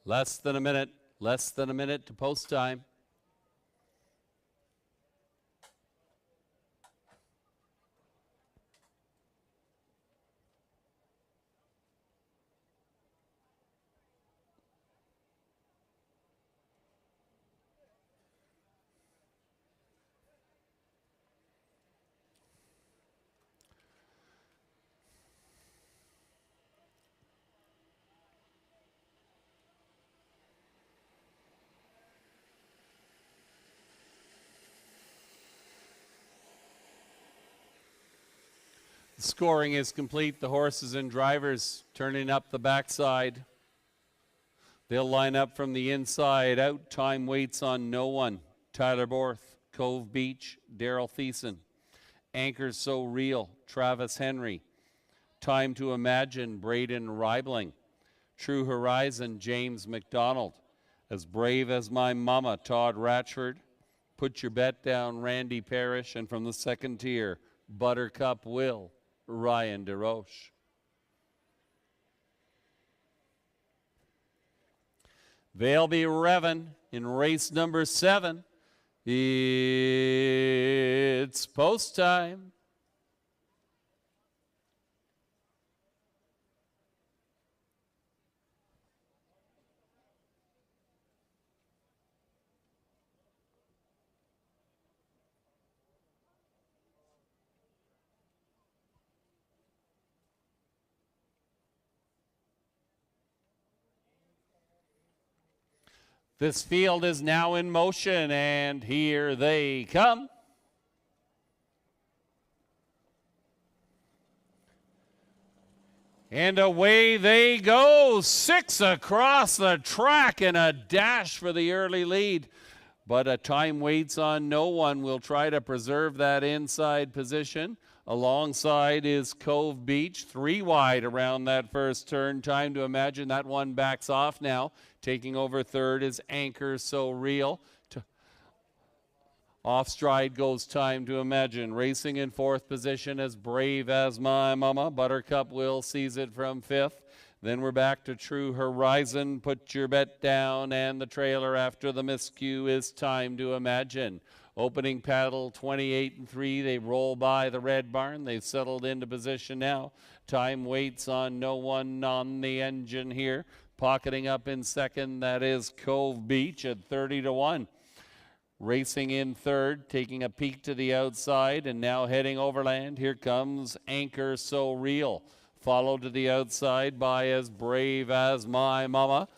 D: Less than a minute to post time. Scoring is complete. The horses and drivers turning up the backside. They'll line up from the inside out. Time waits on no one. Tyler Borth, Cove Beach, Daryl Thiessen. Anchors So Real, Travis Henry. Time to Imagine, Braden Reibling. True Horizon, James McDonald. As Brave as My Mama, Todd Ratchford. Put Your Bet Down, Randy Parrish. And from the second tier, Buttercup Will, Ryan DeRoche. They'll be revving in race number 7. It's post time. This field is now in motion, and here they come. And away they go. 6 across the track and a dash for the early lead. But a time waits on no one. Will try to preserve that inside position. Alongside is Cove Beach, 3 wide around that first turn. Time to Imagine, that one backs off now. Taking over third is Anchor So Real. Off stride goes Time to Imagine. Racing in 4th position as Brave as My Mama. Buttercup Will sees it from 5th. Then we're back to True Horizon, Put Your Bet Down, and the trailer after the miscue is Time to Imagine. Opening paddle 28 and 3. They roll by the Red Barn. They've settled into position now. Time waits on no one on the engine here. Pocketing up in second, that is Cove Beach at 30-1. Racing in third, taking a peek to the outside, and now heading overland. Here comes Anchor So Real. Followed to the outside by As Brave as My Mama.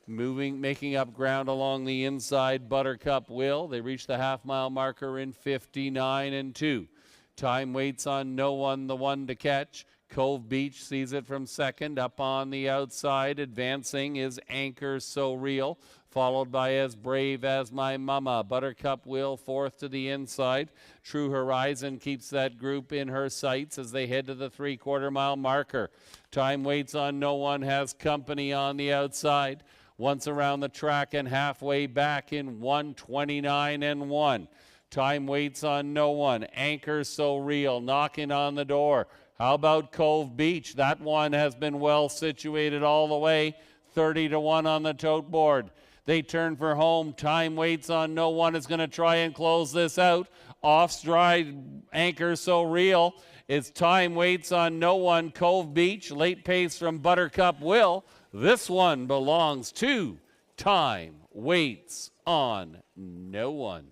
D: Making up ground along the inside, Buttercup Will. They reach the half-mile marker in 59 and 2. Time waits on no one, the one to catch. Cove Beach sees it from second. Up on the outside, advancing is Anchor So Real. followed by As Brave As My Mama. Buttercup Will fourth to the inside. True Horizon keeps that group in her sights as they head to the 3/4 mile marker. Time Waits on No One has company on the outside. Once around the track and halfway back in 1:29 and 1. Time Waits on No One. Anchor So Real knocking on the door. How about Cove Beach? That one has been well situated all the way. 30 to 1 on the tote board. They turn for home. Time Waits on No One is going to try and close this out. Off stride, Anchor So Real. It's Time Waits on No One. Cove Beach, late pace from Buttercup Will. This one belongs to Time Waits on No One.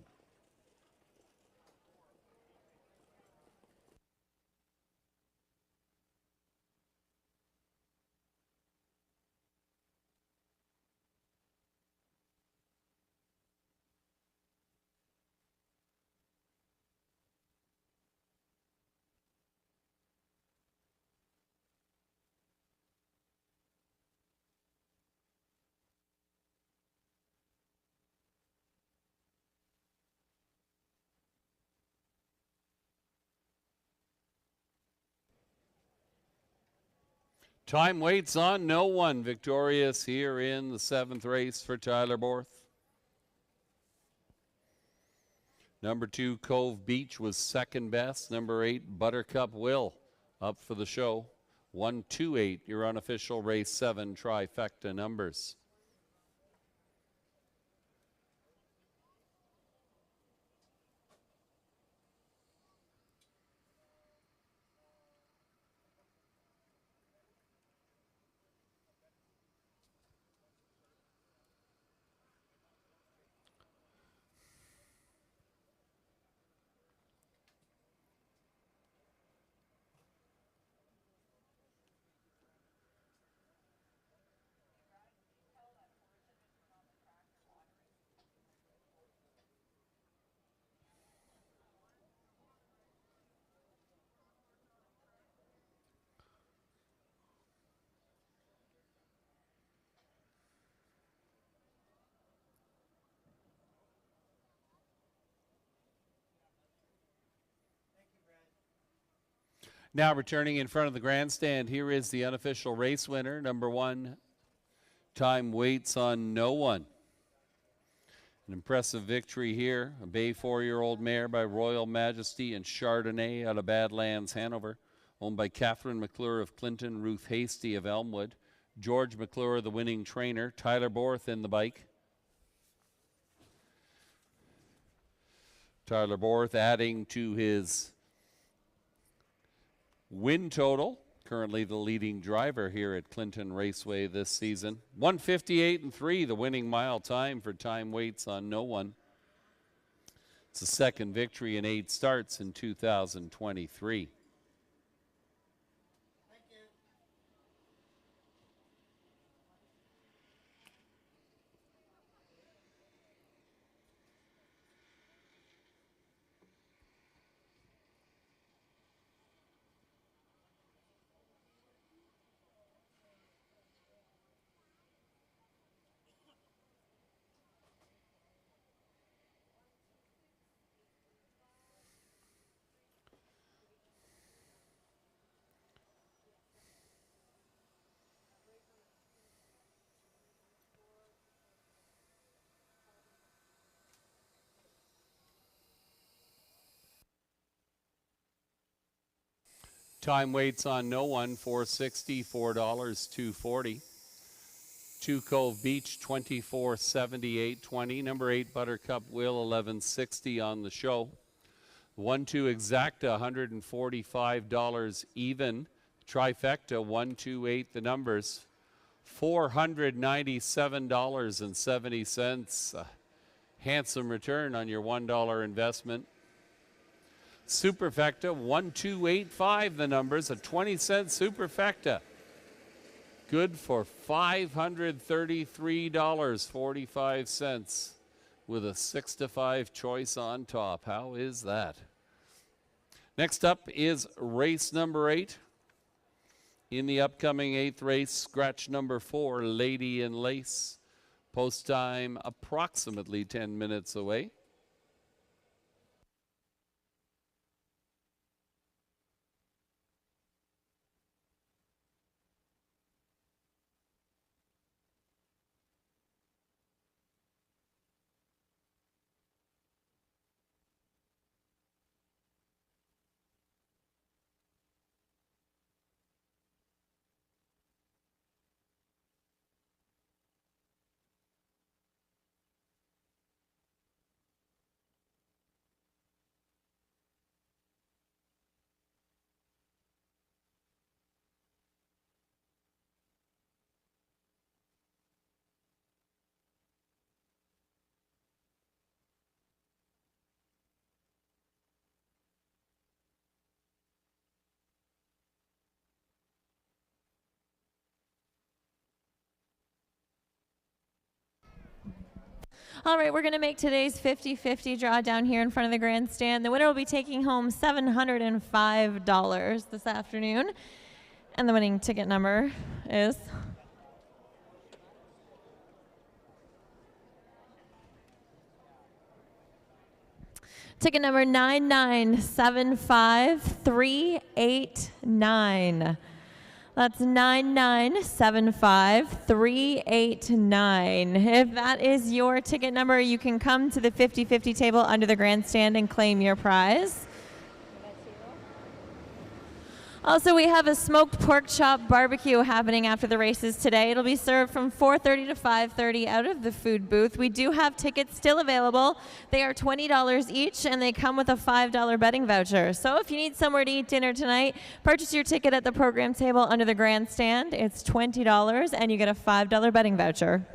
D: Time Waits on No One, victorious here in the 7th race for Tyler Borth. Number 2, Cove Beach was second best. Number 8, Buttercup Will up for the show. 1-2-8, your unofficial race 7 trifecta numbers. Now returning in front of the grandstand, here is the unofficial race winner, number 1, Time Waits on No One. An impressive victory here, a bay 4-year-old mare by Royal Majesty and Chardonnay out of Badlands, Hanover, owned by Catherine McClure of Clinton, Ruth Hasty of Elmwood, George McClure, the winning trainer, Tyler Borth in the bike. Tyler Borth adding to his win total, currently the leading driver here at Clinton Raceway this season. 1:58.3, the winning mile time for Time Waits on No One. It's a second victory in 8 starts in 2023. Time Waits on No One, $4.60, $4, $2.40. 2 Cove Beach, $24.78, $20. Number 8 Buttercup Will, $11.60 on the show. 1-2 Exacta, $145 even. Trifecta, 1-2-8 the numbers. $497.70. A handsome return on your $1 investment. Superfecta, 1285 the numbers, a 20-cent superfecta. Good for $533.45 with a 6-5 choice on top. How is that? Next up is race number 8. In the upcoming 8th race, scratch number 4, Lady in Lace. Post time approximately 10 minutes away.
B: All right, we're going to make today's 50-50 draw down here in front of the grandstand. The winner will be taking home $705 this afternoon. And the winning ticket number is ticket number 9975389. That's 9975389. If that is your ticket number, you can come to the 50-50 table under the grandstand and claim your prize. Also, we have a smoked pork chop barbecue happening after the races today. It'll be served from 4:30 to 5:30 out of the food booth. We do have tickets still available. They are $20 each, and they come with a $5 betting voucher. So if you need somewhere to eat dinner tonight, purchase your ticket at the program table under the grandstand. It's $20, and you get a $5 betting voucher.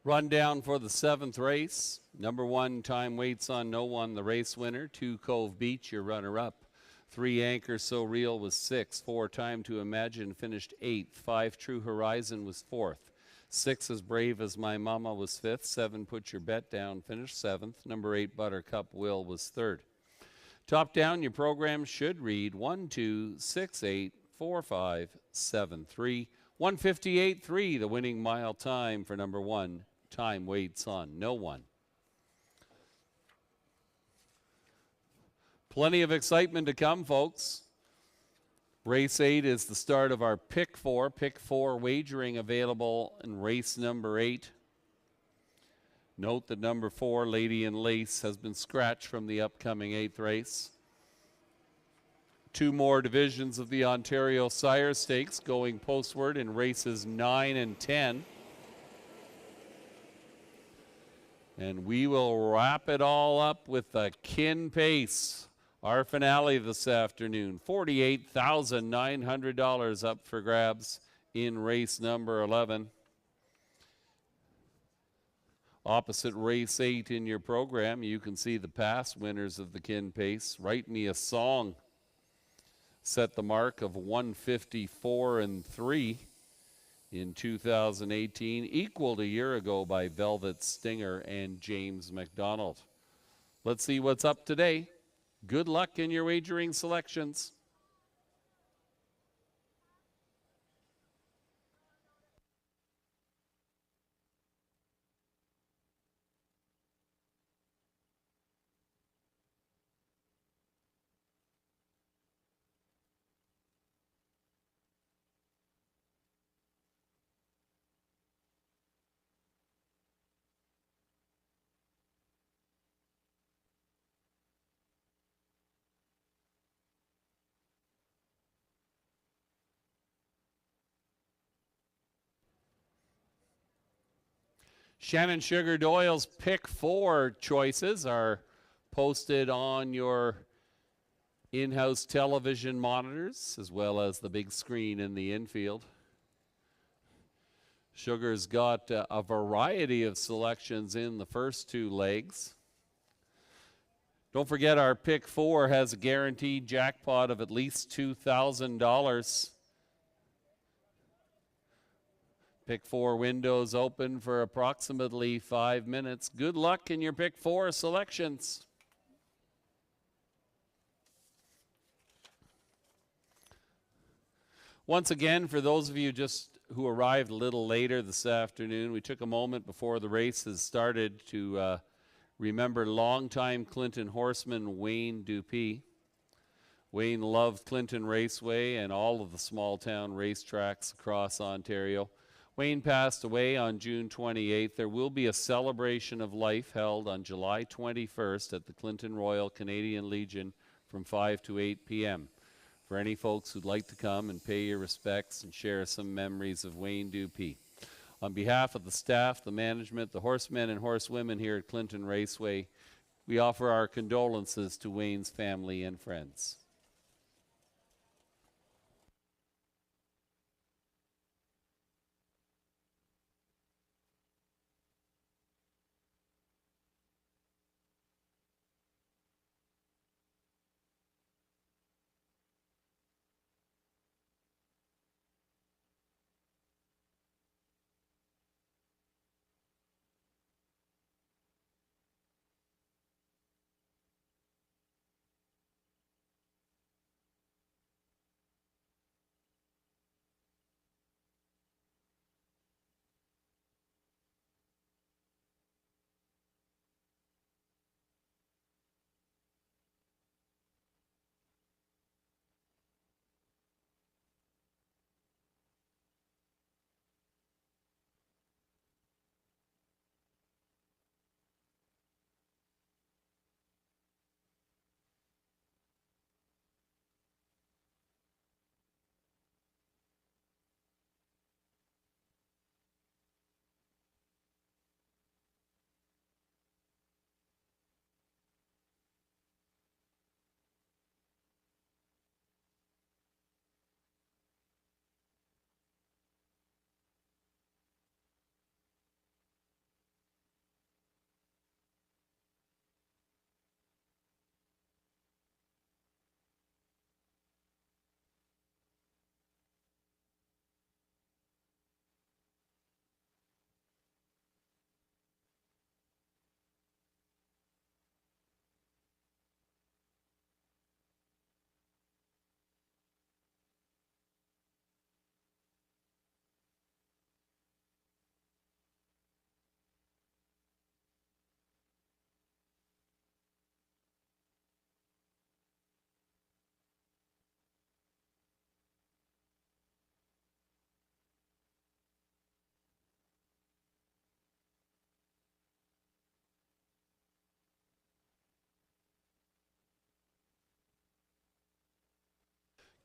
D: Rundown for the 7th race. Number 1, Time Waits on No One, the race winner. 2, Cove Beach, your runner-up. 3, Anchor So Real was 6. 4, Time to Imagine finished 8th. 5, True Horizon was 4th. 6, As Brave as My Mama was 5th. 7, Put Your Bet Down finished 7th. Number 8, Buttercup Will was 3rd. Top down, your program should read 1, 2, 6, 8, 4, 5, 7, 3. 158.3, the winning mile time for number 1, Time Waits on No One. Plenty of excitement to come, folks. Race 8 is the start of our Pick 4. Pick 4 wagering available in race number 8. Note that number 4, Lady in Lace, has been scratched from the upcoming 8th race. 2 more divisions of the Ontario Sire Stakes going postward in races 9 and 10. And we will wrap it all up with the Kin Pace, our finale this afternoon. $48,900 up for grabs in race number 11. Opposite race 8 in your program, you can see the past winners of the Kin Pace. Write Me a Song set the mark of 154-3 in 2018, equaled a year ago by Velvet Stinger and James McDonald. Let's see what's up today. Good luck in your wagering selections. Shannon Sugar Doyle's Pick 4 choices are posted on your in-house television monitors as well as the big screen in the infield. Sugar's got a variety of selections in the first 2 legs. Don't forget our pick 4 has a guaranteed jackpot of at least $2,000. Pick 4 windows open for approximately 5 minutes. Good luck in your pick 4 selections. Once again, for those of you just who arrived a little later this afternoon, we took a moment before the races started to remember longtime Clinton horseman Wayne Dupuy. Wayne loved Clinton Raceway and all of the small town racetracks across Ontario. Wayne passed away on June 28th. There will be a celebration of life held on July 21st at the Clinton Royal Canadian Legion from 5 to 8 p.m. for any folks who'd like to come and pay your respects and share some memories of Wayne Dupuy. On behalf of the staff, the management, the horsemen and horsewomen here at Clinton Raceway, we offer our condolences to Wayne's family and friends.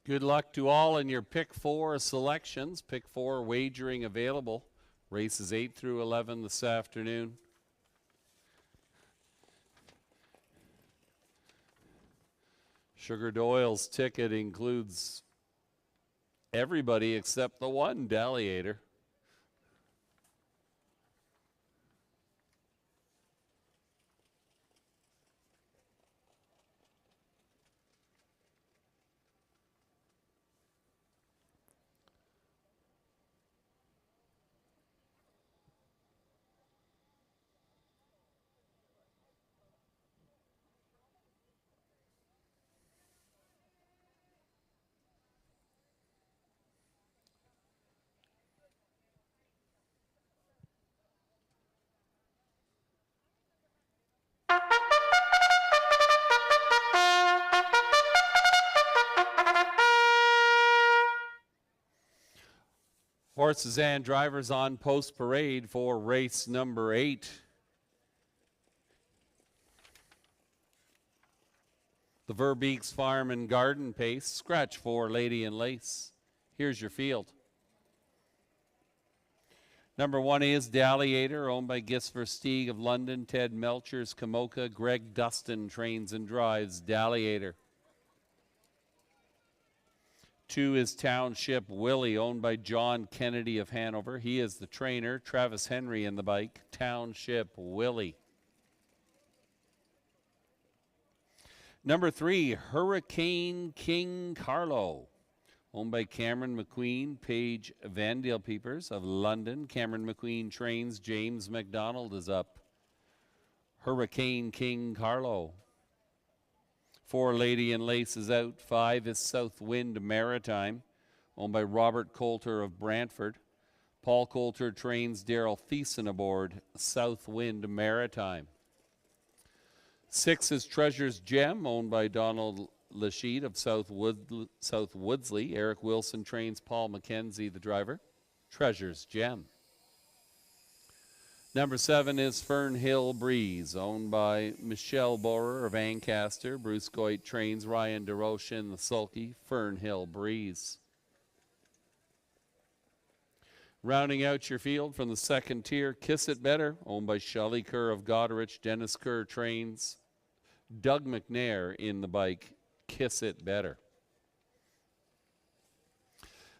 D: Good luck to all in your pick 4 selections. Pick 4 wagering available. Races 8 through 11 this afternoon. Sugar Doyle's ticket includes everybody except the one Dalliator. Horses and drivers on post parade for race number 8. The Verbeeks Farm and Garden Pace, scratch 4, Lady and Lace. Here's your field. Number 1 is Dalliator, owned by Gis Versteeg of London, Ted Melchers, Kamoka, Greg Dustin trains and drives Dalliator. 2 is Township Willie, owned by John Kennedy of Hanover. He is the trainer. Travis Henry in the bike. Township Willie. Number 3, Hurricane King Carlo, owned by Cameron McQueen, Paige Vandale Peepers of London. Cameron McQueen trains. James McDonald is up. Hurricane King Carlo. 4, Lady in Lace is out. 5 is Southwind Maritime, owned by Robert Coulter of Brantford. Paul Coulter trains. Daryl Thiessen aboard Southwind Maritime. 6 is Treasure's Gem, owned by Donald Lachete of South Woodsley. Eric Wilson trains. Paul McKenzie, the driver. Treasure's Gem. Number 7 is Fernhill Breeze, owned by Michelle Borer of Ancaster. Bruce Goit trains. Ryan DeRoche in the sulky. Fernhill Breeze. Rounding out your field from the second tier, Kiss It Better, owned by Shelley Kerr of Goderich. Dennis Kerr trains. Doug McNair in the bike. Kiss It Better.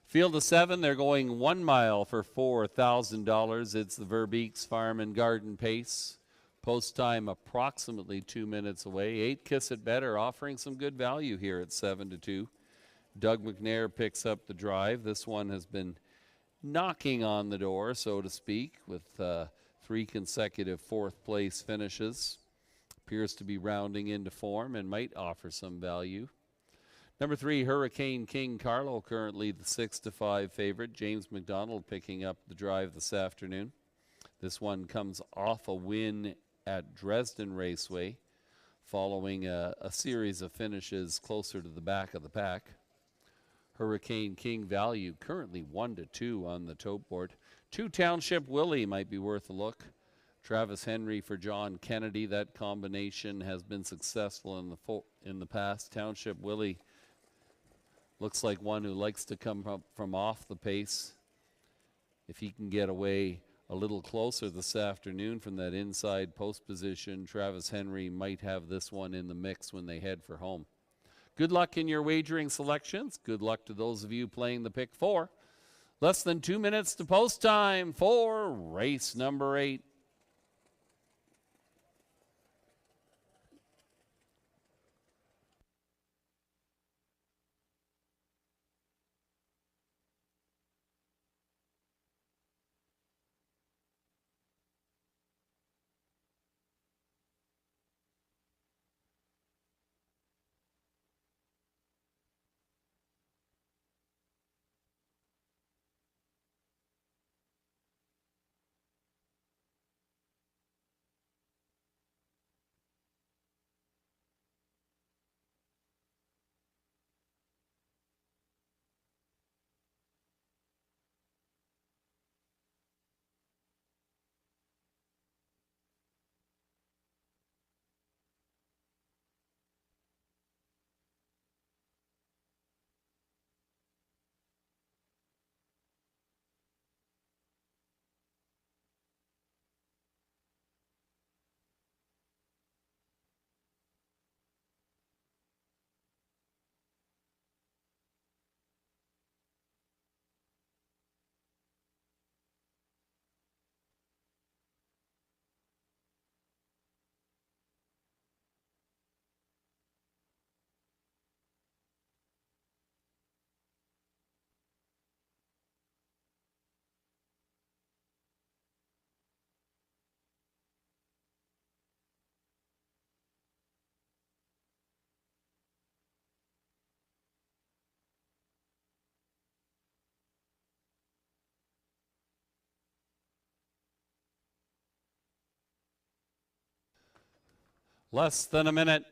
D: Field of 7, they're going 1 mile for $4,000. It's the Verbeeks Farm and Garden Pace. Post time approximately 2 minutes away. 8, Kiss It Better, offering some good value here at 7-2. Doug McNair picks up the drive. This one has been knocking on the door, so to speak, with 3 consecutive 4th place finishes. Appears to be rounding into form and might offer some value. Number 3, Hurricane King Carlo, currently the 6-5 favorite. James McDonald picking up the drive this afternoon. This one comes off a win at Dresden Raceway, following a series of finishes closer to the back of the pack. Hurricane King value currently 1-2 on the tote board. 2, Township Willie might be worth a look. Travis Henry for John Kennedy. That combination has been successful in the past. Township Willie looks like one who likes to come up from off the pace. If he can get away a little closer this afternoon from that inside post position, Travis Henry might have this one in the mix when they head for home. Good luck in your wagering selections. Good luck to those of you playing the pick 4. Less than 2 minutes to post time for race number 8. Less than a minute.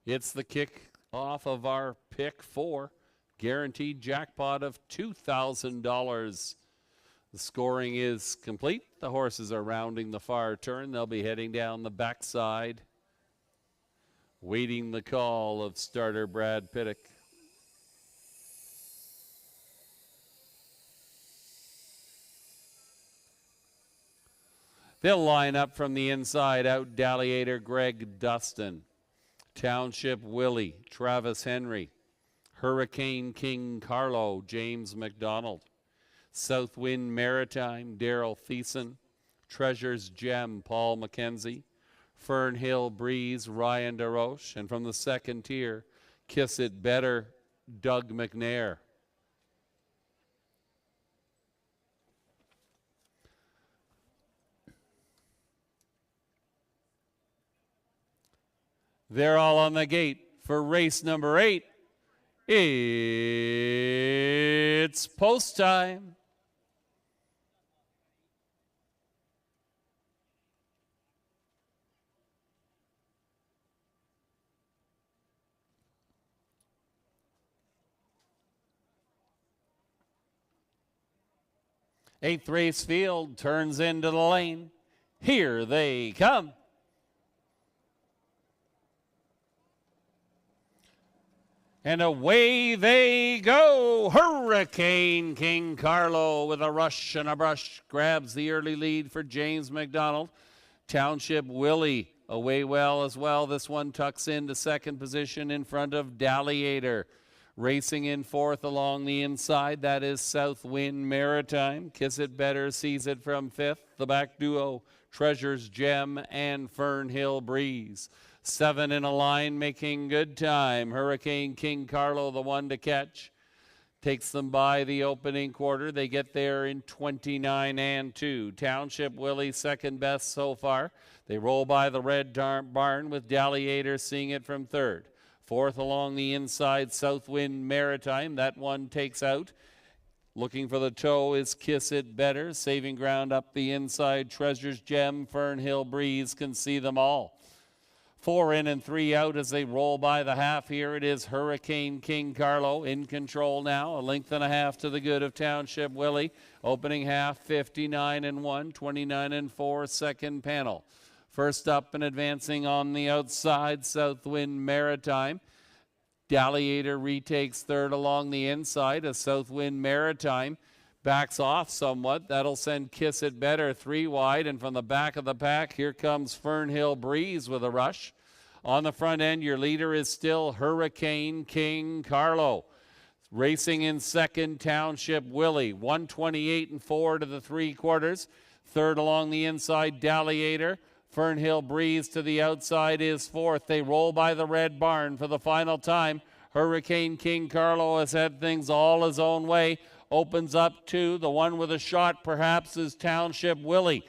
D: It's the kick off of our pick 4. Guaranteed jackpot of $2,000. The scoring is complete. The horses are rounding the far turn. They'll be heading down the backside, waiting the call of starter Brad Pittock. They'll line up from the inside. Out Dalliator Greg Dustin. Township Willie, Travis Henry. Hurricane King Carlo, James McDonald. Southwind Maritime, Daryl Thiessen. Treasure's Gem, Paul McKenzie. Fernhill Breeze, Ryan DeRoche. And from the second tier, Kiss It Better, Doug McNair. They're all on the gate for race number 8. It's post time. Eighth race field turns into the lane. Here they come. And away they go. Hurricane King Carlo with a rush and a brush grabs the early lead for James McDonald. Township Willie away well as well. This one tucks into second position in front of Dalliator. Racing in fourth along the inside, that is Southwind Maritime. Kiss It Better sees it from fifth. The back duo, Treasure's Gem and Fernhill Breeze. 7 in a line, making good time. Hurricane King Carlo, the one to catch. Takes them by the opening quarter. They get there in 29 and 2. Township Willie, second best so far. They roll by the red barn with Dalliator seeing it from third. Fourth along the inside, Southwind Maritime. That one takes out. Looking for the toe is Kiss It Better. Saving ground up the inside. Treasure's Gem, Fernhill Breeze can see them all. 4 in and 3 out as they roll by the half. Here it is Hurricane King Carlo in control now. A length and a half to the good of Township Willie. Opening half 59 and 1, 29 and 4, second panel. First up and advancing on the outside, Southwind Maritime. Dalliator retakes third along the inside as Southwind Maritime backs off somewhat. That'll send Kiss It Better 3 wide. And from the back of the pack, here comes Fernhill Breeze with a rush. On the front end, your leader is still Hurricane King Carlo. Racing in second, Township Willie. 128 and 4 to the 3/4. Third along the inside, Dalliator. Fernhill Breeze to the outside is fourth. They roll by the red barn for the final time. Hurricane King Carlo has had things all his own way. Opens up to the one with a shot perhaps is Township Willie.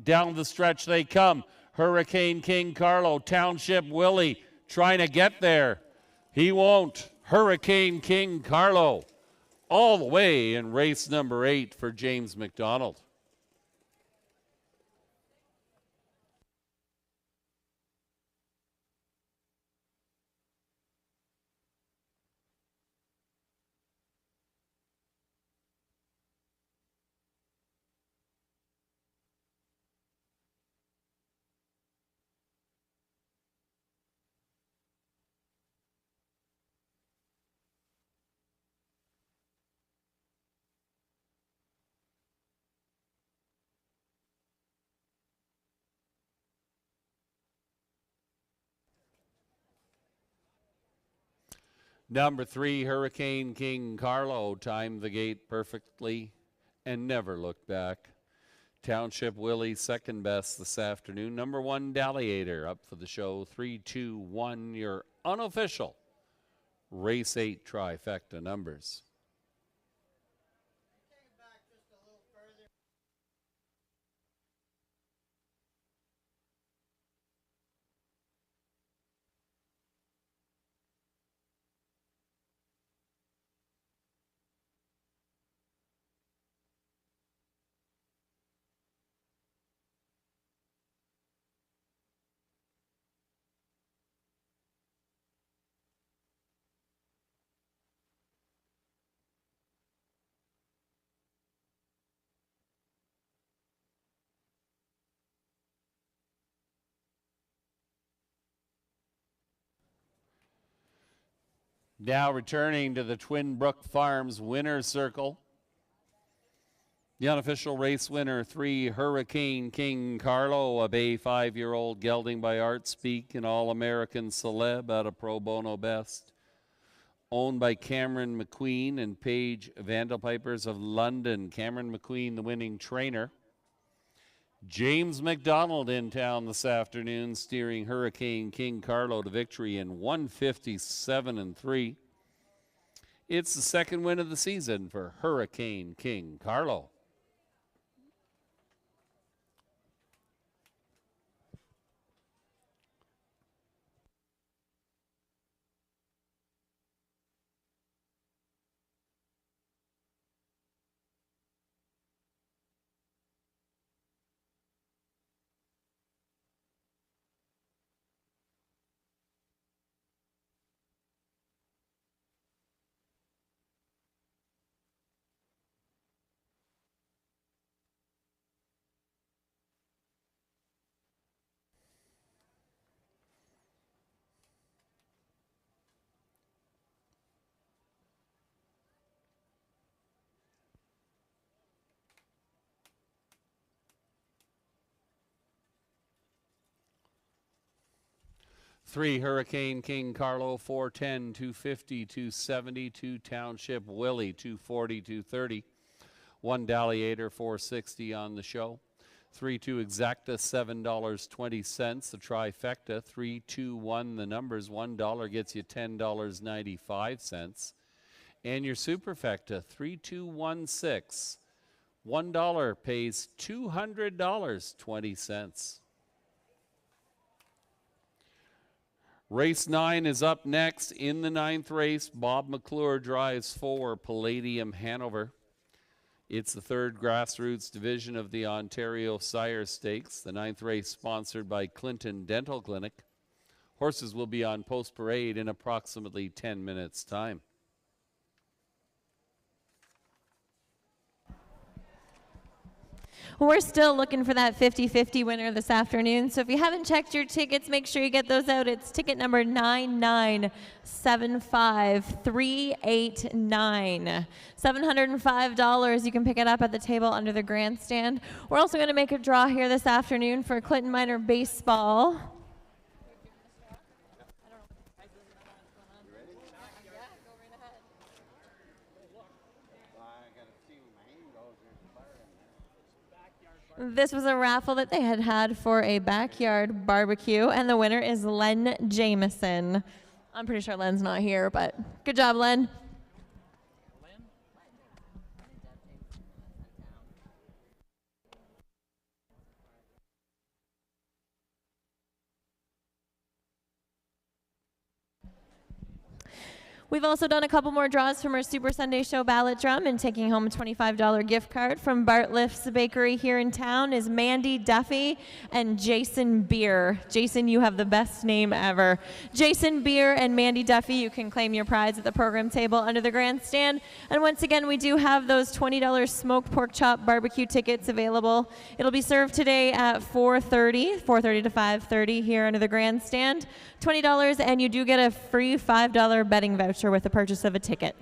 D: Down the stretch they come. Hurricane King Carlo, Township Willie trying to get there. He won't. Hurricane King Carlo all the way in race number 8 for James McDonald. Number 3, Hurricane King Carlo timed the gate perfectly and never looked back. Township Willie second best this afternoon. Number 1, Dalliator up for the show. 3, 2, 1, your unofficial race 8 trifecta numbers. Now returning to the Twin Brook Farms winner's circle. The unofficial race winner, 3, Hurricane King Carlo, a Bay 5-year-old gelding by Art Speak, an All-American celeb out of Pro Bono Best. Owned by Cameron McQueen and Paige Vandelpipers of London. Cameron McQueen, the winning trainer. James McDonald in town this afternoon, steering Hurricane King Carlo to victory in 157-3. It's the second win of the season for Hurricane King Carlo. Three, Hurricane King Carlo, 410, 250, 270, 2 Township Willie, 240, 230. 1 Dalliator, 460 on the show. 3-2 Exacta, $7.20. The trifecta, 3-2-1 the numbers. $1 gets you $10.95. And your superfecta, 3216. $1 pays $200.20. Race 9 is up next. In the 9th race, Bob McClure drives for Palladium Hanover. It's the third grassroots division of the Ontario Sire Stakes. The 9th race sponsored by Clinton Dental Clinic. Horses will be on post parade in approximately 10 minutes' time.
B: We're still looking for that 50-50 winner this afternoon. So if you haven't checked your tickets, make sure you get those out. It's ticket number 9975389. $705. You can pick it up at the table under the grandstand. We're also going to make a draw here this afternoon for Clinton Minor Baseball. This was a raffle that they had for a backyard barbecue, and the winner is Len Jameson. I'm pretty sure Len's not here, but good job, Len. We've also done a couple more draws from our Super Sunday Show ballot drum, and taking home a $25 gift card from Bartliff's Bakery here in town is Mandy Duffy and Jason Beer. Jason, you have the best name ever. Jason Beer and Mandy Duffy, you can claim your prize at the program table under the grandstand. And once again, we do have those $20 smoked pork chop barbecue tickets available. It'll be served today at 4:30 to 5:30 here under the grandstand. $20, and you do get a free $5 betting voucher with the purchase of a ticket.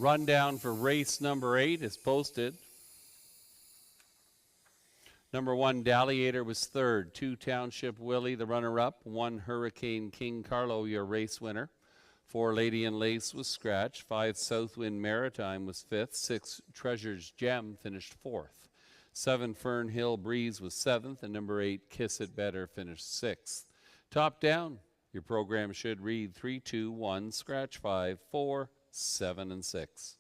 D: Rundown for race number 8 is posted. Number 1, Dalliator was third. 2, Township Willie, the runner-up. 1, Hurricane King Carlo, your race winner. 4, Lady and Lace was scratched. 5, Southwind Maritime was fifth. 6, Treasure's Gem finished fourth. 7, Fern Hill Breeze was seventh. And number 8, Kiss It Better finished sixth. Top down, your program should read 3, 2, 1, scratch 5, 4, 7, and 6.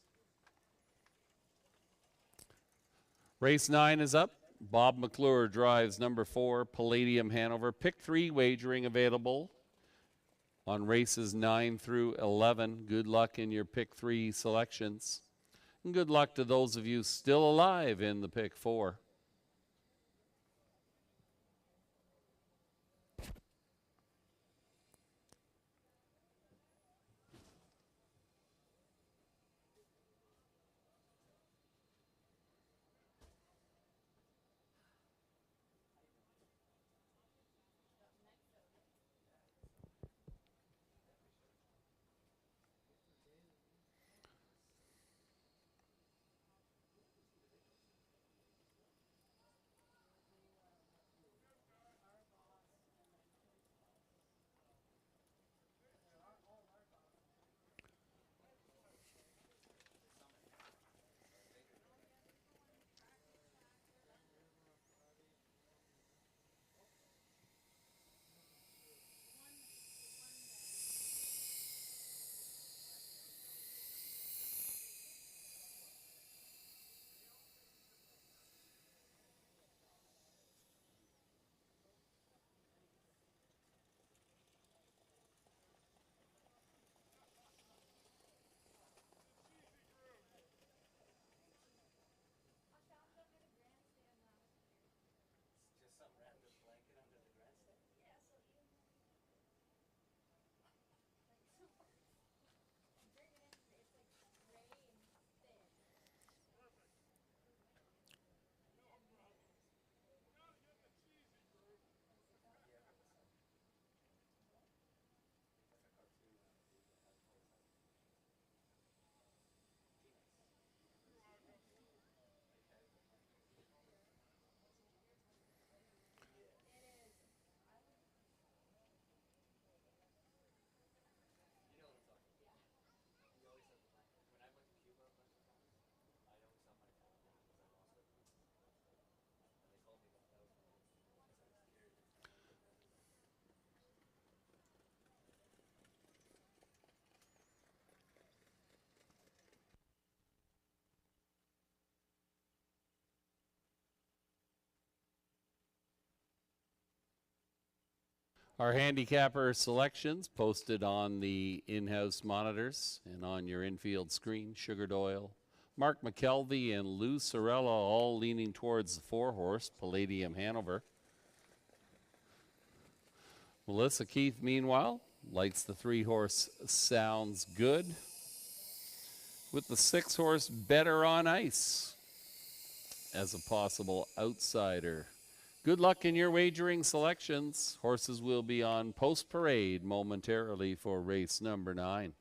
D: Race 9 is up. Bob McClure drives number 4, Palladium Hanover. Pick 3 wagering available on races 9 through 11. Good luck in your pick 3 selections. And good luck to those of you still alive in the pick 4. Our handicapper selections posted on the in-house monitors and on your infield screen. Sugar Doyle, Mark McKelvey, and Lou Sorella all leaning towards the 4-horse, Palladium Hanover. Melissa Keith, meanwhile, likes the 3-horse Sounds Good, with the 6-horse Better on Ice as a possible outsider. Good luck in your wagering selections. Horses will be on post parade momentarily for race number 9.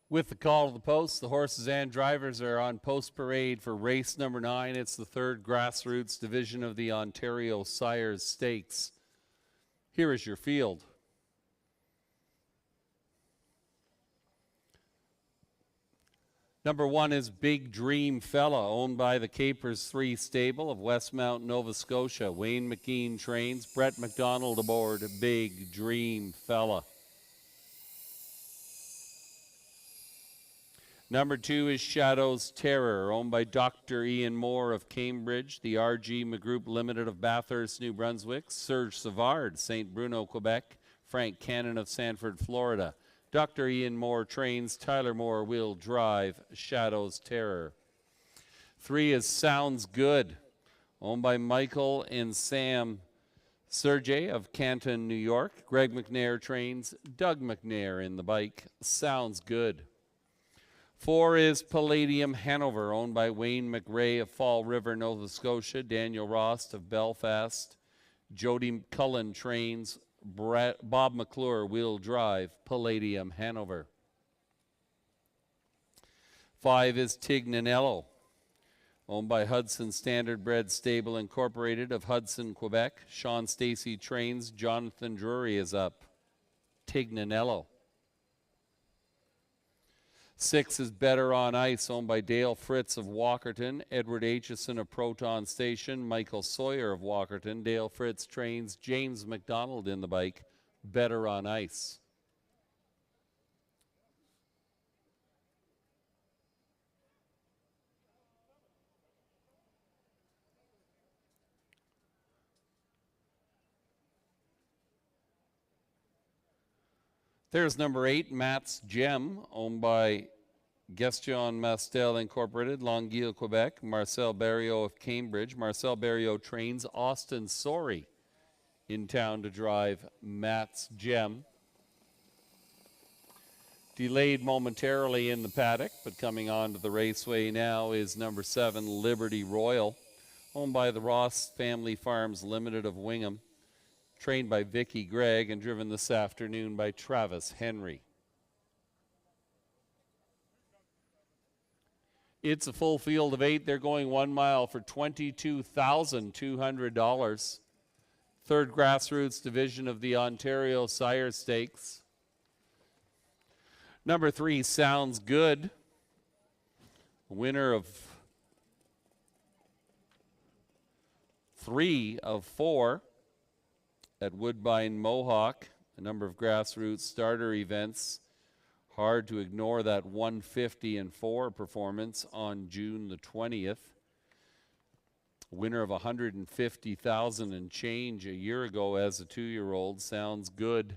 D: With the call to the post, the horses and drivers are on post parade for race number 9. It's the 3rd grassroots division of the Ontario Sires Stakes. Here is your field. Number 1 is Big Dream Fella, owned by the Capers 3 stable of Westmount, Nova Scotia. Wayne McKean trains. Brett McDonald aboard Big Dream Fella. Number 2 is Shadow's Terror, owned by Dr. Ian Moore of Cambridge, the RG McGroup Limited of Bathurst, New Brunswick, Serge Savard, St. Bruno, Quebec, Frank Cannon of Sanford, Florida. Dr. Ian Moore trains. Tyler Moore will drive Shadow's Terror. 3 is Sounds Good, owned by Michael and Sam Sergey of Canton, New York. Greg McNair trains. Doug McNair in the bike. Sounds Good. 4 is Palladium Hanover, owned by Wayne McRae of Fall River, Nova Scotia. Daniel Rost of Belfast. Jody Cullen trains. Bob McClure will drive Palladium Hanover. 5 is Tignanello, owned by Hudson Standardbred Stable Incorporated of Hudson, Quebec. Sean Stacy trains. Jonathan Drury is up. Tignanello. 6 is Better on Ice, owned by Dale Fritz of Walkerton, Edward Aitchison of Proton Station, Michael Sawyer of Walkerton. Dale Fritz trains. James McDonald in the bike. Better on Ice. There's number 8, Matt's Gem, owned by Gaston Mastel Incorporated, Longueuil, Quebec. Marcel Barriot of Cambridge. Marcel Barriot trains. Austin Sorey in town to drive Matt's Gem. Delayed momentarily in the paddock, but coming onto the raceway now is number 7, Liberty Royal, owned by the Ross Family Farms Limited of Wingham. Trained by Vicky Gregg and driven this afternoon by Travis Henry. It's a full field of 8. They're going 1 mile for $22,200. 3rd grassroots division of the Ontario Sire Stakes. Number 3, Sounds Good, winner of 3 of 4 at Woodbine Mohawk, a number of grassroots starter events. Hard to ignore that 150-4 performance on June the 20th. Winner of $150,000 and change a year ago as a 2-year-old. Sounds Good.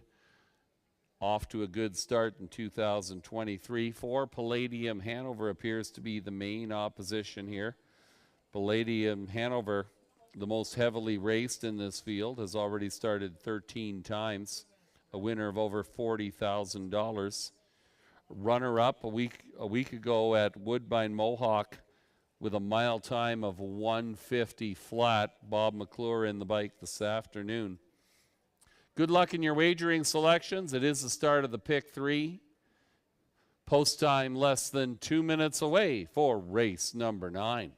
D: Off to a good start in 2023. 4, Palladium Hanover appears to be the main opposition here. Palladium Hanover, the most heavily raced in this field, has already started 13 times, a winner of over $40,000. Runner-up a week ago at Woodbine Mohawk with a mile time of 150 flat. Bob McClure in the bike this afternoon. Good luck in your wagering selections. It is the start of the pick 3. Post time less than 2 minutes away for race number 9.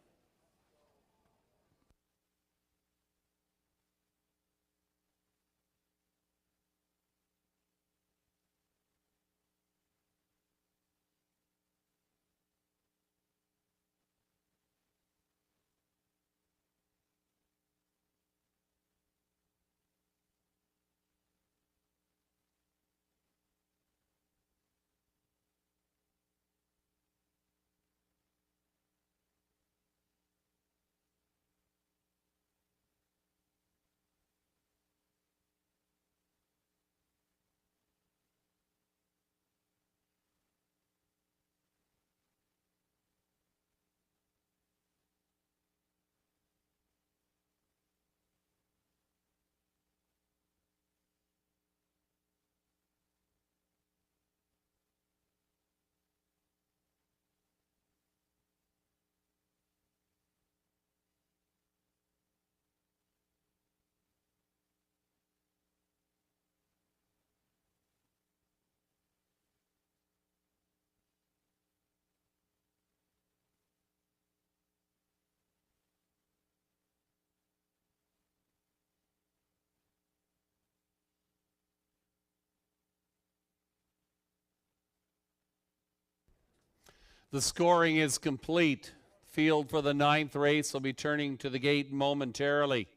D: The scoring is complete. Field for the 9th race will be turning to the gate momentarily.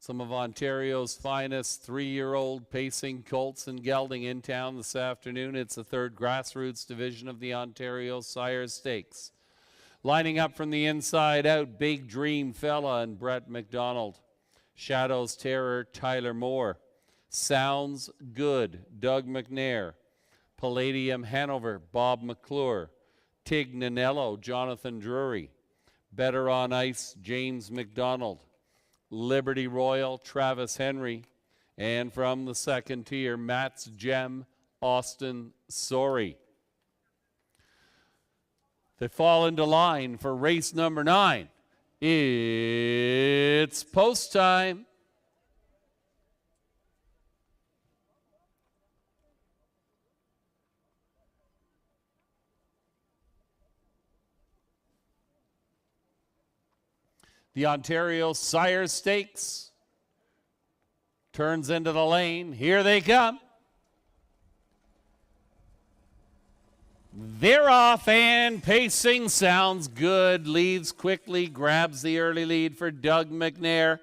D: Some of Ontario's finest 3-year-old pacing colts and gelding in town this afternoon. It's the 3rd grassroots division of the Ontario Sires Stakes. Lining up from the inside out, Big Dream Fella and Brett McDonald. Shadows Terror, Tyler Moore. Sounds Good, Doug McNair. Palladium Hanover, Bob McClure. Tig Nanello, Jonathan Drury. Better on Ice, James McDonald. Liberty Royal, Travis Henry. And from the 2nd tier, Matt's Gem, Austin Sorey. They fall into line for race number 9. It's post time. The Ontario Sires Stakes turns into the lane. Here they come. They're off, and pacing Sounds Good. Leads quickly, grabs the early lead for Doug McNair.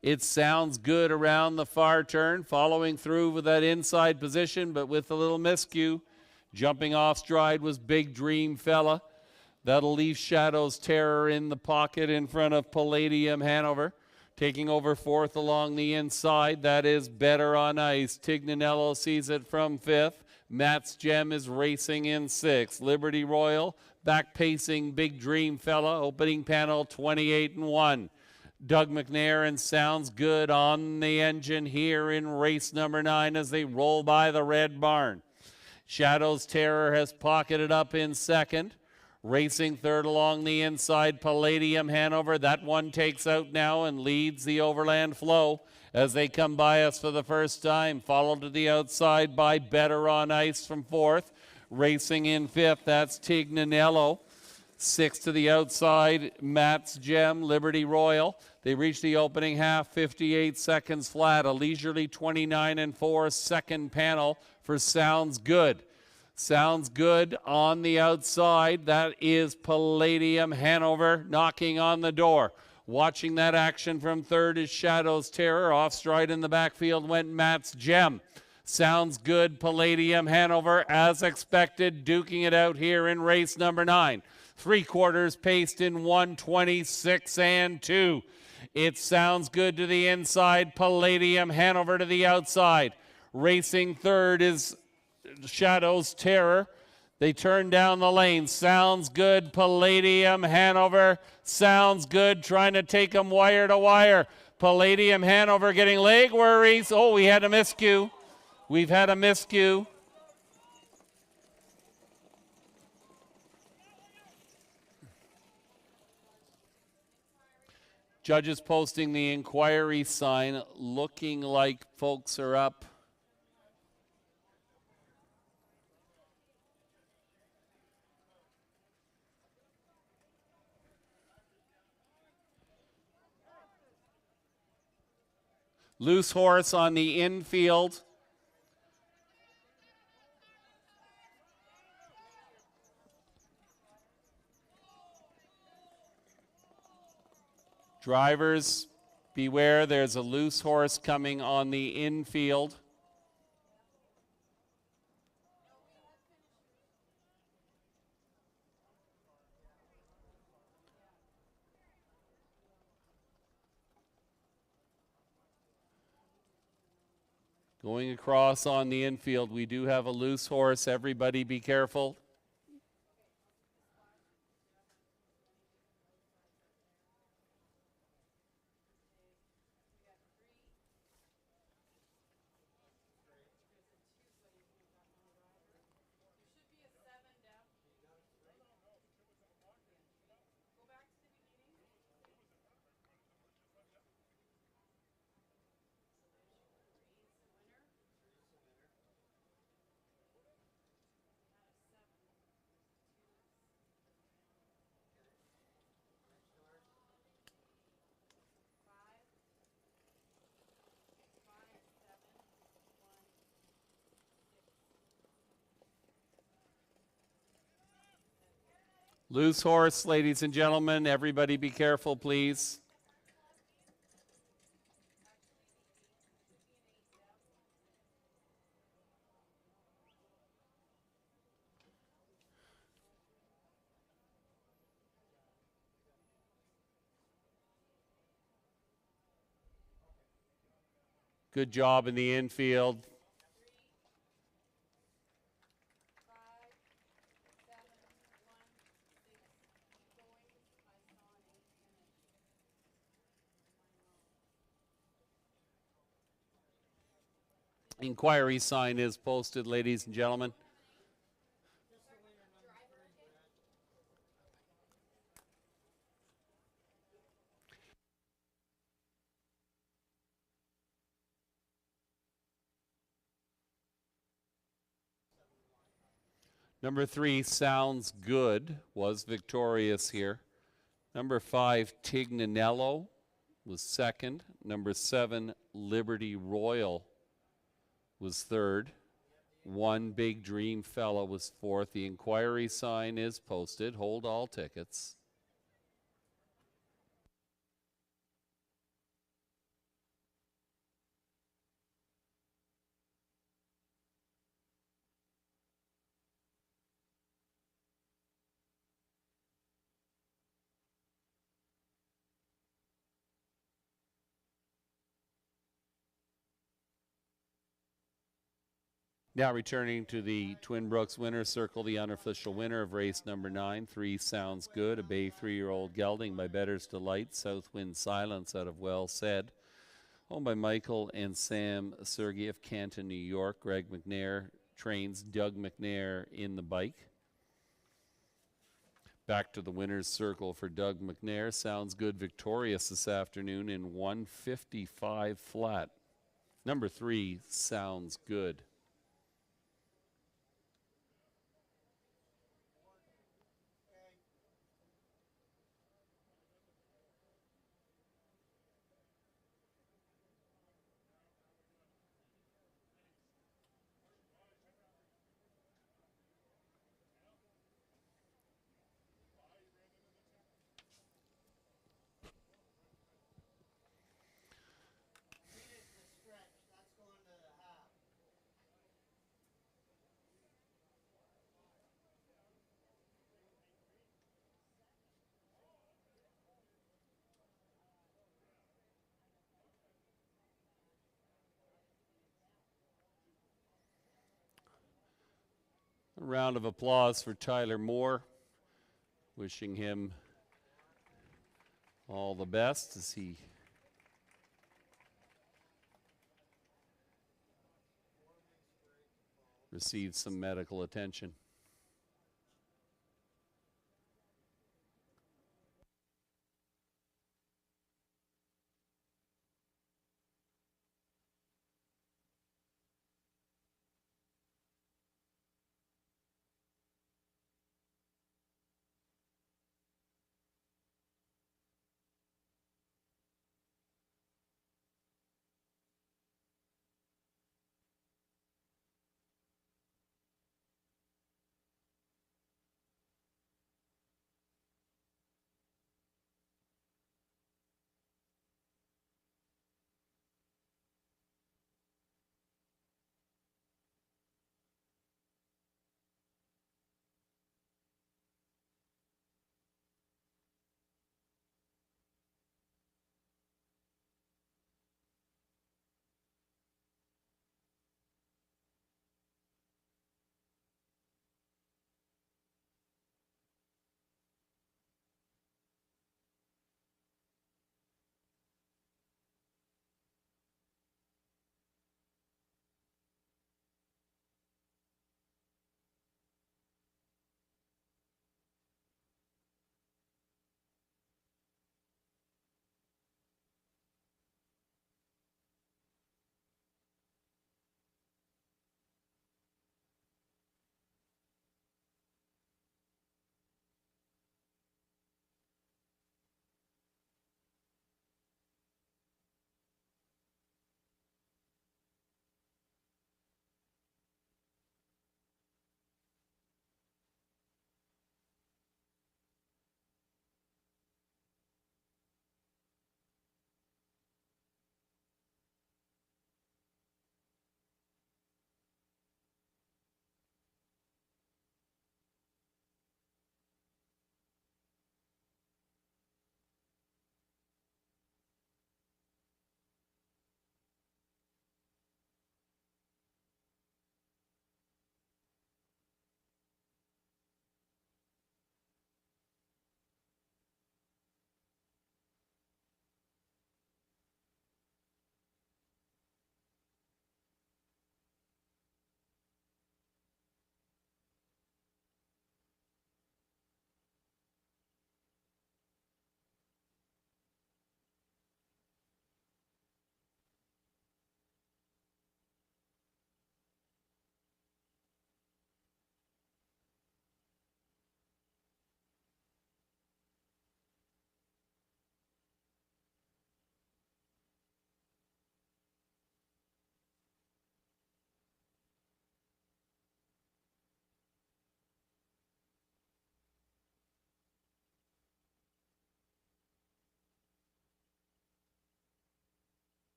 D: It Sounds Good around the far turn, following through with that inside position, but with a little miscue. Jumping off stride was Big Dream Fella. That'll leave Shadows Terror in the pocket in front of Palladium Hanover. Taking over 4th along the inside, that is Better on Ice. Tignanello sees it from 5th. Matt's Gem is racing in 6th. Liberty Royal back pacing Big Dream Fella. Opening panel 28-1. Doug McNair and Sounds Good on the engine here in race number 9 as they roll by the Red Barn. Shadows Terror has pocketed up in 2nd. Racing 3rd along the inside, Palladium Hanover. That one takes out now and leads the Overland Flow as they come by us for the first time. Followed to the outside by Better on Ice from 4th. Racing in 5th, that's Tignanello. 6th to the outside, Matt's Gem, Liberty Royal. They reach the opening half, 58 seconds flat. A leisurely 29-4 second panel for Sounds Good. Sounds Good on the outside. That is Palladium Hanover knocking on the door. Watching that action from 3rd is Shadows Terror. Off stride in the backfield went Matt's Gem. Sounds Good, Palladium Hanover, as expected, duking it out here in race number 9. 3/4 paced in 1:26-2. It Sounds Good to the inside, Palladium Hanover to the outside. Racing 3rd is Shadows Terror. They turn down the lane. Sounds Good, Palladium Hanover. Sounds Good, trying to take them wire to wire. Palladium Hanover getting leg worries. Oh, we had a miscue. We've had a miscue. Judges posting the inquiry sign, looking like folks are up. Loose horse on the infield. Drivers, beware, there's a loose horse coming on the infield. Going across on the infield, we do have a loose horse. Everybody be careful. Loose horse, ladies and gentlemen. Everybody be careful, please. Good job in the infield. Inquiry sign is posted, ladies and gentlemen. Number 3, Sounds Good, was victorious here. Number 5, Tignanello was second. Number 7, Liberty Royal was third. 1, Big Dream Fella was fourth. The inquiry sign is posted. Hold all tickets. Now returning to the Twin Brooks winner's circle, the unofficial winner of race number 9, 3 Sounds Good, a Bay 3-year-old gelding by Bettor's Delight, Southwind Silence out of Well Said, owned by Michael and Sam Sergey of Canton, New York. Greg McNair trains Doug McNair in the bike. Back to the winner's circle for Doug McNair. Sounds Good victorious this afternoon in 155 flat. Number 3, Sounds Good. A round of applause for Tyler Moore, wishing him all the best as he receives some medical attention.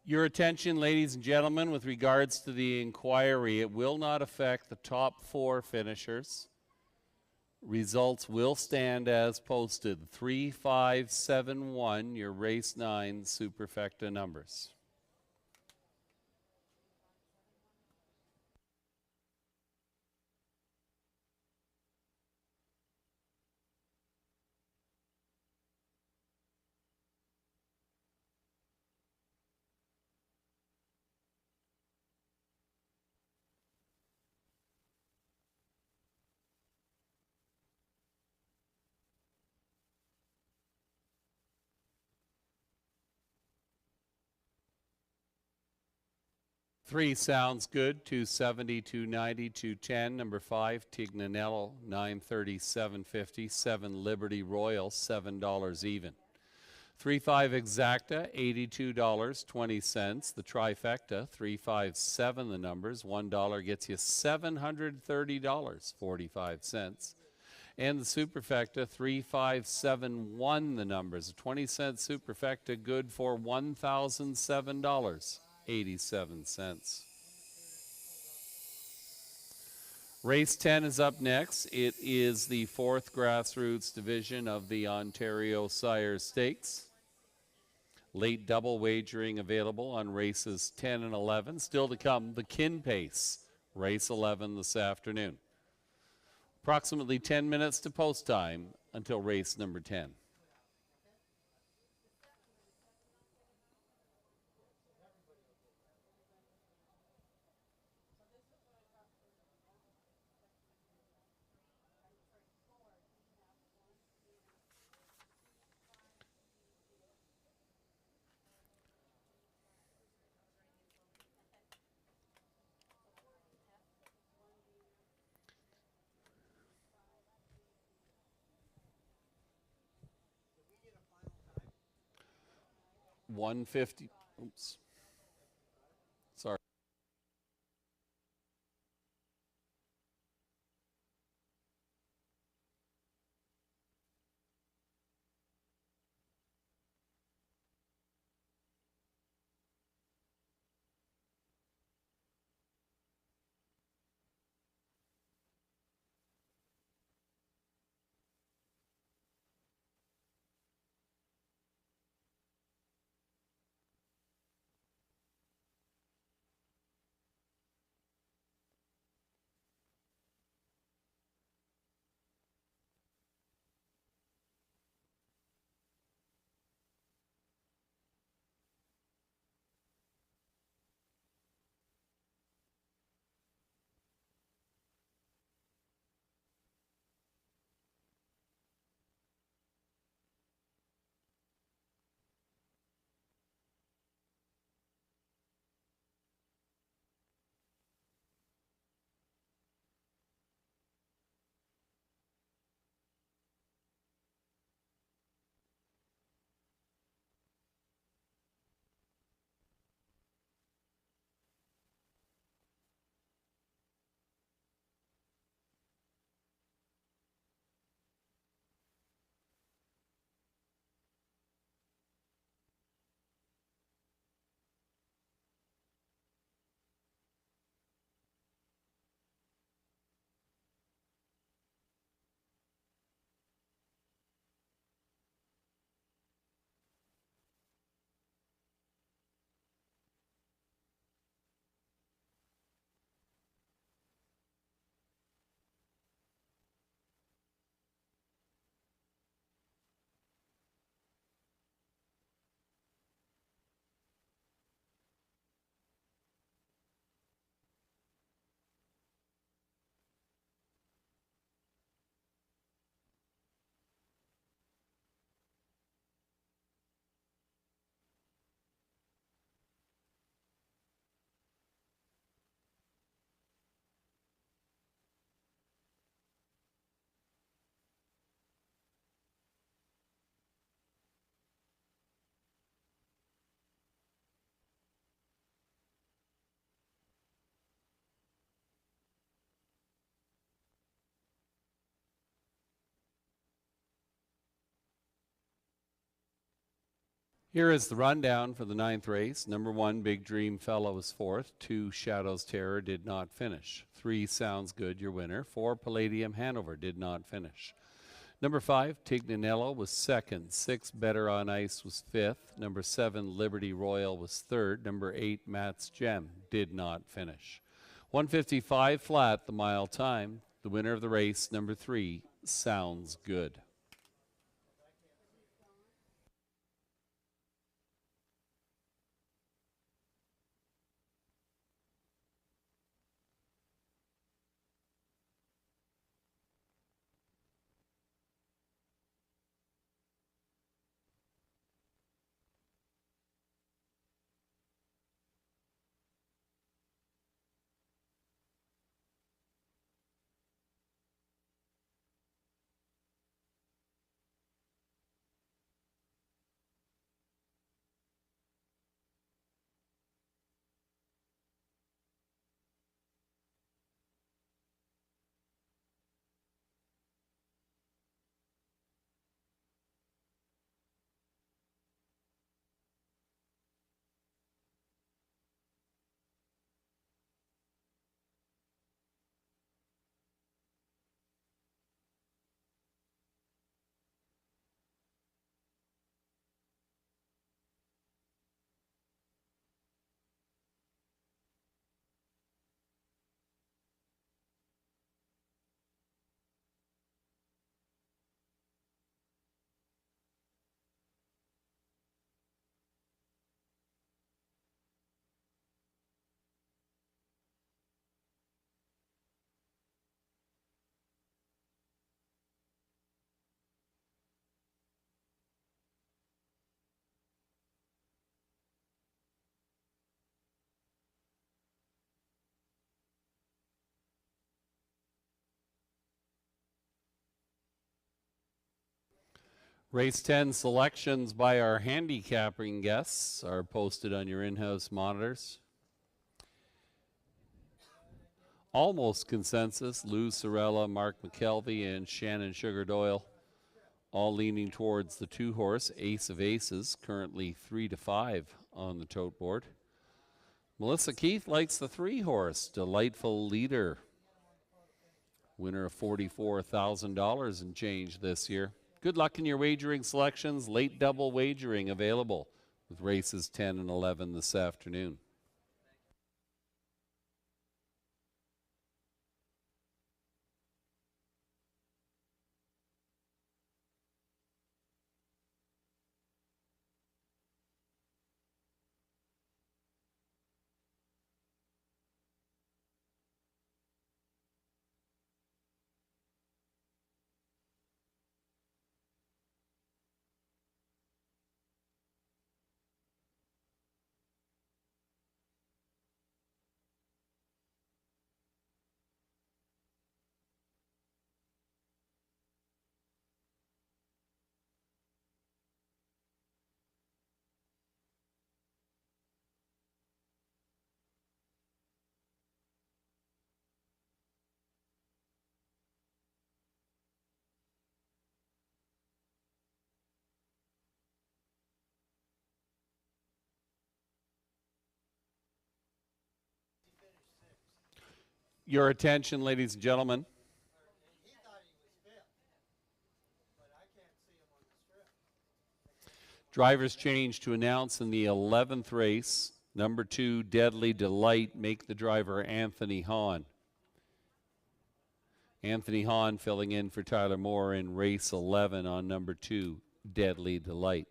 D: Your attention, ladies and gentlemen, with regards to the inquiry, it will not affect the top 4 finishers. Results will stand as posted. 3571, your race 9 superfecta numbers. Three sounds good. 270, 290, 210. Number 5, Tignanello, 930, 750. 7 Liberty Royal, $7 even. 3-5 Exacta, $82.20. The trifecta, 357 the numbers. $1 gets you $730.45. And the superfecta, 3571 the numbers. A 20-cent superfecta good for $1,007.87. Race 10 is up next. It is the 4th grassroots division of the Ontario Sire Stakes. Late double wagering available on races 10 and 11. Still to come, the Kin Pace, race 11 this afternoon. Approximately 10 minutes to post time until race number 10. $150. Oops. Sorry. Here is the rundown for the 9th race. Number 1, Big Dream Fella was 4th. 2, Shadows Terror did not finish. 3, Sounds Good, your winner. 4, Palladium Hanover did not finish. Number 5, Tignanello was 2nd. 6, Better on Ice was 5th. Number 7, Liberty Royal was 3rd. Number 8, Matt's Gem did not finish. 1:55 flat, the mile time. The winner of the race, number 3, Sounds Good. Race 10 selections by our handicapping guests are posted on your in-house monitors. Almost consensus, Lou Sorella, Mark McKelvey, and Shannon Sugar Doyle, all leaning towards the 2-horse, Ace of Aces, currently 3-5 on the tote board. Melissa Keith likes the 3-horse, Delightful Leader, winner of $44,000 and change this year. Good luck in your wagering selections. Late double wagering available with races 10 and 11 this afternoon. Your attention, ladies and gentlemen.
E: He thought he was 5th, but I can't see him on the strip.
D: Drivers change to announce in the 11th race. Number 2, Deadly Delight, make the driver Anthony Hahn. Anthony Hahn filling in for Tyler Moore in race 11 on number 2, Deadly Delight.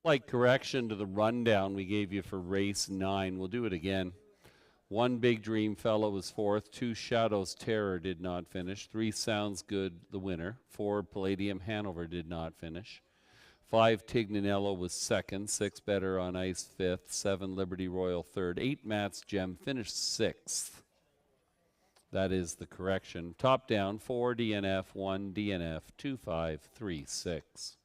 D: Slight correction to the rundown we gave you for race 9. We'll do it again. 1 Big Dream Fellow was 4th. 2 Shadows Terror did not finish. 3 Sounds Good, the winner. 4 Palladium Hanover did not finish. 5 Tignanello was 2nd. 6 Better on Ice 5th. 7 Liberty Royal 3rd. 8 Matt's Gem finished 6th. That is the correction. Top down, 4 DNF, 1 DNF, 2 5 3 6.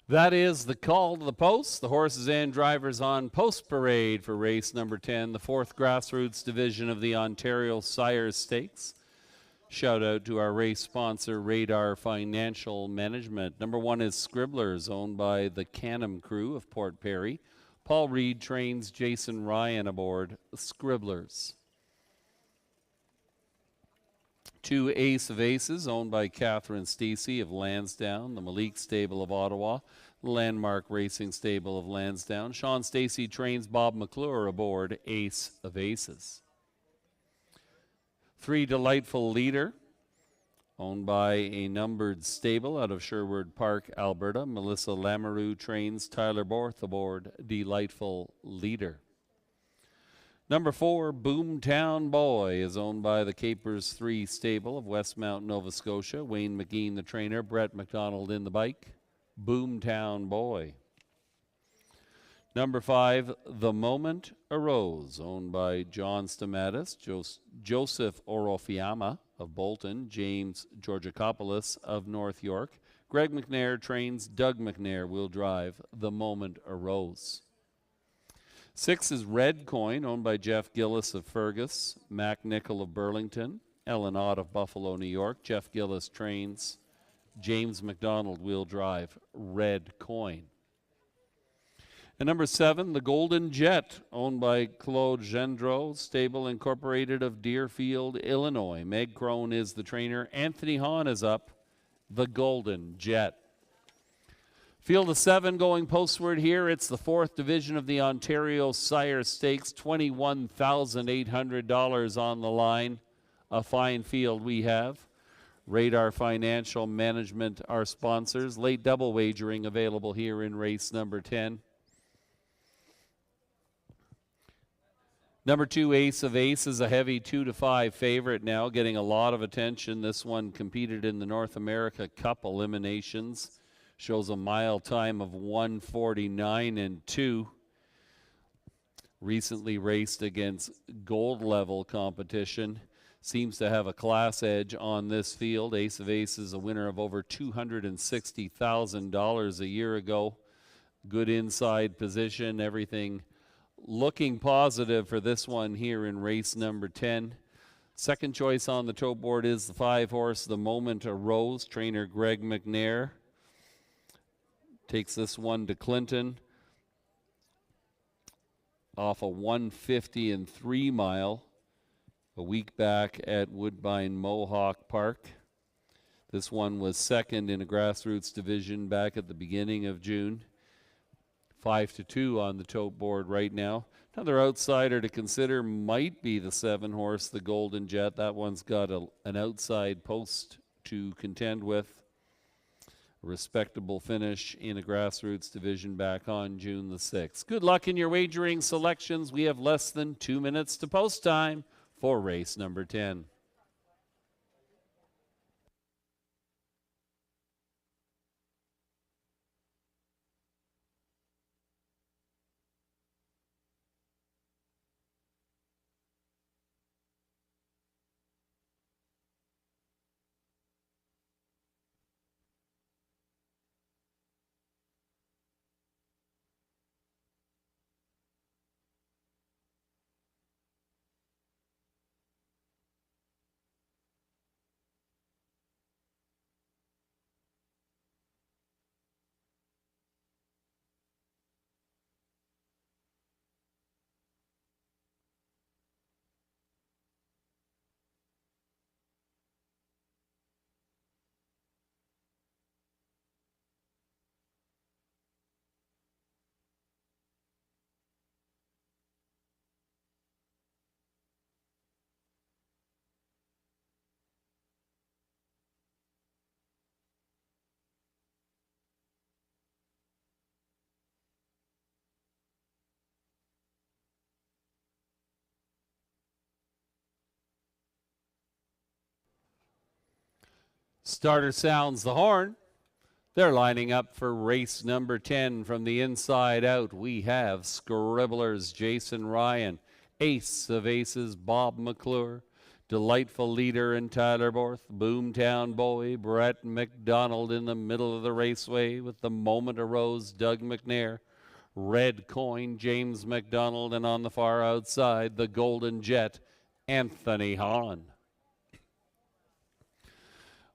D: That is the call to the post. The horses and drivers on post parade for race number 10, the 4th grassroots division of the Ontario Sires Stakes. Shout out to our race sponsor, Radar Financial Management. Number 1 is Scribblers, owned by the Canham crew of Port Perry. Paul Reed trains Jason Ryan aboard Scribblers. 2 Ace of Aces, owned by Catherine Stacey of Lansdowne, the Malik Stable of Ottawa, Landmark Racing Stable of Lansdowne. Sean Stacey trains Bob McClure aboard Ace of Aces. 3 Delightful Leader, owned by a numbered stable out of Sherwood Park, Alberta. Melissa Lamoureux trains Tyler Borth aboard Delightful Leader. Number 4, Boomtown Boy, is owned by the Capers 3 stable of Westmount, Nova Scotia. Wayne McGee, the trainer. Brett McDonald in the bike. Boomtown Boy. Number 5, The Moment Arose, owned by John Stamatis, Joseph Orofiama of Bolton, James Georgakopoulos of North York. Greg McNair trains Doug McNair will drive The Moment Arose. 6 is Red Coin, owned by Jeff Gillis of Fergus, Mac Nickel of Burlington, Ellen Ott of Buffalo, New York. Jeff Gillis trains. James McDonald will drive Red Coin. And number 7, the Golden Jet, owned by Claude Gendreau, Stable Incorporated of Deerfield, Illinois. Meg Crone is the trainer. Anthony Hahn is up. The Golden Jet. Field of 7 going postward here. It's the 4th division of the Ontario Sire Stakes. $21,800 on the line. A fine field we have. Radar Financial Management, our sponsors. Late double wagering available here in race number 10. Number 2, Ace of Aces, a heavy 2-5 favorite now, getting a lot of attention. This one competed in the North America Cup eliminations. Shows a mile time of 1:49.2. Recently raced against gold level competition. Seems to have a class edge on this field. Ace of Aces, a winner of over $260,000 a year ago. Good inside position, everything looking positive for this one here in race number 10. Second choice on the tote board is the 5 horse, The Moment Arose. Trainer Greg McNair takes this one to Clinton off a 1:50 mile a week back at Woodbine Mohawk Park. This one was second in a grassroots division back at the beginning of June. 5-2 on the tote board right now. Another outsider to consider might be the 7 horse, the Golden Jet. That one's got an outside post to contend with. A respectable finish in a grassroots division back on June the 6th. Good luck in your wagering selections. We have less than 2 minutes to post time for race number 10. Starter sounds the horn. They're lining up for race number 10 from the inside out. We have Scribblers, Jason Ryan, Ace of Aces, Bob McClure, Delightful Leader in Tyler Borth, Boomtown Boy, Brett McDonald in the middle of the raceway with the Moment Arose, Doug McNair, Red Coin, James McDonald, and on the far outside, the Golden Jet, Anthony Hahn.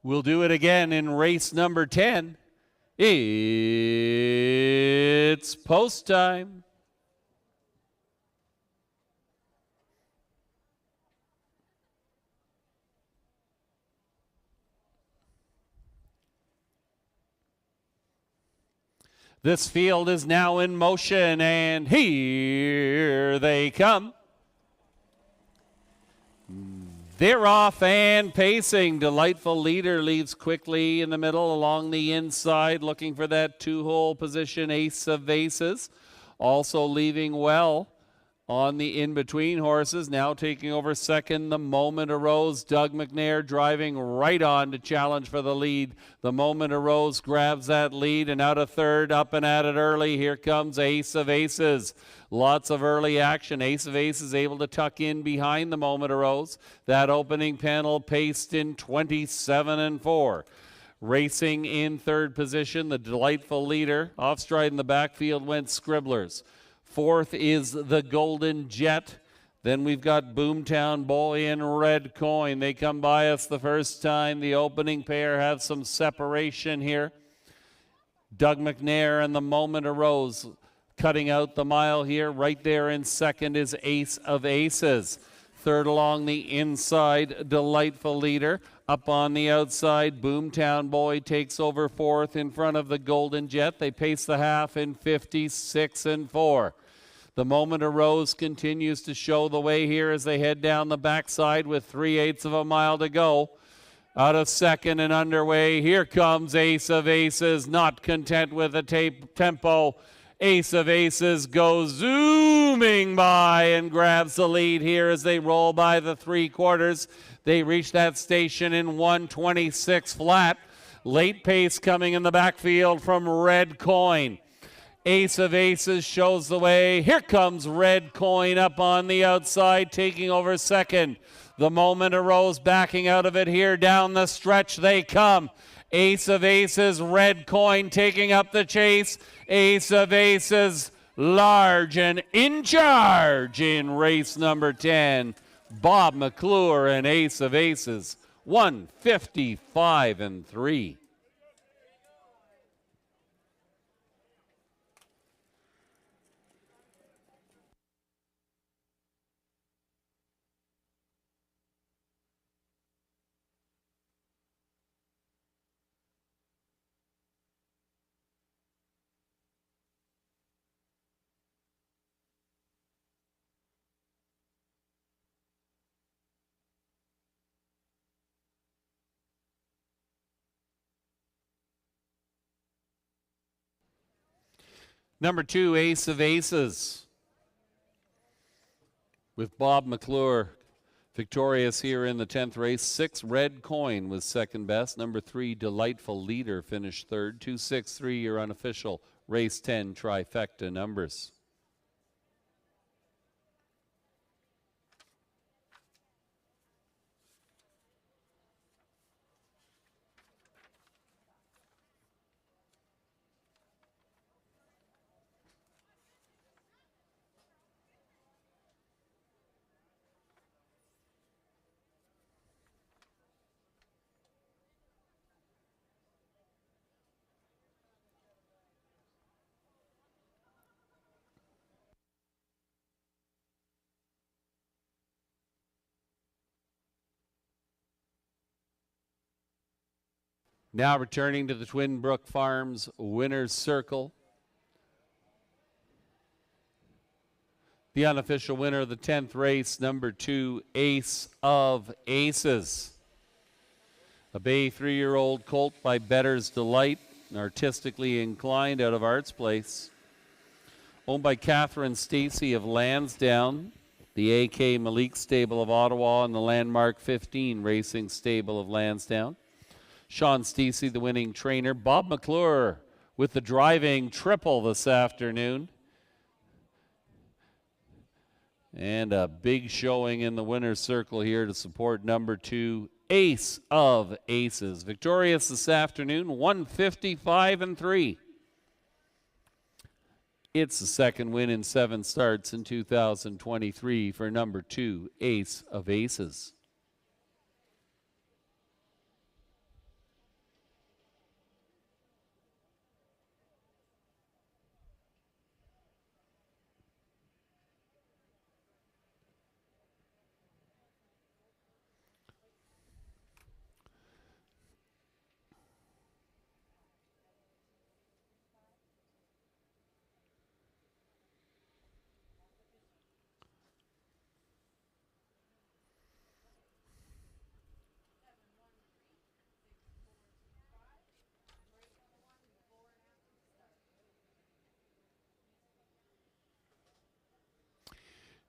D: We'll do it again in race number 10. It's post time. This field is now in motion, and here they come. They're off and pacing. Delightful Leader leads quickly in the middle along the inside, looking for that two-hole position. Ace of Aces also leaving well on the in-between horses. Now taking over second, the Moment Arose. Doug McNair driving right on to challenge for the lead. The Moment Arose grabs that lead, and out of third, up and at it early. Here comes Ace of Aces. Lots of early action. Ace of Aces able to tuck in behind the Moment Arose. That opening panel paced in 27-4. Racing in third position, the Delightful Leader. Off stride in the backfield went Scribblers. Fourth is the Golden Jet. Then we've got Boomtown Boy and Red Coin. They come by us the first time. The opening pair have some separation here. Doug McNair and the Moment Arose cutting out the mile here. Right there in second is Ace of Aces. Third along the inside, Delightful Leader. Up on the outside, Boomtown Boy takes over fourth in front of the Golden Jet. They pace the half in 56-4. The Moment Arose continues to show the way here as they head down the backside with 3/8 of a mile to go. Out of second and underway, here comes Ace of Aces, not content with the tempo. Ace of Aces goes zooming by and grabs the lead here as they roll by the 3/4. They reach that station in 1:26 flat. Late pace coming in the backfield from Red Coin. Ace of Aces shows the way. Here comes Red Coin up on the outside, taking over second. The Moment Arose backing out of it here. Down the stretch they come. Ace of Aces, Red Coin taking up the chase. Ace of Aces, large and in charge in race number 10. Bob McClure and Ace of Aces, 155-3. Number 2, Ace of Aces, with Bob McClure victorious here in the 10th race. 6, Red Coin was second best. Number 3, Delightful Leader finished third. 2, 6, 3, your unofficial race 10 trifecta numbers. Now returning to the Twin Brook Farms winner's circle. The unofficial winner of the 10th race, number 2, Ace of Aces. A Bay 3-year-old colt by Better's Delight, artistically inclined out of Arts Place. Owned by Catherine Stacy of Lansdowne, the A.K. Malik stable of Ottawa, and the Landmark 15 racing stable of Lansdowne. Sean Stacey, the winning trainer. Bob McClure with the driving triple this afternoon. And a big showing in the winner's circle here to support number 2, Ace of Aces. Victorious this afternoon, 155-3. It's the second win in 7 starts in 2023 for number 2, Ace of Aces.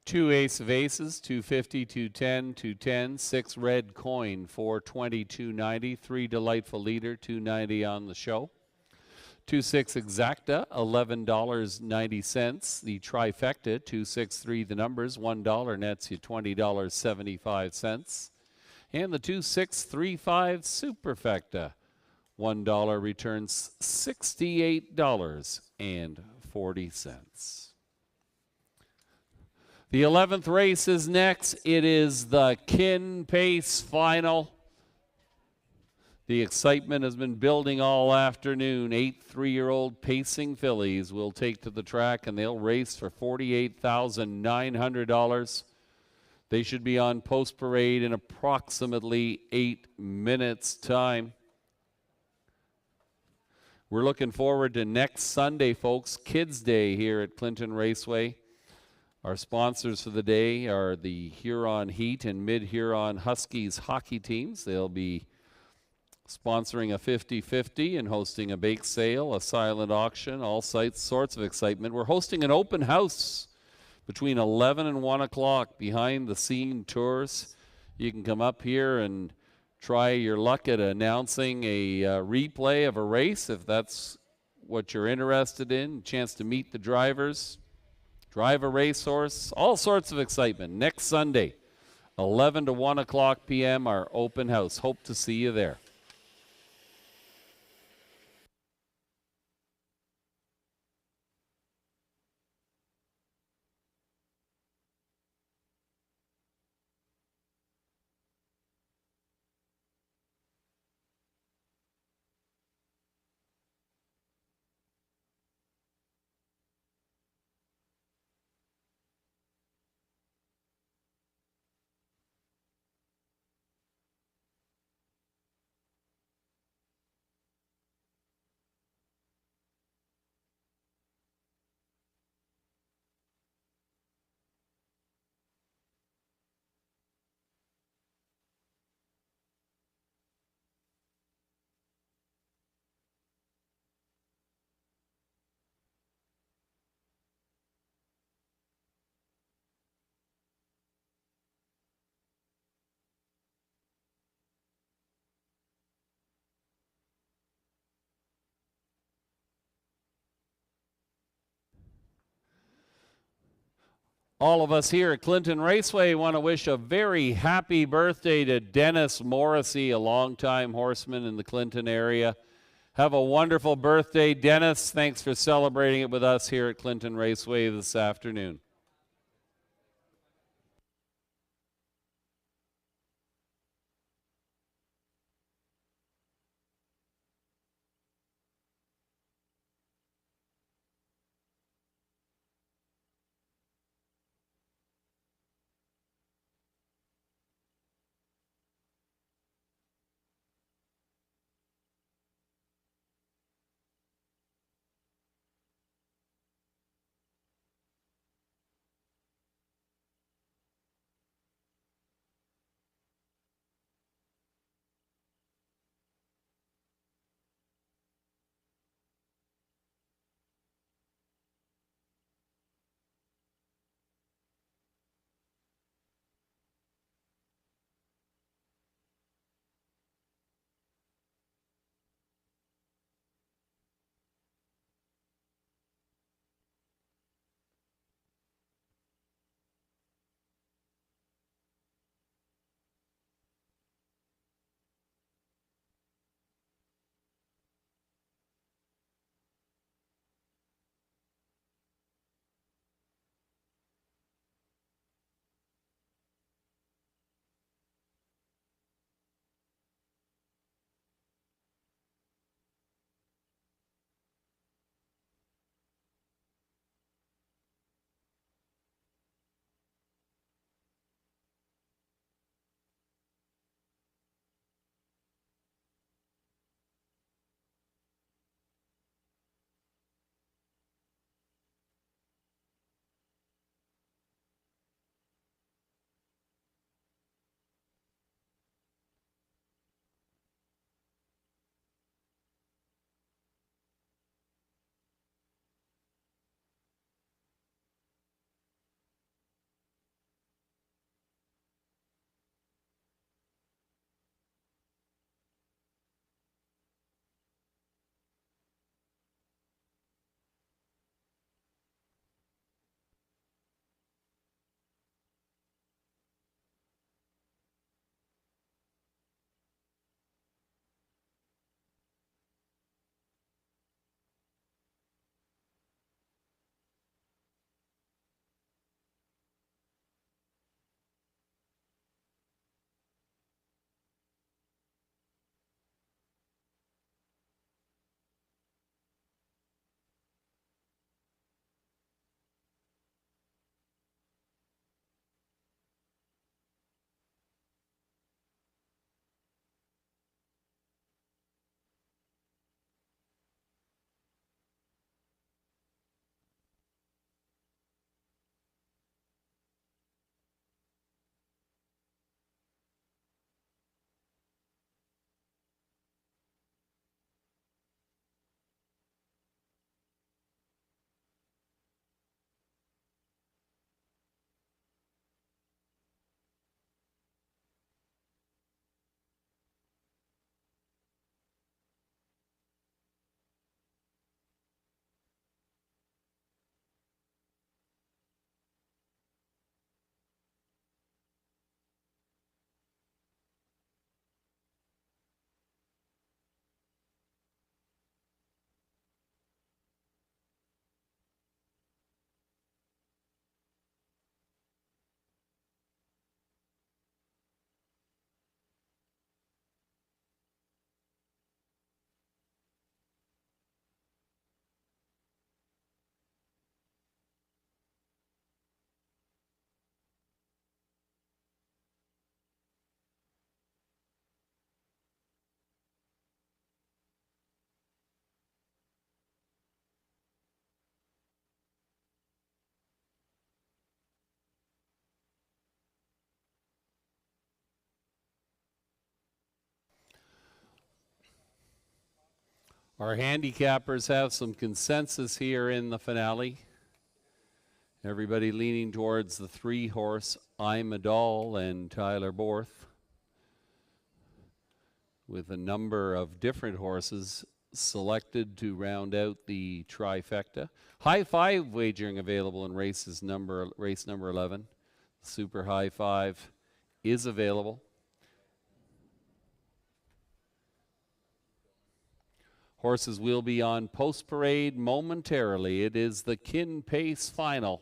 D: Two Ace of Aces, 250, 210, 210, 6 red coin, 420, 290, 3 delightful leader, 290 on the show. 2-6 exacta, $11.90. The trifecta, 263 the numbers, $1 nets you $20.75. And the 2635 superfecta, $1 returns $68.40. The 11th race is next. It is the Kin Pace Final. The excitement has been building all afternoon. 8 3-year-old pacing fillies will take to the track, and they'll race for $48,900. They should be on post parade in approximately 8 minutes' time. We're looking forward to next Sunday, folks, Kids Day here at Clinton Raceway. Our sponsors for the day are the Huron Heat and Mid-Huron Huskies hockey teams. They'll be sponsoring a 50-50 and hosting a bake sale, a silent auction, all sorts of excitement. We're hosting an open house between 11 and 1 o'clock, behind-the-scene tours. You can come up here and try your luck at announcing a replay of a race if that's what you're interested in, a chance to meet the drivers, drive a racehorse, all sorts of excitement. Next Sunday, 11 to 1 o'clock p.m., our open house. Hope to see you there. All of us here at Clinton Raceway want to wish a very happy birthday to Dennis Morrissey, a longtime horseman in the Clinton area. Have a wonderful birthday, Dennis. Thanks for celebrating it with us here at Clinton Raceway this afternoon. Our handicappers have some consensus here in the finale. Everybody leaning towards the 3-horse Imadol and Tyler Borth, with a number of different horses selected to round out the trifecta. High five wagering available in race number 11. Super high five is available. Horses will be on post parade momentarily. It is the Kin Pace final.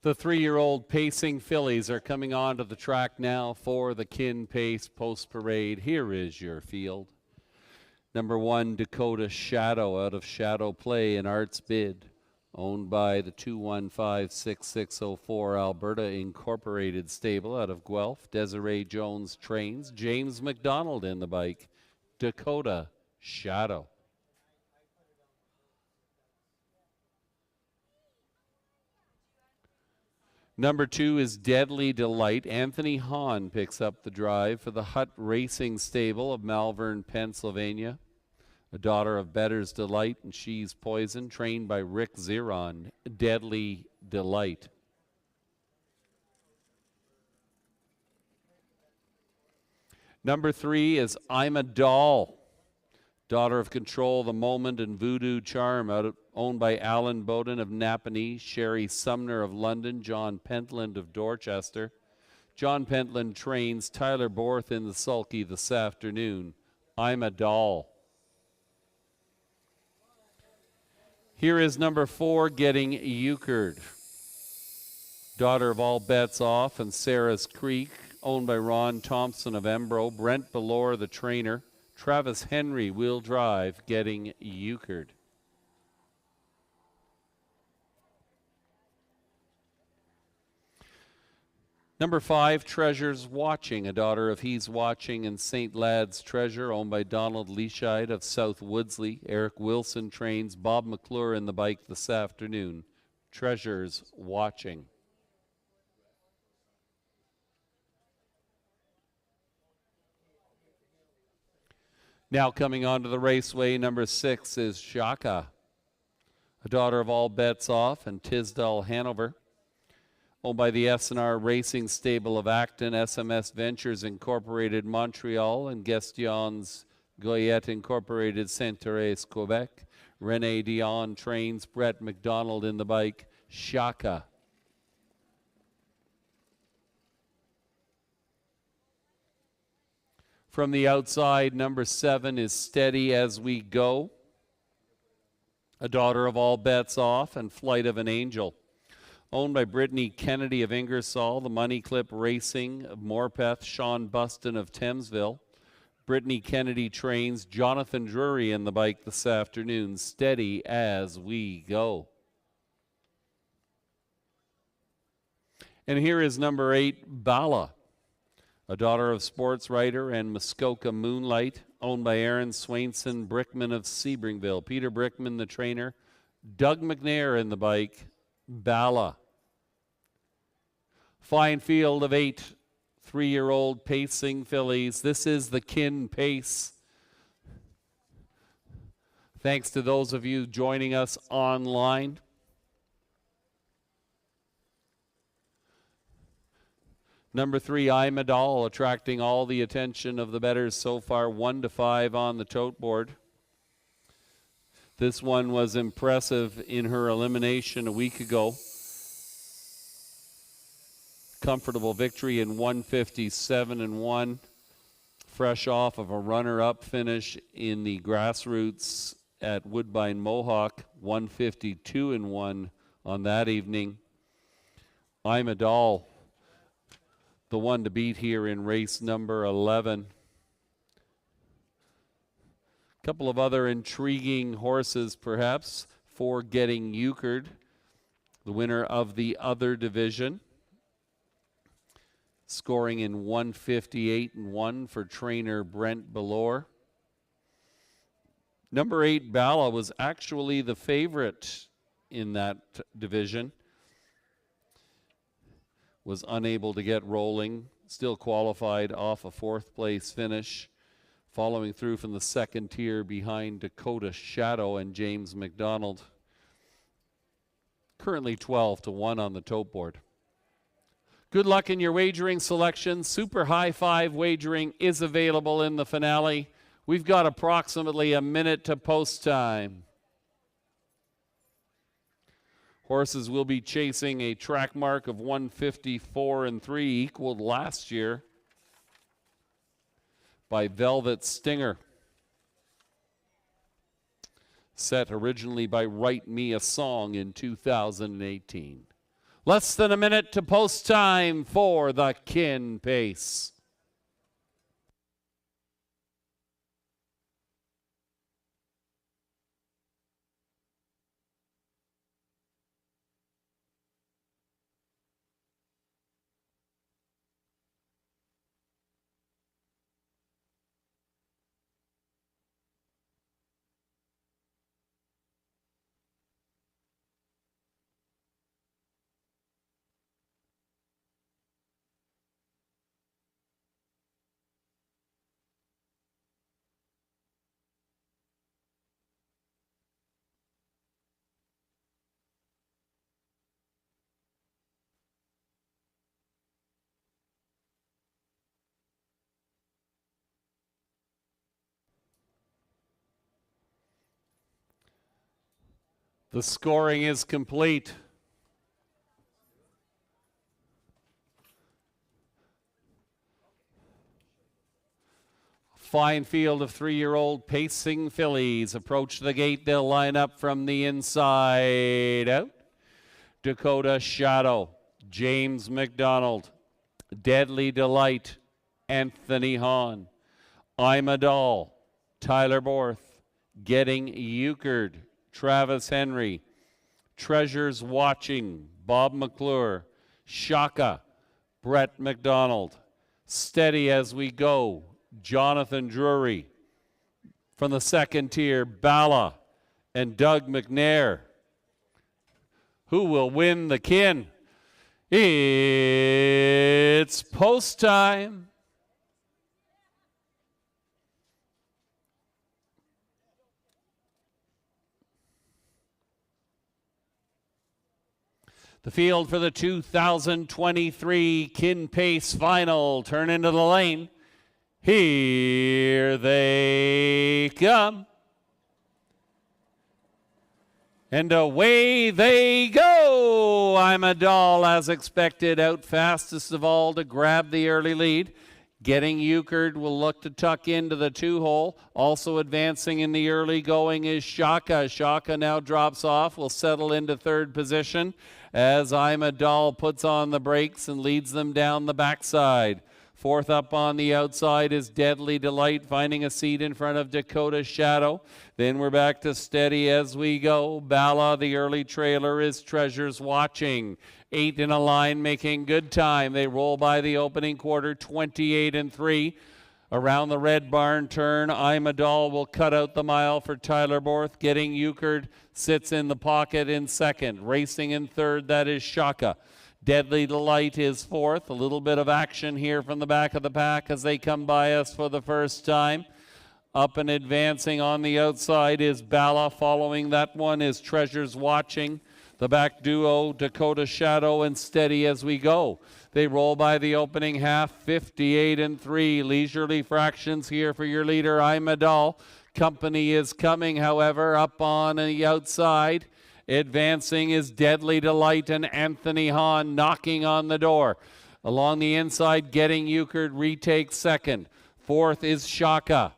D: The 3-year-old pacing fillies are coming onto the track now for the Kin Pace Post Parade. Here is your field. Number 1, Dakota Shadow out of Shadow Play in Arts Bid, owned by the 2156604 Alberta Incorporated stable out of Guelph. Desiree Jones trains. James McDonald in the bike. Dakota Shadow. Number 2 is Deadly Delight. Anthony Hahn picks up the drive for the Hutt Racing Stable of Malvern, Pennsylvania. A daughter of Better's Delight and She's Poison, trained by Rick Ziron. Deadly Delight. Number 3 is I'm a Doll. Daughter of Control, The Moment, and Voodoo Charm, owned by Alan Bowden of Napanee, Sherry Sumner of London, John Pentland of Dorchester. John Pentland trains Tyler Borth in the sulky this afternoon. I'm a Doll. Here is number 4, Getting Euchred. Daughter of All Bets Off and Sarah's Creek, owned by Ron Thompson of Embro, Brent Belore, the trainer. Travis Henry will drive Getting Euchred. Number 5, Treasures Watching, a daughter of He's Watching and St. Lad's Treasure, owned by Donald Leashide of South Woodsley. Eric Wilson trains Bob McClure in the bike this afternoon. Treasures Watching. Now coming onto the raceway, number 6 is Shaka, a daughter of All Bets Off and Tisdall Hanover, owned by the S&R Racing Stable of Acton, SMS Ventures Incorporated Montreal, and Gaston's Goyette Incorporated Saint-Thérèse, Quebec. Rene Dion trains Brett McDonald in the bike. Shaka. From the outside, number 7 is Steady As We Go. A Daughter of All Bets Off and Flight of an Angel. Owned by Brittany Kennedy of Ingersoll, the Money Clip Racing of Morpeth, Sean Buston of Thamesville. Brittany Kennedy trains Jonathan Drury in the bike this afternoon. Steady As We Go. And here is number 8, Bala. A Daughter of Sports Writer and Muskoka Moonlight, owned by Aaron Swainson Brickman of Sebringville. Peter Brickman, the trainer. Doug McNair in the bike. Bala. Fine field of 8 3-year-old pacing fillies. This is the Kin Pace. Thanks to those of you joining us online. Number 3, I'm a Doll, attracting all the attention of the bettors so far, 1-5 on the tote board. This one was impressive in her elimination a week ago. Comfortable victory in 157-1, fresh off of a runner-up finish in the grassroots at Woodbine Mohawk, 152-1 on that evening. I'm a Doll, the one to beat here in race number 11. A couple of other intriguing horses, perhaps, for Getting Euchred, the winner of the other division, scoring in 158-1 for trainer Brent Belor. Number 8, Bala, was actually the favorite in that division. Was unable to get rolling, still qualified off a 4th place finish, following through from the 2nd tier behind Dakota Shadow and James McDonald. Currently 12-1 on the tote board. Good luck in your wagering selection. Super High Five wagering is available in the finale. We've got approximately a minute to post time. Horses will be chasing a track mark of 154-3, equaled last year by Velvet Stinger. Set originally by Write Me a Song in 2018. Less than a minute to post time for the Kin Pace. The scoring is complete. Fine field of 3-year-old pacing fillies. Approach the gate. They'll line up from the inside out. Dakota Shadow, James McDonald, Deadly Delight, Anthony Hahn, I'm a Doll, Tyler Borth, Getting Euchred, Travis Henry, Treasures Watching, Bob McClure, Shaka, Brett McDonald, Steady As We Go, Jonathan Drury. From the 2nd tier, Bala and Doug McNair. Who will win the Kin? It's post time. The field for the 2023 Kin Pace Final. Turn into the lane. Here they come. And away they go. I'm a Doll, as expected, out fastest of all to grab the early lead. Getting Euchred will look to tuck into the 2-hole. Also advancing in the early going is Shaka. Shaka now drops off, will settle into 3rd position as Imadal puts on the brakes and leads them down the backside. 4th up on the outside is Deadly Delight, finding a seat in front of Dakota Shadow. Then we're back to Steady As We Go. Bala, the early trailer, is Treasures Watching. 8 in a line, making good time. They roll by the opening quarter, 28-3. Around the Red Barn turn, Imadal will cut out the mile for Tyler Borth. Getting Euchred sits in the pocket in 2nd. Racing in 3rd, that is Shaka. Deadly Delight is 4th. A little bit of action here from the back of the pack as they come by us for the first time. Up and advancing on the outside is Bala. Following that one is Treasures Watching. The back duo, Dakota Shadow and Steady As We Go. They roll by the opening half, 58-3. Leisurely fractions here for your leader, Imadal. Company is coming, however, up on the outside. Advancing is Deadly Delight and Anthony Hahn knocking on the door. Along the inside, Getting Euchred retakes 2nd. 4th is Shaka.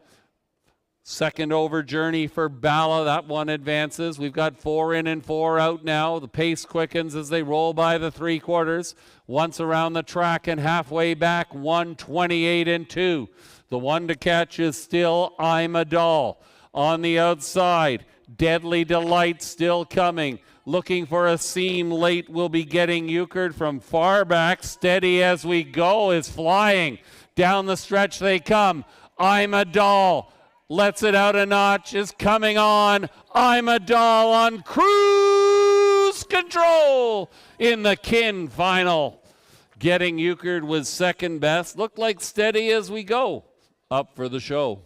D: 2nd over Journey for Bala. That one advances. We've got 4 in and 4 out now. The pace quickens as they roll by the 3/4. Once around the track and halfway back, 128-2. The one to catch is still Imadal. On the outside, Deadly Delight still coming. Looking for a seam late will be Getting Euchred from far back. Steady As We Go is flying. Down the stretch they come. Imadal lets it out a notch, is coming on. Imadal on cruise control in the Kin final. Getting Euchred was 2nd best. Looked like Steady As We Go up for the show.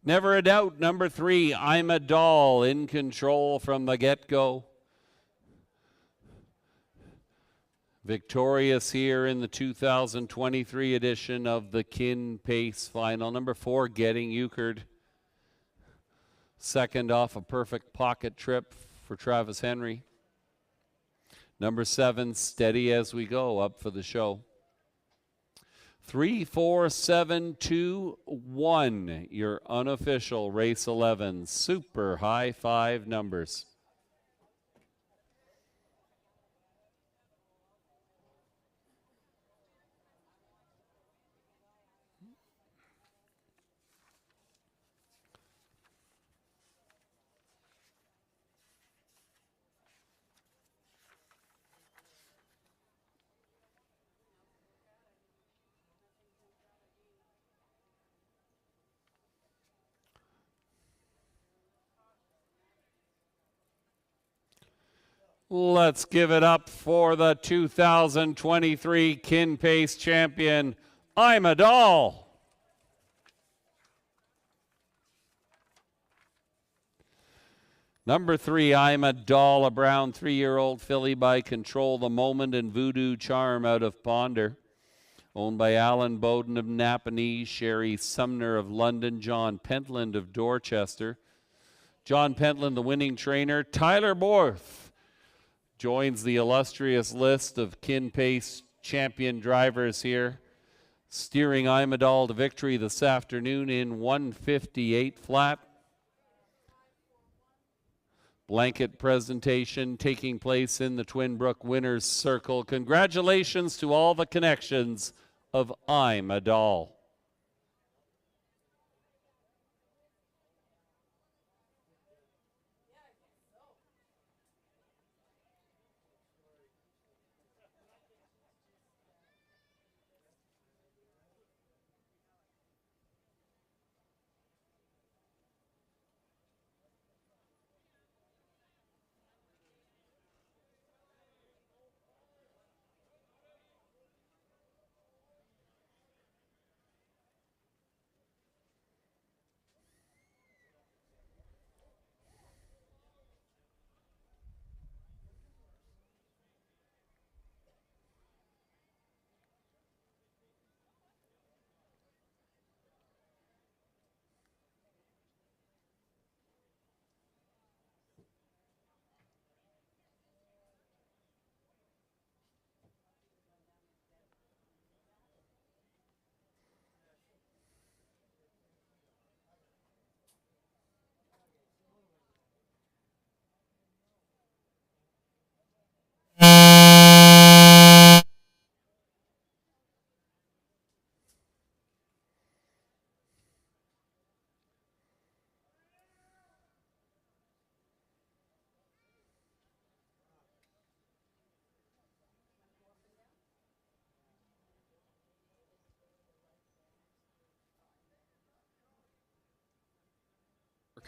D: Never a doubt, number 3, Imadal in control from the get-go. Victorious here in the 2023 edition of the Kin Pace Final. Number 4, Getting Euchred. 2nd off a perfect pocket trip for Travis Henry. Number 7, Steady As We Go, up for the show. 3, 4, 7, 2, 1, your unofficial race 11. Super high 5 numbers. Let's give it up for the 2023 Kin Pace champion, Imadal. Number 3, Imadal, a brown 3-year-old filly by Control the Moment and Voodoo Charm out of Ponder. Owned by Alan Bowden of Napanee, Sherry Sumner of London, John Pentland of Dorchester. John Pentland, the winning trainer. Tyler Borth joins the illustrious list of Kin Pace champion drivers here, steering Imadal to victory this afternoon in 158 flat. Blanket presentation taking place in the Twin Brook Winners Circle. Congratulations to all the connections of Imadal.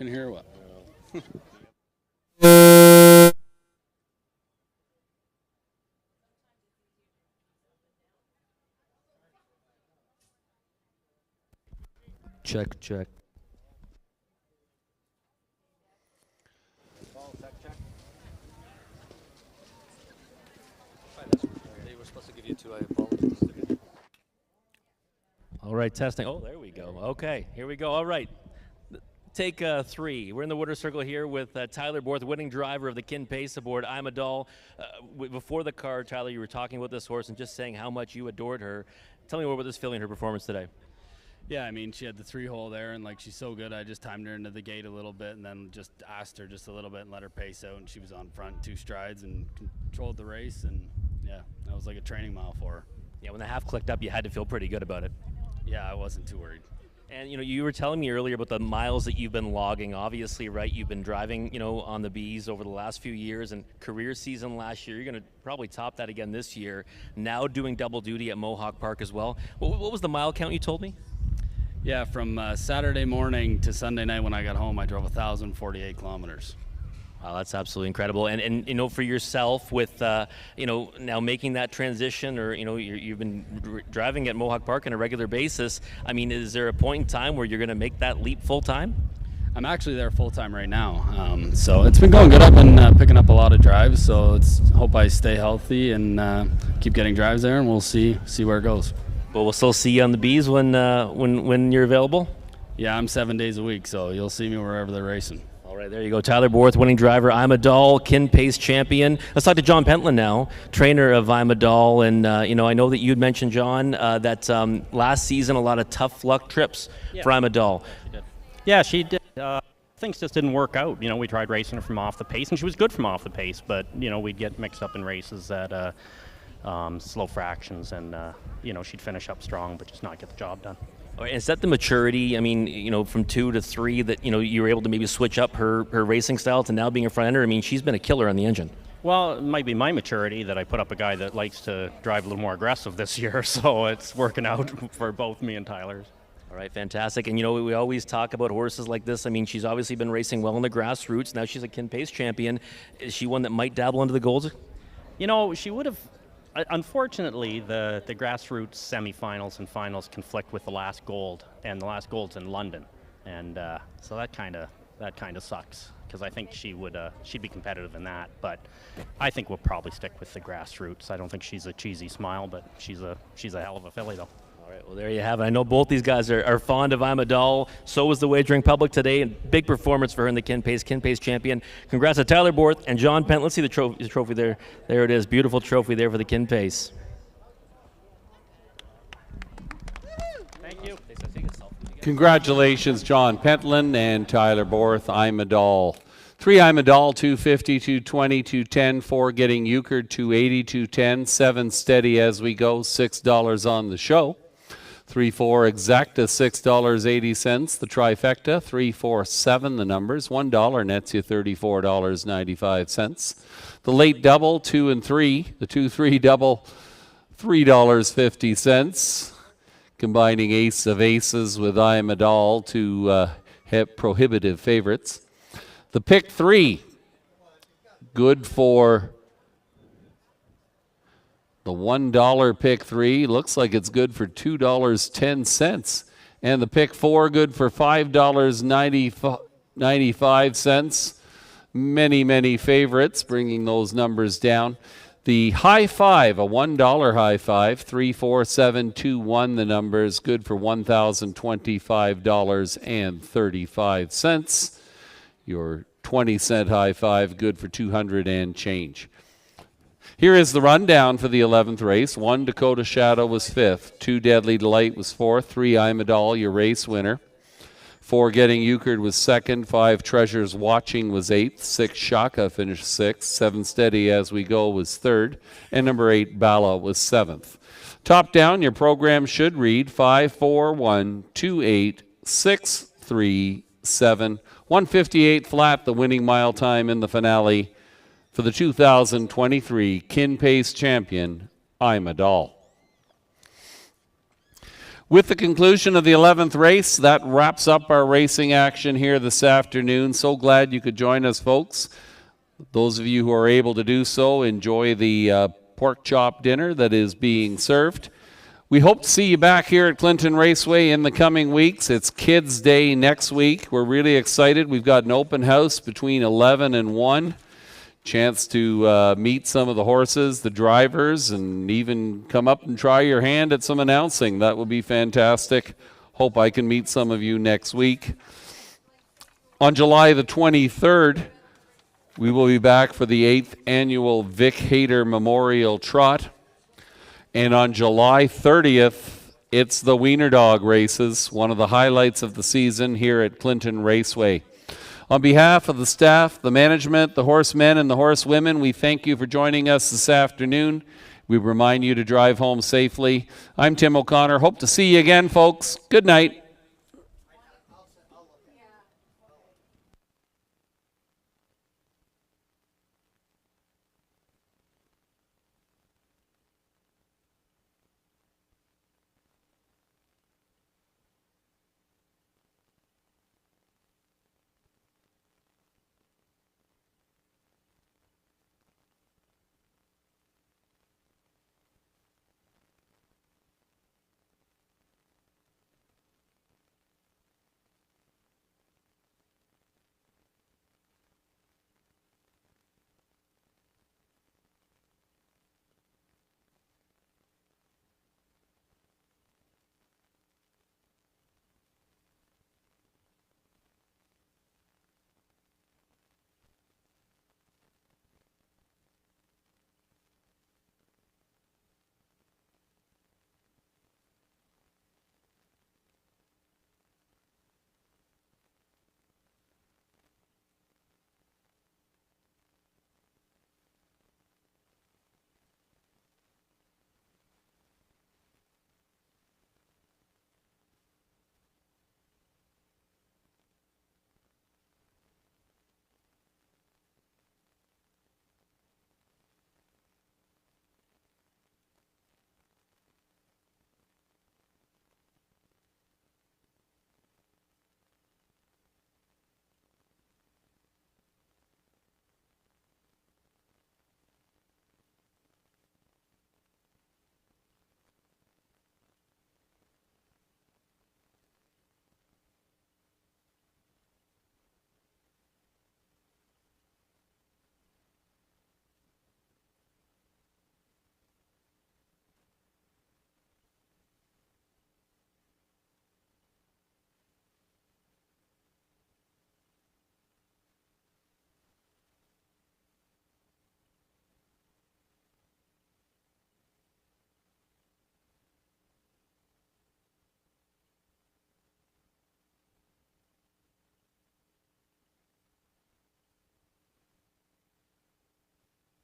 F: working here or what?
G: Check, check.
H: They were supposed to give you two. I apologize.
G: All right, testing. Oh, there we go. Okay, here we go. All right. Take 3. We're in the winner's circle here with Tyler Borth, winning driver of the Kin Pace aboard I'm a Doll. Before the car, Tyler, you were talking about this horse and just saying how much you adored her. Tell me more about this feeling, her performance today.
F: Yeah, I mean, she had the 3-hole there, and like she's so good. I just timed her into the gate a little bit, and then just asked her just a little bit and let her pace out, and she was on front 2 strides and controlled the race, and yeah, that was like a training mile for her.
G: Yeah, when the half clicked up, you had to feel pretty good about it.
F: Yeah, I wasn't too worried.
G: And, you know, you were telling me earlier about the miles that you've been logging. Obviously, right, you've been driving, you know, on the Bees over the last few years, and career season last year. You're going to probably top that again this year. Now doing double duty at Mohawk Park as well. What was the mile count you told me?
F: Yeah, from Saturday morning to Sunday night when I got home, I drove 1,048 kilometers.
G: Wow, that's absolutely incredible. And you know, for yourself with, you know, now making that transition, or, you know, you've been driving at Mohawk Park on a regular basis. I mean, is there a point in time where you're going to make that leap full time?
F: I'm actually there full time right now. So it's been going good. I've been picking up a lot of drives, so hope I stay healthy and keep getting drives there, and we'll see where it goes.
G: But we'll still see you on the Bees when you're available?
F: Yeah, I'm 7 days a week, so you'll see me wherever they're racing.
G: All right, there you go. Tyler Borth, winning driver, I'm a Doll, Kin Pace champion. Let's talk to John Pentland now, trainer of I'm a Doll. And, you know, I know that you had mentioned, John, that last season a lot of tough luck trips for I'm a Doll.
I: She did. Yeah, she did. Things just didn't work out. You know, we tried racing her from off the pace, and she was good from off the pace, but, you know, we'd get mixed up in races at slow fractions, and, you know, she'd finish up strong, but just not get the job done.
G: All right, is that the maturity, I mean, you know, from 2 to 3 that, you know, you were able to maybe switch up her racing style to now being a front ender? I mean, she's been a killer on the engine.
I: Well, it might be my maturity that I put up a guy that likes to drive a little more aggressive this year, so it's working out for both me and Tyler's.
G: All right, fantastic. And, you know, we always talk about horses like this. I mean, she's obviously been racing well in the grassroots. Now she's a Kin Pace champion. Is she one that might dabble into the golds?
I: You know, she would have. Unfortunately, the grassroots semifinals and finals conflict with the last gold, and the last gold's in London, and so that kind of sucks, because I think she'd be competitive in that. But I think we'll probably stick with the grassroots. I don't think she's a cheesy smile, but she's a hell of a filly though.
G: All right, well, there you have it. I know both these guys are fond of I'm a Doll. So was the wagering public today, and big performance for her in the Kin Pace champion. Congrats to Tyler Borth and John Penn. Let's see the trophy there. There it is. Beautiful trophy there for the Kin Pace.
I: Thank you.
D: Congratulations, John Pentland and Tyler Borth. I'm a Doll. 3 I'm a Doll, 250, 220, 210. 4 getting Euchred, 280, 210. 7 steady as we go, $6 on the show. 3-4 exacta, $6.80. The trifecta, 3-4-7 the numbers. $1 nets you $34.95. The late double, 2 and 3. The 2-3 double, $3.50. Combining ace of aces with I am a Doll to prohibitive favorites. The pick 3, good for the $1 pick 3. Looks like it's good for $2.10. And the pick 4, good for $5.95. Many favorites, bringing those numbers down. The high five, a $1 high five, 3, 4, 7, 2, 1. The numbers good for $1,025.35. Your 20-cent high five, good for 200 and change. Here is the rundown for the 11th race. 1 Dakota Shadow was 5th. 2 Deadly Delight was 4th. 3 I'm a Doll, your race winner. 4 Getting Euchred was 2nd. 5 Treasures Watching was 8th. 6 Shaka finished 6th. 7 Steady As We Go was 3rd. And number 8 Bala was 7th. Top down, your program should read 5, 4, 1, 2, 8, 6, 3, 7. 158 flat, the winning mile time in the finale for the 2023 Kin Pace champion, I'm a Doll. With the conclusion of the 11th race, that wraps up our racing action here this afternoon. So glad you could join us, folks. Those of you who are able to do so, enjoy the pork chop dinner that is being served. We hope to see you back here at Clinton Raceway in the coming weeks. It's Kids Day next week. We're really excited. We've got an open house between 11 and 1. Chance to meet some of the horses, the drivers, and even come up and try your hand at some announcing. That will be fantastic. Hope I can meet some of you next week. On July the 23rd, we will be back for the 8th annual Vic Hayter Memorial Trot. And on July 30th, it's the Wiener Dog races, one of the highlights of the season here at Clinton Raceway. On behalf of the staff, the management, the horsemen, and the horsewomen, we thank you for joining us this afternoon. We remind you to drive home safely. I'm Tim O'Connor. Hope to see you again, folks. Good night.